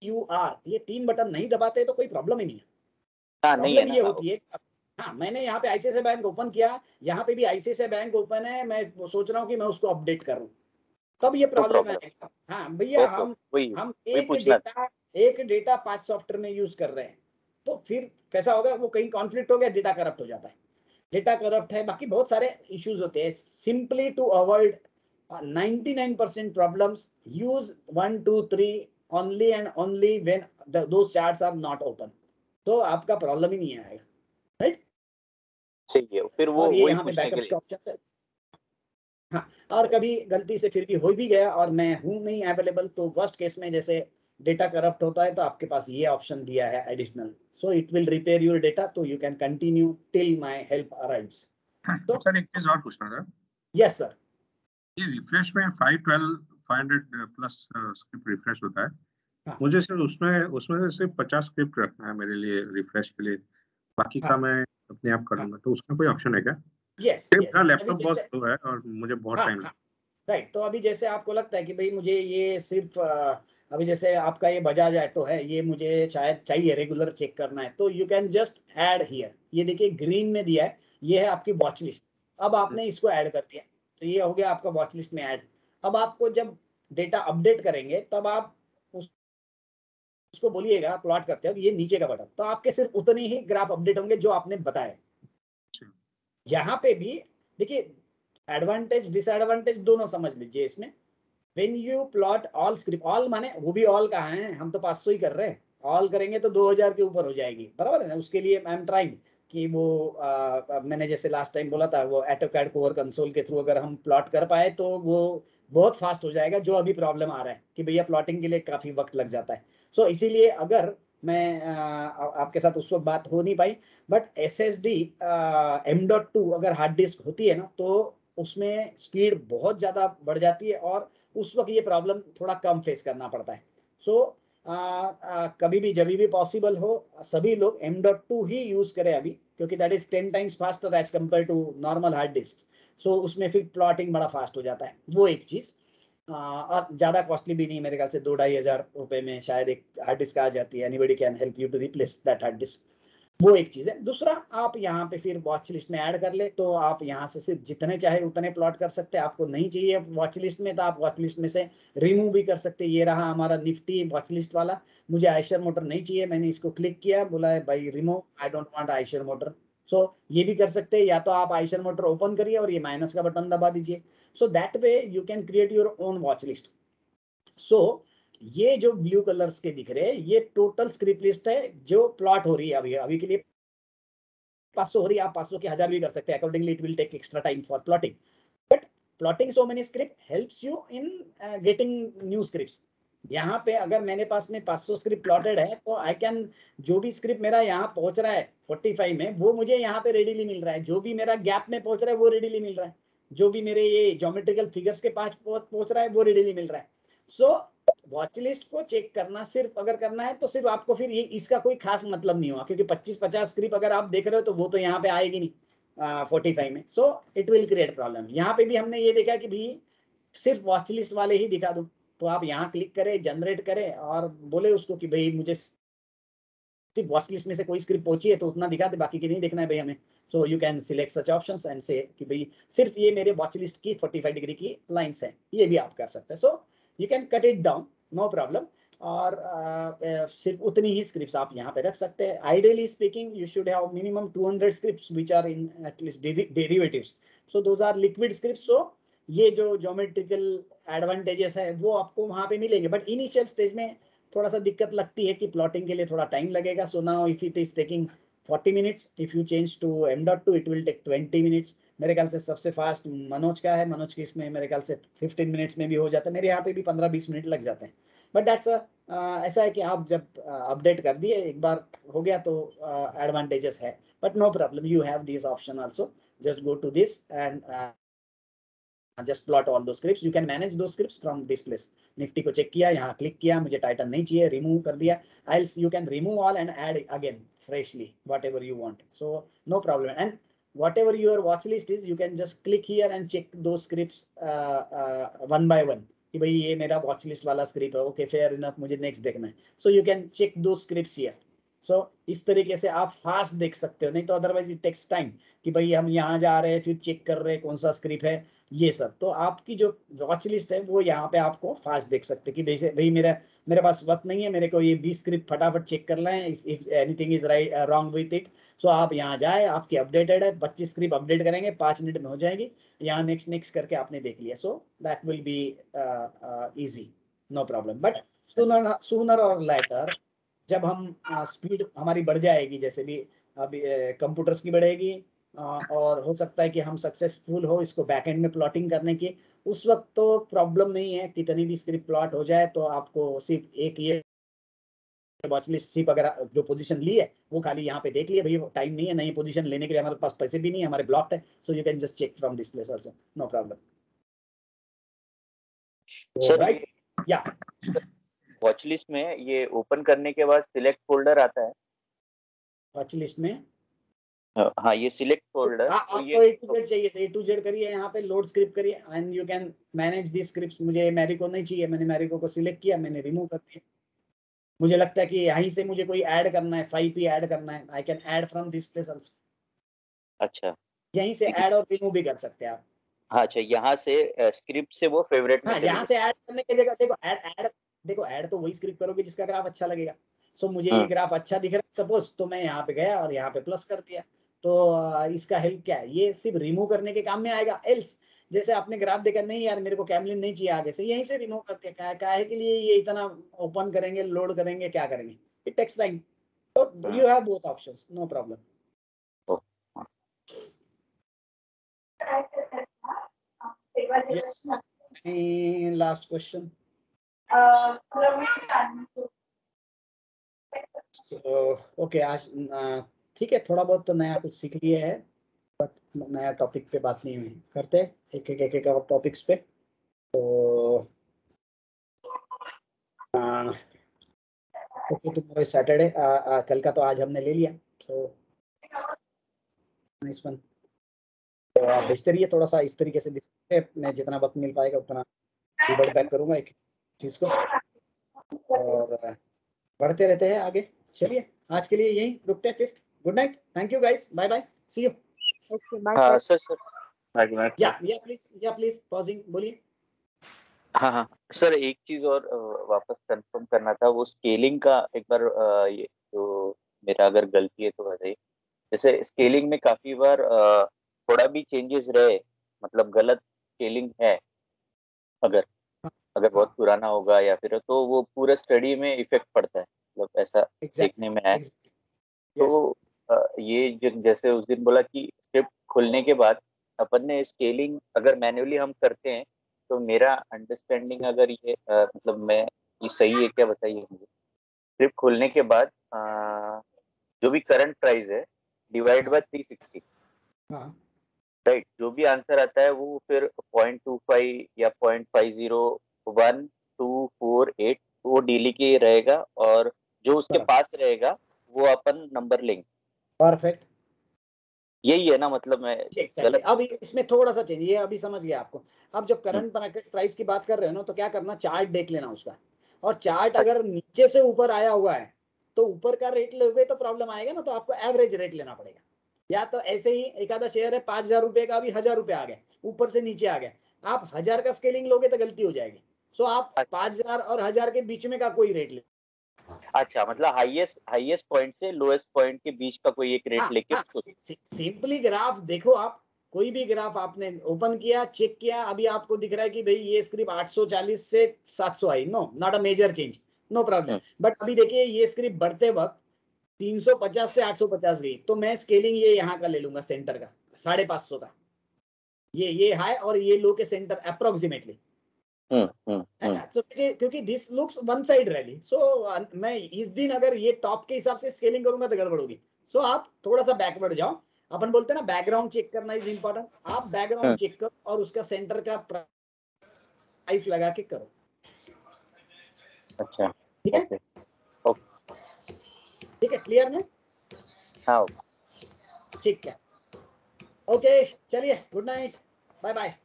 PUR ये 3 बटन नहीं दबाते तो कोई प्रॉब्लम ही नहीं है। प्रॉब्लम ये होती है, हाँ, मैंने यहाँ पे आईसीआईसीआई बैंक ओपन किया, यहाँ पे भी आईसीआईसीआई बैंक ओपन है, मैं सोच रहा हूँ कि मैं उसको अपडेट करूँ, तब ये प्रॉब्लम है। हाँ भैया, हम एक डेटा 5 सॉफ्टवेयर में यूज कर रहे हैं, तो फिर कैसा होगा, वो कहीं कॉन्फ्लिक्ट हो गया, डेटा करप्ट हो जाता है। डेटा करप्ट है, बाकी बहुत सारे इश्यूज होते हैं। Simply to avoid 99% problems, use 1 2 3 only and only when those charts are not open, तो आपका प्रॉब्लम ही नहीं आएगा, राइट। सही है, फिर वो ये यहाँ पे बैकअप का ऑप्शन है। हाँ, और कभी गलती से फिर भी हो भी गया और मैं हूँ नहीं अवेलेबल, तो वर्स्ट केस में जैसे डेटा करप्ट होता है तो आपके पास ये ऑप्शन दिया है additional, so it will repair your data, तो you can continue till my help arrives. तो सर एक चीज और पूछना था। Yes sir. ये रिफ्रेश में 500 प्लस स्क्रिप्ट रिफ्रेश होता है। हाँ। मुझे सिर्फ उसमें से सिर्फ 50 स्क्रिप्ट रखना है मेरे लिए रिफ्रेश के लिए, बाकी का मैं अपने आप कर लूंगा, तो उसका कोई ऑप्शन है क्या? यस, मेरा लैपटॉप बहुत स्लो है और मुझे बहुत टाइम लगता है। राइट, तो अभी जैसे आपको लगता है कि भाई मुझे ये सिर्फ अभी जैसे आपका ये बजाज ऑटो है, ये मुझे शायद चाहिए रेगुलर चेक करना है, तो you can just add here. ये देखिए ग्रीन में दिया है, ये है आपकी वॉच लिस्ट। अब आपने इसको ऐड कर दिया तो ये हो गया आपका वॉच लिस्ट में ऐड। अब आपको जब डेटा अपडेट करेंगे तब आप उसको बोलिएगा, प्लॉट करते हो ये नीचे का बटन, तो आपके सिर्फ उतने ही ग्राफ अपडेट होंगे जो आपने बताए। यहाँ पे भी देखिए, एडवांटेज डिसएडवांटेज दोनों समझ लीजिए इसमें। When you plot all script, all माने वो भी ऑल कहाँ है, हम तो 500 ही कर रहे हैं, ऑल करेंगे तो 2000 के ऊपर हो जाएगी, बराबर है ना। उसके लिए आई एम ट्राइंग कि वो मैंने जैसे लास्ट टाइम बोला था, वो AutoCAD कोर कंसोल के थ्रू अगर हम प्लॉट कर पाए तो वो बहुत फास्ट हो जाएगा। जो अभी प्रॉब्लम आ रहा है कि भैया प्लॉटिंग के लिए काफी वक्त लग जाता है, सो इसीलिए अगर मैं आपके साथ उस वक्त बात हो नहीं पाई, बट SSD M.2 अगर हार्ड डिस्क होती है ना तो उसमें स्पीड बहुत ज्यादा बढ़ जाती है और उस वक्त ये प्रॉब्लम थोड़ा कम फेस करना पड़ता है। सो कभी भी जब भी पॉसिबल हो सभी लोग M.2 ही यूज करें अभी, क्योंकि that is 10 times faster as compared to normal hard disk. So उसमें फिर प्लॉटिंग बड़ा फास्ट हो जाता है, वो एक चीज। और ज्यादा कॉस्टली भी नहीं, मेरे ख्याल से 2-2.5 रुपए में शायद एक हार्ड डिस्क आ जाती है। Anybody can help you to replace that hard disk, वो एक चीज है। दूसरा, आप यहाँ पे फिर वॉच लिस्ट में ऐड कर ले तो आप यहाँ से सिर्फ जितने चाहे उतने प्लॉट कर सकते हैं। आपको नहीं चाहिए वॉच लिस्ट में तो आप वॉच लिस्ट में से रिमूव भी कर सकते हैं। ये रहा हमारा निफ्टी वॉच लिस्ट वाला, मुझे आयशर मोटर नहीं चाहिए, मैंने इसको क्लिक किया, बोला है भाई remove, I don't want Eicher Motor. So ये भी कर सकते हैं, या तो आप आयशर मोटर ओपन करिए और ये माइनस का बटन दबा दीजिए। So that way you can create your own watch list. So ये जो ब्लू कलर्स के दिख रहे हैं ये टोटल स्क्रिप्ट लिस्ट है जो प्लॉट हो रही है अभी के लिए 500 हो रही है। आप 500 के 1000 भी कर सकते हैं, accordingly it will take extra time for plotting, but plotting so many script helps you in getting new scripts. यहाँ पे अगर मेरे पास में 500 स्क्रिप्ट प्लॉटेड है तो आई कैन, जो भी स्क्रिप्ट मेरा यहाँ पहुंच रहा है 45 में, वो मुझे यहाँ पे रेडीली मिल रहा है। जो भी मेरा गैप में पहुंच रहा है वो रेडीली मिल रहा है। जो भी मेरे ये ज्योमेट्रिकल फिगर्स के पास पहुंच रहा है वो रेडीली मिल रहा है। सो वॉच लिस्ट को चेक करना सिर्फ अगर करना है तो सिर्फ आपको फिर ये इसका कोई खास मतलब नहीं हुआ, क्योंकि 25-50 स्क्रिप्ट अगर आप देख रहे हो तो वो तो यहाँ पे आएगी नहीं 45 में, सो इट विल क्रिएट प्रॉब्लम। यहाँ पे भी हमने ये देखा कि भाई सिर्फ वॉच लिस्ट वाले ही दिखा दो, तो आप यहाँ क्लिक करें, जनरेट करें और बोले उसको कि भाई मुझे सिर्फ वॉच लिस्ट में से कोई स्क्रिप्ट पहुंची है तो उतना दिखा दे, बाकी की नहीं देखना है भाई हमें। सो you can select such options and से कि भाई सिर्फ ये मेरे वॉच लिस्ट की 45 डिग्री की लाइंस है, ये भी आप कर सकते हैं। So you can cut it down, no problem. और सिर्फ उतनी ही स्क्रिप्ट्स आप यहाँ पे रख सकते हैं। Ideally speaking you should have minimum 200 scripts which are in at least derivatives, so those are liquid scripts. So ये जो ज्योमेट्रिकल एडवांटेजेस है वो आपको वहां पे मिलेंगे, बट इनिशियल स्टेज में थोड़ा सा दिक्कत लगती है कि प्लॉटिंग के लिए थोड़ा टाइम लगेगा। So now if it is taking 40 minutes, if you change to m.2 it will take 20 minutes. मेरे ख्याल से सबसे फास्ट मनोज का है, मनोज की इसमें मेरे ख्याल से 15 मिनट्स में भी हो जाता है, मेरे यहाँ पे भी 15-20 मिनट लग जाते हैं। बट दैट्स ऐसा है कि आप जब अपडेट कर दिए एक बार हो गया तो एडवांटेजेस है, but no problem, you have this option also. Just go to this and just plot all those scripts. You can manage those scripts from this place. Nifty को चेक किया, यहाँ क्लिक किया, मुझे टाइटन नहीं चाहिए, remove कर दिया। Else you can remove all and add again freshly whatever you want. So no problem. And whatever your watch list is, you can just click here and check those scripts one by one. कि भाई ये मेरा watch list वाला script है, okay fair enough, मुझे next देखना है। So you can check those scripts here. So इस तरीके से आप फास्ट देख सकते हो, नहीं तो अदरवाइज इट टेक्स टाइम कि भाई हम यहाँ जा रहे हैं फिर चेक कर रहे हैं कौन सा स्क्रिप्ट है ये सब। तो आपकी जो वॉच लिस्ट है वो यहाँ पे आपको फास्ट देख सकते हैं कि भाई मेरे पास वक्त नहीं है, मेरे को ये 20 स्क्रिप्ट फटाफट चेक करना है, if anything is right wrong with it. So आप यहाँ जाए, आपकी अपडेटेड है, 25 स्क्रिप्ट अपडेट करेंगे, 5 मिनट में हो जाएगी, यहाँ नेक्स्ट करके आपने देख लिया। So that will be easy, no problem. But sooner or later जब हम स्पीड हमारी बढ़ जाएगी, जैसे भी अभी कंप्यूटर्स की बढ़ेगी और हो सकता है कि हम सक्सेसफुल हो इसको बैकएंड में प्लॉटिंग करने की, उस वक्त तो प्रॉब्लम नहीं है, कितनी भी स्क्रिप्ट प्लॉट हो जाए तो आपको सिर्फ एक ये वॉच लिस्ट सिर्फ अगर जो पोजीशन ली है वो खाली यहाँ पे देख लिया, भाई टाइम नहीं है, नई पोजीशन लेने के लिए हमारे पास पैसे भी नहीं है, हमारे ब्लॉक्ड है। So you can just check from this place also, no problem. Right, या वॉच लिस्ट में ये ओपन करने के बाद सिलेक्ट फोल्डर आता है वॉच लिस्ट में। हाँ, ये सिलेक्ट फोल्डर आपको A to Z चाहिए, तो A to Z करिए, यहाँ पे लोड स्क्रिप्ट करिए and you can manage the script. मुझे मैरिको नहीं चाहिए, मैंने मैरिको को सिलेक्ट किया, मैंने रिमूव कर दिया। मुझे लगता है कि यहीं से मुझे कोई ऐड करना है, 5P ऐड करना है, I can add from this place also. अच्छा, यहीं से ऐड और रिमूव भी कर सकते हैं आप। हाँ, अच्छा, यहाँ से स्क्रिप्ट से वो फेवरेट में हाँ, यहाँ से ऐड करने की जगह देखो ऐड तो वही स्क्रिप्ट करोगे जिसका ग्राफ अच्छा लगेगा। सो मुझे ये ग्राफ अच्छा दिख रहा है सपोज, तो मैं यहाँ पे गया और यहाँ पे प्लस कर दिया। तो इसका हेल्प क्या है, ये सिर्फ रिमूव करने के काम में आएगा। एल्स जैसे आपने ग्राफ देखा, नहीं यार मेरे को कैमलिन नहीं चाहिए आगे से, यहीं से रिमूव करते हैं। काहे के लिए ये इतना ओपन करेंगे, लोड करेंगे, क्या करेंगे, इट टेक्स टाइम। तो you have both options, no problem. Yes. Any last question? So, okay, आज ठीक है, थोड़ा बहुत तो नया कुछ सीख लिए है, बट नया टॉपिक पे बात नहीं हुई, करते एक और टॉपिक्स पे। तो ओके, तुम्हारे सैटरडे कल का तो आज हमने ले लिया, तो नाइस वन। तो आप भेजते रहिए थोड़ा सा इस तरीके से, मैं जितना वक्त मिल पाएगा उतना रिवर्ट बैक करूंगा एक चीज को, और बढ़ते रहते हैं आगे। चलिए आज के लिए यही रुकते हैं फिर। Good night, thank you guys, bye bye, see you. Okay, bye sir, या प्लीज पॉजिंग बोलिए। हाँ, सर एक चीज और वापस कंफर्म करना था, वो स्केलिंग का एक बार ये जो मेरा अगर गलती है तो बताइए। जैसे स्केलिंग में काफी बार थोड़ा भी चेंजेस रहे, मतलब गलत स्केलिंग है, अगर बहुत पुराना होगा या फिर, तो वो पूरे स्टडी में इफेक्ट पड़ता है, मतलब ऐसा देखने में है। तो ये जैसे उस दिन बोला कि स्क्रिप्ट खोलने के बाद अपन ने स्केलिंग अगर मैन्युअली हम करते हैं, तो मेरा अंडरस्टैंडिंग अगर ये मतलब मैं ये सही है क्या, बताइए मुझे। स्क्रिप्ट खोलने के बाद जो भी करंट प्राइस है डिवाइड बाय 360, राइट, जो भी आंसर आता है वो फिर 0.25 या 0.501 248 वो डीली की रहेगा और जो उसके बराबर। पास रहेगा वो अपन नंबर लेंगे। परफेक्ट, यही है ना, मतलब मैं exactly. अब इसमें थोड़ा सा चेंज, ये अभी समझ गया आपको। अब जब हम्म। करंट मार्केट प्राइस की बात कर रहे हो ना, तो क्या करना, चार्ट देख लेना उसका, और चार्ट अगर नीचे से ऊपर आया हुआ है तो ऊपर का रेट लोगे तो प्रॉब्लम आएगा ना, तो आपको एवरेज रेट लेना पड़ेगा। या तो ऐसे ही एक आधा शेयर है 5,000 रुपए का, अभी 1,000 रुपए आ गए, ऊपर से नीचे आ गया, आप 1,000 का स्केलिंग लोगे तो गलती हो जाएगी। सो आप 5,000 और 1,000 के बीच में का कोई रेट ले। अच्छा, मतलब हाईएस्ट पॉइंट से लोएस्ट पॉइंट के बीच का कोई एक रेट लेके उसको सिंपली ग्राफ देखो, आप कोई भी ग्राफ आपने ओपन किया, चेक किया, अभी आपको दिख रहा है कि भाई ये स्क्रिप्ट 840 से 700 आई, no not a major change, no problem. But अभी देखिए ये स्क्रिप्ट बढ़ते वक्त 350 से 850 गई, तो मैं स्केलिंग ये यहाँ का ले लूंगा, सेंटर का 550 का, ये हाई और ये लो के सेंटर अप्रोक्सीमेटली। क्योंकि this looks one side rally, so मैं इस दिन अगर ये टॉप के हिसाब से स्केलिंग करूंगा तो गड़बड़ होगी। सो आप थोड़ा सा बैकवर्ड जाओ, अपन बोलते हैं ना बैकग्राउंड चेक करना इज इंपॉर्टेंट, आप बैकग्राउंड चेक करो और उसका सेंटर का प्राइस लगा के करो। अच्छा, ठीक है, ठीक है, क्लियर ना? हाँ, ठीक है, ओके, चलिए, good night, bye bye.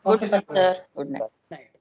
Good sir, good night.